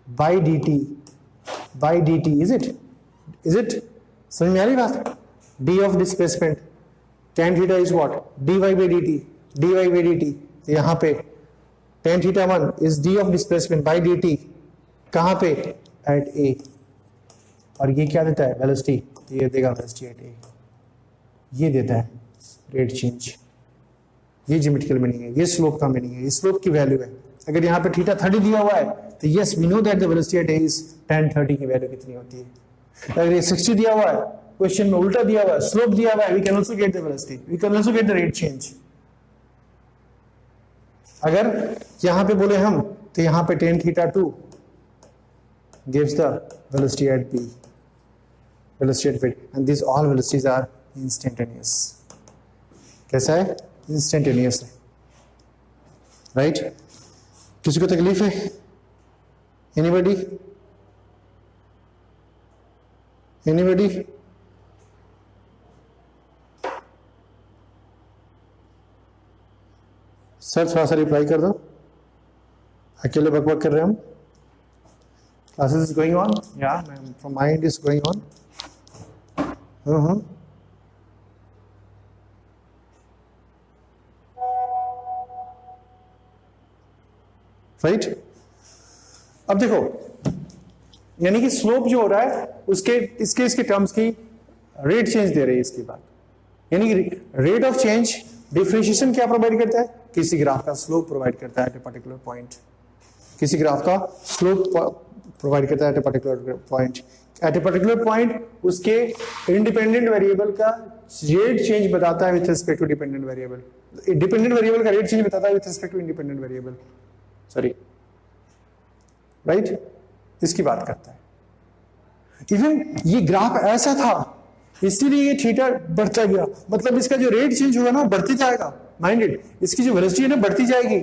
by dt, is it समझ में आ रही बात, d of displacement tan theta is what, dy by dt। तो यहाँ पे tan θ1 is d of displacement by dt, कहाँ पे, एट a, और ये क्या देता है, वेलोसिटी। तो ये देगा वेलोसिटी एट a, ये देता है रेट चेंज। ये ज्योमेट्रिकल मीनिंग है, ये स्लोप का मीनिंग है, ये स्लोप की वैल्यू है। अगर यहाँ पे θ30 दिया हुआ है तो yes we know that the velocity at a is tan 30 की वैल्यू कितनी होती है। अगर ये 60 दिया हुआ है, क्वेश्चन में उल्टा दिया हुआ है, स्लोप दिया हुआ है, we can also get the velocity, we can also get the rate change. अगर यहाँ पे बोले हम, तो यहाँ पे tan θ2 gives the velocity at b, and these all velocities are instantaneous। कैसा है, इंस्टेंटेनियस है, राइट। किसी को तकलीफ है, एनीबॉडी सर थोड़ा सा रिप्लाई कर दो, अकेले बकबक कर रहे हैं हम। क्लासेस इज गोइंग ऑन, या from my and is going on. Right. अब देखो, यानी कि स्लोप जो हो रहा है उसके इसके टर्म्स की रेट चेंज दे रही है इसकी बात, यानी कि रेट ऑफ चेंज डिफरेंशिएशन क्या प्रोवाइड करता है, किसी ग्राफ का स्लोप प्रोवाइड करता है एट ए पर्टिकुलर पॉइंट, किसी ग्राफ का स्लोप प्रोवाइड करता है at a particular point. At a particular point उसके इंडिपेंडेंट वेरिएबल का रेट चेंज बताता है with respect to dependent variable, dependent variable का रेट चेंज बताता है with respect to independent variable, sorry, right, इसकी बात करता है। इवन ये ग्राफ ऐसा था इसीलिए ये थीटा बढ़ता गया, मतलब इसका जो रेट चेंज होगा ना बढ़ती जाएगा, माइंडेड, इसकी जो वेलोसिटी है ना बढ़ती जाएगी।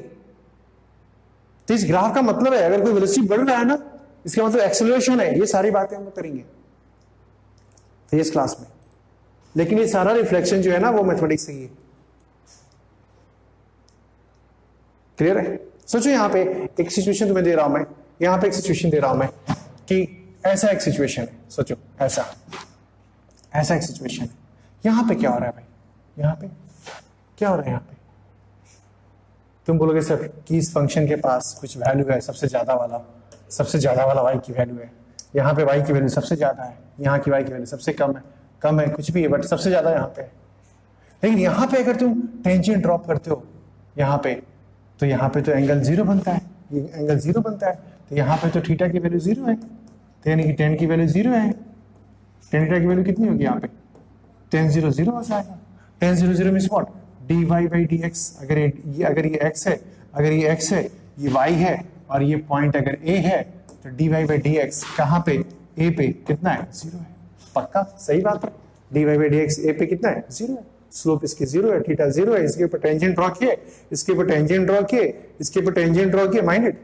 तो इस ग्राफ का मतलब है अगर कोई वेलोसिटी बढ़ रहा है ना, इसका मतलब एक्सेलरेशन है। ये सारी बातें हम करेंगे इस क्लास में, लेकिन ये सारा रिफ्लेक्शन जो है ना वो मैथमेटिक्स से ही है। क्लियर है। सोचो यहाँ पे एक सिचुएशन तुम्हें दे रहा हूं मैं, यहाँ पे एक सिचुएशन दे रहा हूं मैं कि ऐसा एक सिचुएशन है, सोचो ऐसा एक सिचुएशन है। यहाँ पे क्या हो रहा है भाई, यहाँ पे क्या हो रहा है, यहाँ पे तुम बोलोगे सर कि इस फंक्शन के पास कुछ वैल्यू है, सबसे ज्यादा वाला y की वैल्यू है, यहाँ पे y की वैल्यू सबसे ज्यादा है, यहाँ की y की वैल्यू सबसे कम है, कुछ भी है बट सबसे ज्यादा यहाँ पे। लेकिन यहाँ पे अगर तुम टेंजेंट ड्रॉप करते हो यहाँ पे, तो यहाँ पे तो एंगल जीरो बनता है, ये एंगल जीरो बनता है, तो यहाँ पे तो थीटा की वैल्यू जीरो है, तो यानी कि टेन की वैल्यू जीरो है। टेन थीटा की वैल्यू कितनी होगी यहाँ पे, tan 0 0 हो जाएगा। tan 0 0 means what, dy by dx। अगर ये x है, अगर ये x है, ये y है, और ये पॉइंट अगर a है, तो dy by dx कहाँ पे, a पे कितना है, 0 है। पक्का सही बात है, dy by dx a पे कितना है, 0 है। स्लोप इसकी 0 है, थीटा 0 है, इसके ऊपर टेंजेंट ड्रॉ किए, इसके ऊपर टेंजेंट ड्रॉ किए, इसके ऊपर टेंजेंट ड्रॉ किए, माइंडेड।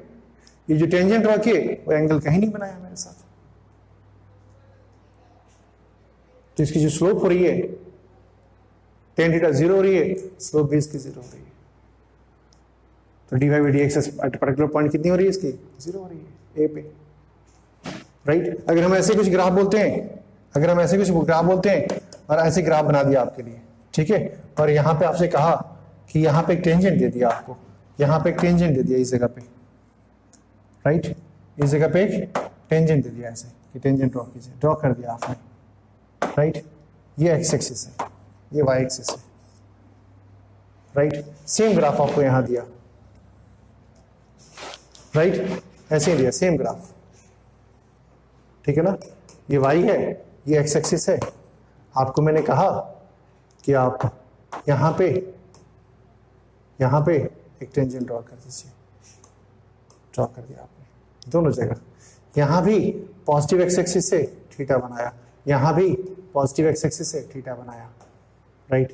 ये जो टेंजेंट ड्रॉ किए वो एंगल कहीं नहीं बनाया मेरे साथ। तो इसकी जो स्लोप हो रही है, tan थीटा 0 हो रही है, स्लोप भी इसकी 0 हो रही है। तो dy by dx at particular point कितनी हो रही है इसकी, 0 हो रही है a पे, राइट। अगर हम ऐसे कुछ ग्राफ बोलते हैं, अगर हम ऐसे कुछ ग्राफ बोलते हैं और ऐसे ग्राफ बना दिया आपके लिए, ठीक है, और यहाँ पे आपसे कहा कि यहाँ पे एक टेंजेंट दे दिया आपको, यहाँ पे एक टेंजेंट दे दिया इस जगह पे, राइट, इस जगह पे एक टेंजेंट दे दिया ऐसे कि टेंजेंट ड्रॉ कीजिए, ड्रॉ कर दिया आपने, राइट। ये एक्स एक्सिस है, ये वाई एक्सिस है, राइट। सेम ग्राफ आपको यहाँ दिया, राइट, ऐसे ही दिया सेम ग्राफ, ठीक है ना। ये वाई है, ये एक्स एक्सिस है। आपको मैंने कहा कि आप यहाँ पे एक टेंजेंट ड्रॉ कर दीजिए, ड्रॉ कर दिया आपने दोनों जगह। यहाँ भी पॉजिटिव एक्स एक्सिस से थीटा बनाया, यहाँ भी पॉजिटिव एक्स एक्सिस से थीटा बनाया, राइट।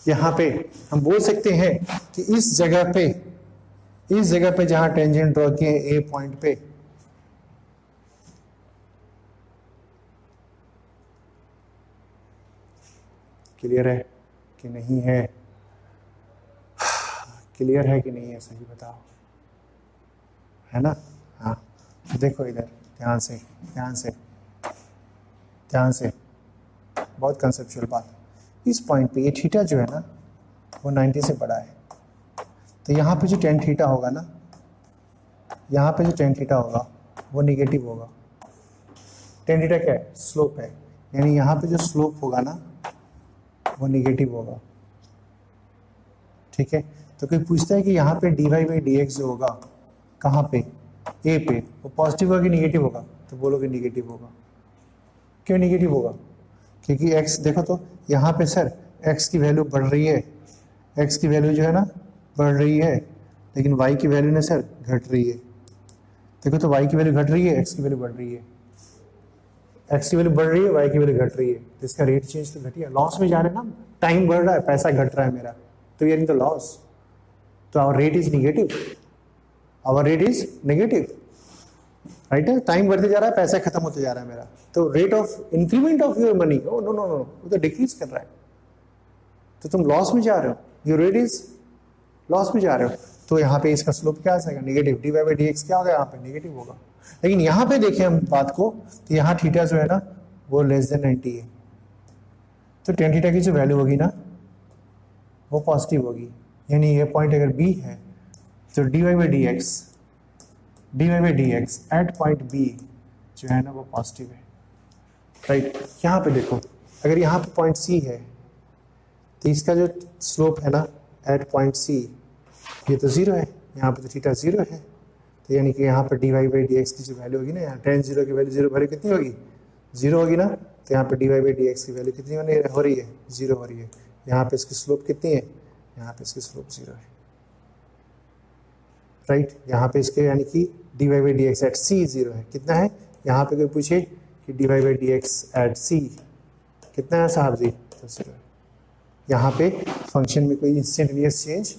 यहाँ पे हम बोल सकते हैं कि इस जगह पे जहाँ टेंजेंट ड्रॉ किए ए पॉइंट पे, क्लियर है कि नहीं है, क्लियर है कि नहीं है, सही बताओ, है ना। हाँ, तो देखो इधर ध्यान से, बहुत कंसेप्चुअल बात। इस पॉइंट पे ये थीटा जो है ना वो 90 से बड़ा है, तो यहाँ पे जो tan थीटा होगा ना, यहाँ पे जो tan थीटा होगा वो निगेटिव होगा। tan थीटा क्या है, स्लोप है, यानी यहाँ पे जो स्लोप होगा ना वो निगेटिव होगा, ठीक है। तो कोई पूछता है कि यहाँ पे dy by dx जो होगा कहाँ पे, a पे, वो पॉजिटिव होगा कि निगेटिव होगा, तो बोलोगे निगेटिव होगा। क्यों निगेटिव होगा, क्योंकि x देखो तो यहाँ पे सर x की वैल्यू बढ़ रही है, x की वैल्यू जो है ना बढ़ रही है, लेकिन y की वैल्यू ना सर घट रही है। देखो तो y की वैल्यू घट रही है, x की वैल्यू बढ़ रही है, x की वैल्यू बढ़ रही है, y की वैल्यू घट रही है, तो इसका रेट चेंज तो घटिया, लॉस में जा रहे हैं ना, टाइम बढ़ रहा है, पैसा घट रहा है मेरा, तो we are in the loss, तो our rate is negative, our rate is negative, right है। टाइम बढ़ते जा रहा है, पैसा खत्म होते जा रहा है मेरा, तो rate of increment of your money, no no no no, वो तो डिक्रीज कर रहा है, तो तुम लॉस में जा रहे हो, योर रेट इज लॉस में जा रहे हो। तो यहाँ पे इसका स्लोप क्या आ जाएगा, negative, D Y by D X क्या होगा, यहाँ पे नेगेटिव होगा। लेकिन यहाँ पे देखें हम बात को, तो यहाँ थीटा जो है ना वो लेस देन 90 है, तो tan थीटा की जो वैल्यू होगी ना वो पॉजिटिव होगी, यानी ये पॉइंट अगर बी है तो D Y by D X at point B जो है ना वो पॉजिटिव है, राइट। यहाँ पे देखो, अगर यहाँ पे पॉइंट सी है तो इसका जो स्लोप है ना एट पॉइंट सी, ये तो 0 है, यहाँ पे तो थीटा 0 है, तो यानी कि यहाँ पर D Y by D X की जो वैल्यू होगी ना, यहाँ tan 0 की वैल्यू वैल्यू कितनी होगी, 0 होगी ना, तो यहाँ पे D Y by D X की वैल्यू कितनी हो रही है, 0 हो रही है। यहाँ पे इसकी स्लोप कितनी है, यहाँ पे इसकी स्लोप 0 है, राइट। यहाँ पे इसके यानी कि D Y by D X at C 0 है, कितना है, यहाँ पे कोई पूछे कि D Y by D X at C कितना है साहब जी, तो 0 है। यहाँ पे फंक्शन में कोई इंस्टेंटेनियस चेंज,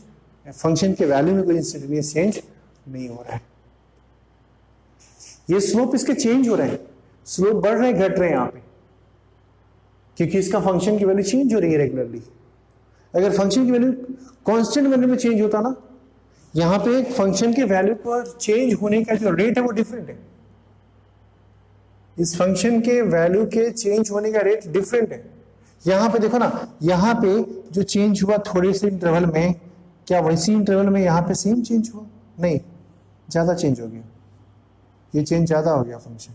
फंक्शन के वैल्यू में कोई इंस्टेंटेनियस चेंज नहीं हो रहा है, ये स्लोप इसके चेंज हो रहे हैं, स्लोप बढ़ रहे हैं घट रहे हैं यहाँ पे, क्योंकि इसका फंक्शन की वैल्यू चेंज हो रही है रेगुलरली। अगर फंक्शन की वैल्यू कांस्टेंट वैल्यू में चेंज होता ना, यहाँ पे एक फंक्शन के वैल्यू पर चेंज होने का जो रेट है वो डिफरेंट है, इस फंक्शन के वैल्यू के चेंज होने का रेट डिफरेंट है। यहाँ पे देखो ना, यहाँ पे जो चेंज हुआ थोड़े से इंटरवल में, क्या वैसी इंटरवल में यहाँ पे सेम चेंज हुआ, नहीं, ज्यादा चेंज हो गया, ये चेंज ज्यादा हो गया फंक्शन,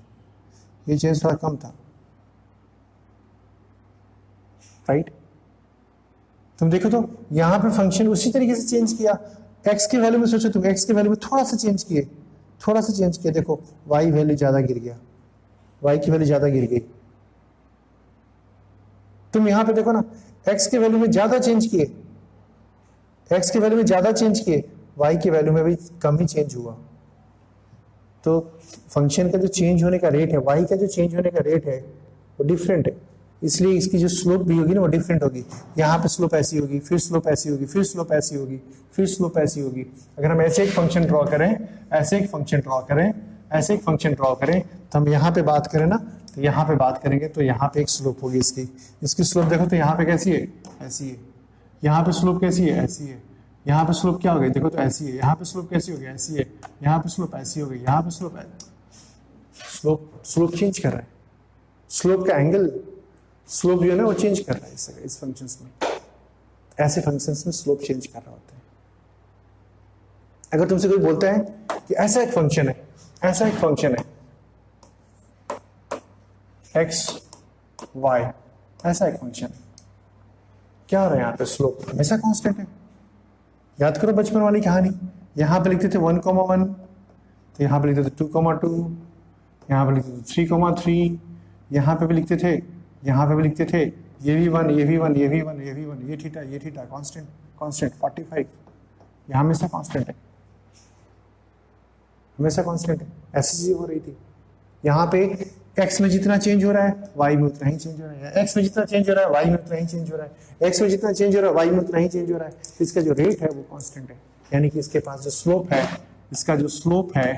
ये चेंज थोड़ा कम था, राइट। तुम देखो तो यहाँ पे फंक्शन उसी तरीके से चेंज किया, x के वैल्यू में सोचो तुम, x के वैल्यू में थोड़ा सा चेंज किए, देखो y वैल्यू ज्यादा गिर गया, y की वैल्यू ज्यादा गिर गई, तुम यहां पे देखो ना, x के वैल्यू में ज्यादा चेंज किए, x के वैल्यू में ज्यादा चेंज किए, y की वैल्यू में भी कम ही चेंज हुआ। तो फंक्शन का जो चेंज होने का रेट है, y का जो चेंज होने का रेट है वो डिफरेंट है, इसलिए इसकी जो स्लोप भी होगी ना वो डिफरेंट होगी। यहाँ पे स्लोप ऐसी होगी, फिर स्लोप ऐसी होगी, फिर स्लोप ऐसी होगी, फिर स्लोप ऐसी होगी। अगर हम ऐसे एक फंक्शन ड्रॉ करें, ऐसे एक फंक्शन ड्रॉ करें, ऐसे एक फंक्शन ड्रॉ करें, तो हम यहाँ पे बात करें ना, तो यहाँ पे बात करेंगे तो यहाँ पे एक स्लोप होगी इसकी। इसकी स्लोप देखो तो यहाँ पे कैसी है, ऐसी है। यहाँ पे स्लोप कैसी है, ऐसी है। यहाँ पे स्लोप क्या हो गई, देखो तो ऐसी है। यहाँ पे स्लोप कैसी हो गई, ऐसी है। यहाँ पे स्लोप ऐसी हो गई, यहाँ पे स्लोप स्लोप चेंज कर रहा है। स्लोप का एंगल, स्लोप जो है ना वो चेंज कर रहा है इस फंक्शंस में। ऐसे फंक्शंस में स्लोप चेंज कर रहा होता है। अगर तुमसे कोई बोलता है कि ऐसा एक फंक्शन है, ऐसा एक फंक्शन है एक्स वाई, ऐसा एक फंक्शन है, क्या हो रहा है यहाँ पे, स्लोप हमेशा कांस्टेंट है। याद करो बचपन वाली कहानी, यहां पे लिखते थे 1,1, तो यहां पे लिखते थे 2,2, यहां पे लिखते थे 3,3, यहां पे भी लिखते थे, यहां पे भी लिखते थे, ये भी 1, ये भी 1, ये भी 1, ये भी 1, ये थीटा कांस्टेंट, कांस्टेंट 45, यहां हमेशा कांस्टेंट है, हमेशा कांस्टेंट है। ऐसी चीज हो रही थी। यहाँ पे x में जितना चेंज हो रहा है y में उतना ही चेंज हो रहा है, x में जितना चेंज हो रहा है y में उतना ही चेंज हो रहा है, x में जितना चेंज हो रहा है y में उतना ही चेंज हो रहा है। तो इसका जो रेट है वो कांस्टेंट है, यानी कि इसके पास जो स्लोप है, इसका जो स्लोप है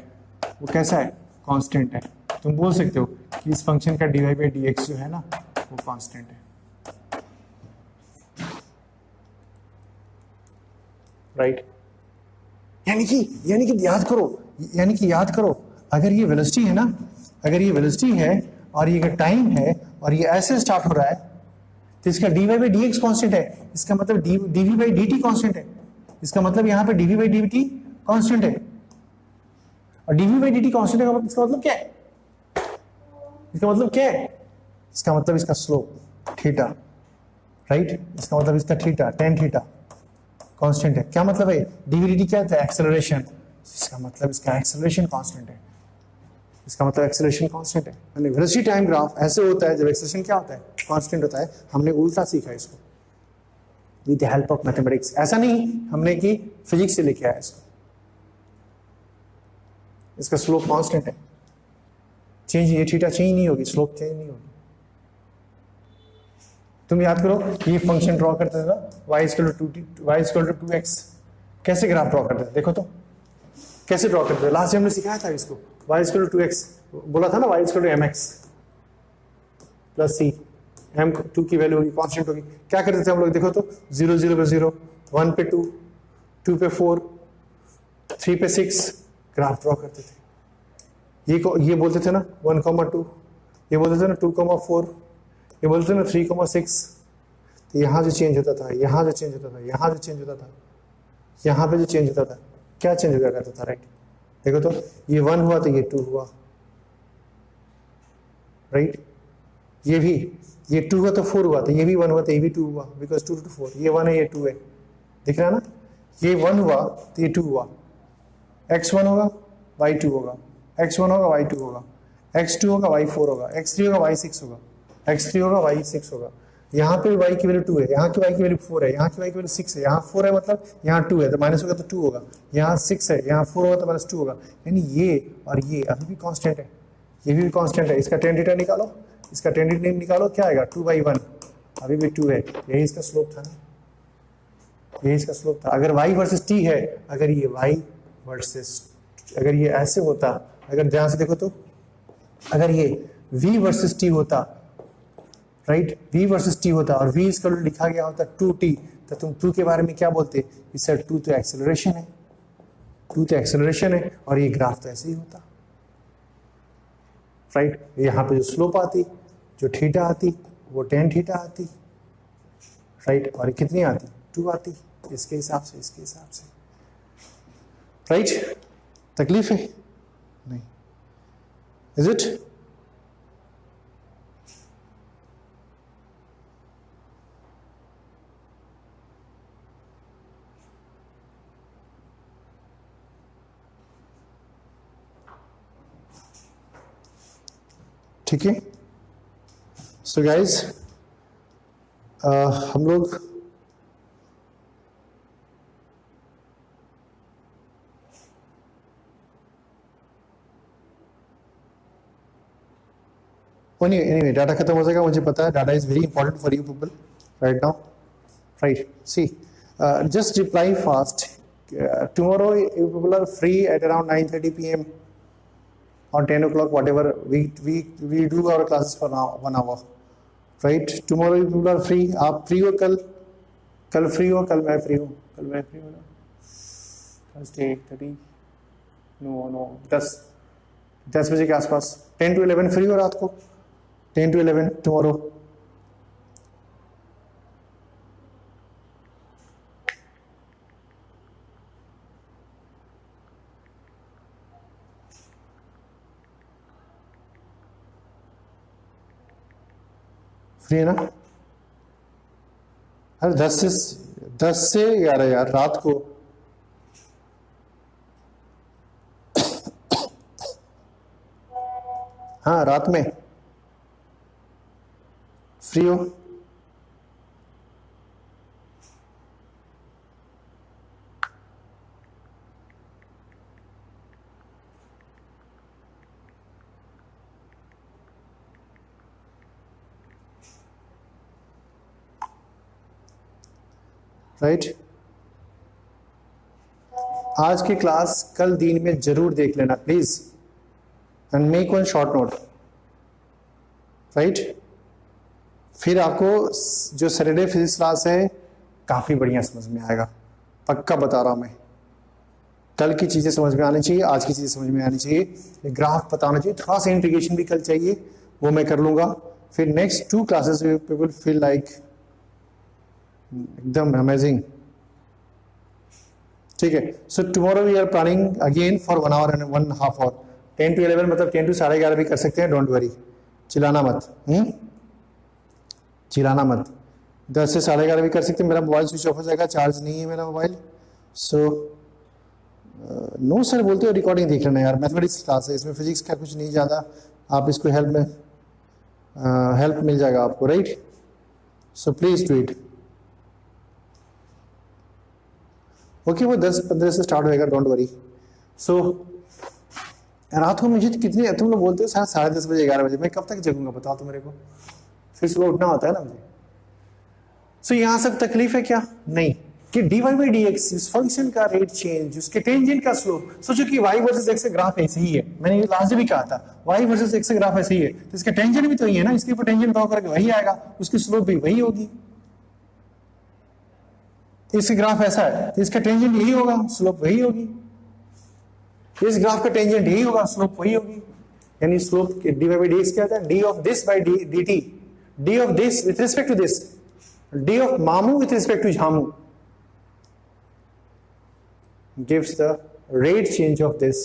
वो कैसा है, कांस्टेंट है। तुम बोल सकते हो कि इस फंक्शन का dy बाई dx जो है ना वो कांस्टेंट है, राइट। यानी कि याद करो, अगर ये वेलोसिटी है ना, अगर ये वेलोसिटी है और ये टाइम है और ये ऐसे स्टार्ट हो रहा है, तो इसका dy बाई dx कांस्टेंट है, इसका मतलब dv बाई dt कांस्टेंट है, इसका मतलब यहाँ पे dv बाई dt कांस्टेंट है। और dv बाई dt कांस्टेंट है, इसका मतलब क्या है, इसका मतलब क्या है, इसका मतलब इसका स्लोप थीटा, राइट। इसका मतलब इसका थीटा, tan थीटा कांस्टेंट है। क्या मतलब है, dv dt क्या है, एक्सेलरेशन, इसका मतलब इसका एक्सेलरेशन कांस्टेंट है, इसका मतलब एक्सेलरेशन कांस्टेंट है। यानी वेलोसिटी टाइम ग्राफ ऐसे होता है जब एक्सेलरेशन क्या होता है, कांस्टेंट होता है। हमने उल्टा सीखा इसको with the help of mathematics, ऐसा नहीं हमने कि फिजिक्स से लेके आया इसको। इसका स्लोप कांस्टेंट है, चेंज, ये थीटा चेंज नहीं होगी, स्लोप चेंज नहीं होगी। तुम याद करो ये फंक्शन ड्रॉ करते थे ना, y = 2x, कैसे ग्राफ ड्रॉ करते थे, देखो तो कैसे ड्रॉ करते थे। लास्ट हमने सिखाया था इसको, y = 2x, बोला था ना y = mx plus c, m2 की वैल्यू होगी, कांस्टेंट होगी। क्या करते थे हम लोग, देखो तो 0 0 पे 0, 1 पे 2, 2 पे 4, 3 पे 6 ग्राफ ड्रॉ करते थे। ये बोलते थे ना 1,2, ये बोलते थे ना 2,4, ये बोलते थे ना 3,6। तो यहाँ जो चेंज होता था, यहाँ जो चेंज होता था, यहाँ जो चेंज होता था, यहाँ पे जो चेंज होता था, क्या चेंज होगा करता था, राइट। देखो तो ये 1 हुआ तो ये 2 हुआ, राइट। ये 2 हुआ तो 4 हुआ, तो ये भी 1 हुआ तो ये भी 2 हुआ, बिकॉज 2 to 4, ये 1 है ये 2 है, दिख रहा है ना। ये 1 हुआ तो ये 2 हुआ, x1 होगा y2 होगा, x1 होगा y2 होगा, x2 होगा y4 होगा, x3 होगा y6 होगा, x3 होगा y6 होगा। यहाँ पे y की वैल्यू 2 है, यहाँ की y की वैल्यू 4 है, यहाँ की y की वैल्यू 6 है, यहाँ 4 है मतलब यहाँ 2 है, तो माइनस होगा तो 2 होगा, यहाँ 6 है, यहाँ 4 होगा तो माइनस 2 होगा। यानी ये और ये अभी भी कांस्टेंट है, ये भी कांस्टेंट है। इसका tan थीटा निकालो, इसका tan थीटा निकालो, क्या आएगा 2/1, अभी भी 2 है। यही इसका स्लोप था ना, यही इसका स्लोप था। अगर y वर्सेस t है, अगर ये y वर्सेस, अगर ये ऐसे होता, अगर ध्यान से देखो तो, अगर ये v वर्सेस t होता, राइट, v वर्सेस t होता और v इसका लिखा गया होता 2t, तो तुम 2 के बारे में क्या बोलते, इससे 2 तो एक्सेलरेशन है, 2 तो एक्सेलरेशन है, और ये ग्राफ तो ऐसे ही होता, राइट। यहाँ पे जो स्लोप आती, जो थीटा आती, वो tan थीटा आती, राइट, और कितनी आती, 2 आती, इसके हिसाब से, इसके हिसाब से, राइट। तकलीफ है नहीं, इज इट? ठीक है। सो गाइज हम लोग anyway डाटा खत्म हो जाएगा, मुझे पता है data is very important for you people right now, right? See just reply fast. Tomorrow you people are free at around 9:30 p.m. or 10 o'clock, whatever we do our classes for now 1 hour, right? Tomorrow you people are free. आप free हो कल free हो? कल मैं free हूँ ना? Thursday 30 no 10 बजे के आसपास 10 to 11 free हो रात को, 10 to 11 tomorrow. फ्री है ना? अरे 10 से 11 यार रात को। हाँ रात में फ्री हो? राइट? आज की क्लास कल दिन में जरूर देख लेना please and make one short note, right? फिर आपको जो सैटरडे फिजिक्स क्लास है काफी बढ़िया समझ में आएगा, पक्का बता रहा हूं मैं। कल की चीजें समझ में आनी चाहिए, आज की चीजें समझ में आनी चाहिए, ग्राफ पता होना चाहिए, थोड़ा सा इंटीग्रेशन भी कल चाहिए, वो मैं कर लूंगा। फिर next 2 classes people feel like एकदम अमेजिंग, ठीक है? So tomorrow we are planning again for 1 hour and 1.5 hour, 10 to 11 मतलब 10 to 11:30 भी कर सकते हैं, डोंट वरी, चिल्लाना मत, चिल्लाना मत। 10 से 11:30 भी कर सकते हैं। मेरा मोबाइल स्विच ऑफ हो जाएगा, चार्ज नहीं है मेरा मोबाइल। सो नो सर बोलते हो रिकॉर्डिंग देख लेना यार, मैथमेटिक्स क्लास है, इसमें फिजिक्स का कुछ नहीं ज़्यादा, आप इसको हेल्प मिल जाएगा आपको, right? So please do it. Okay वो 10-15 से स्टार्ट होएगा, डोंट वरी। सो रात को मुझे कितने, तुम लोग बोलते हो 10:30 बजे 11 बजे, मैं कब तक जगूंगा बताओ तो मेरे को, फिर सुबह उठना होता है ना मुझे। सो यहां सब तकलीफ है क्या? नहीं, कि dy/dx इस फंक्शन का रेट चेंज, उसके टेंजेंट का स्लोप, सोचो कि y वर्सेस x का ग्राफ ऐसे ही है, मैंने ये लास्ट भी कहा था y वर्सेस x का ग्राफ ऐसे ही है, तो इसका टेंजेंट भी तो ही है ना, इसके ऊपर टेंजेंट ड्रॉ करके वही आएगा, उसकी स्लोप भी वही होगी। इसका ग्राफ ऐसा है तो इसका टेंजेंट यही होगा, स्लोप वही होगी। इस ग्राफ का टेंजेंट यही होगा, स्लोप वही होगी। यानी स्लोप dy/dx क्या होता है? d of this by dt, d of this with respect to this, d of मामू with respect to Jhamu gives the rate change of this,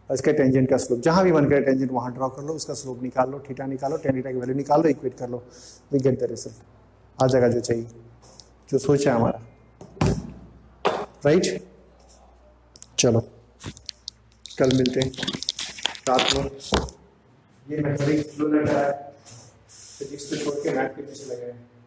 इसका टेंजेंट का स्लोप, जहां भी मन करे टेंजेंट वहां ड्रॉ कर लो, उसका स्लोप निकाल लो, थीटा निकालो, tan थीटा की वैल्यू निकाल लो, इक्वेट कर लो, वी गेट द रिजल्ट, आ जाएगा जो चाहिए, जो सोचा हमारा, राइट? चलो कल मिलते हैं रात में। ये मैथमेटिक्स जो लग रहा है फिजिक्स को छोड़ के मैथ के पीछे लगे हैं।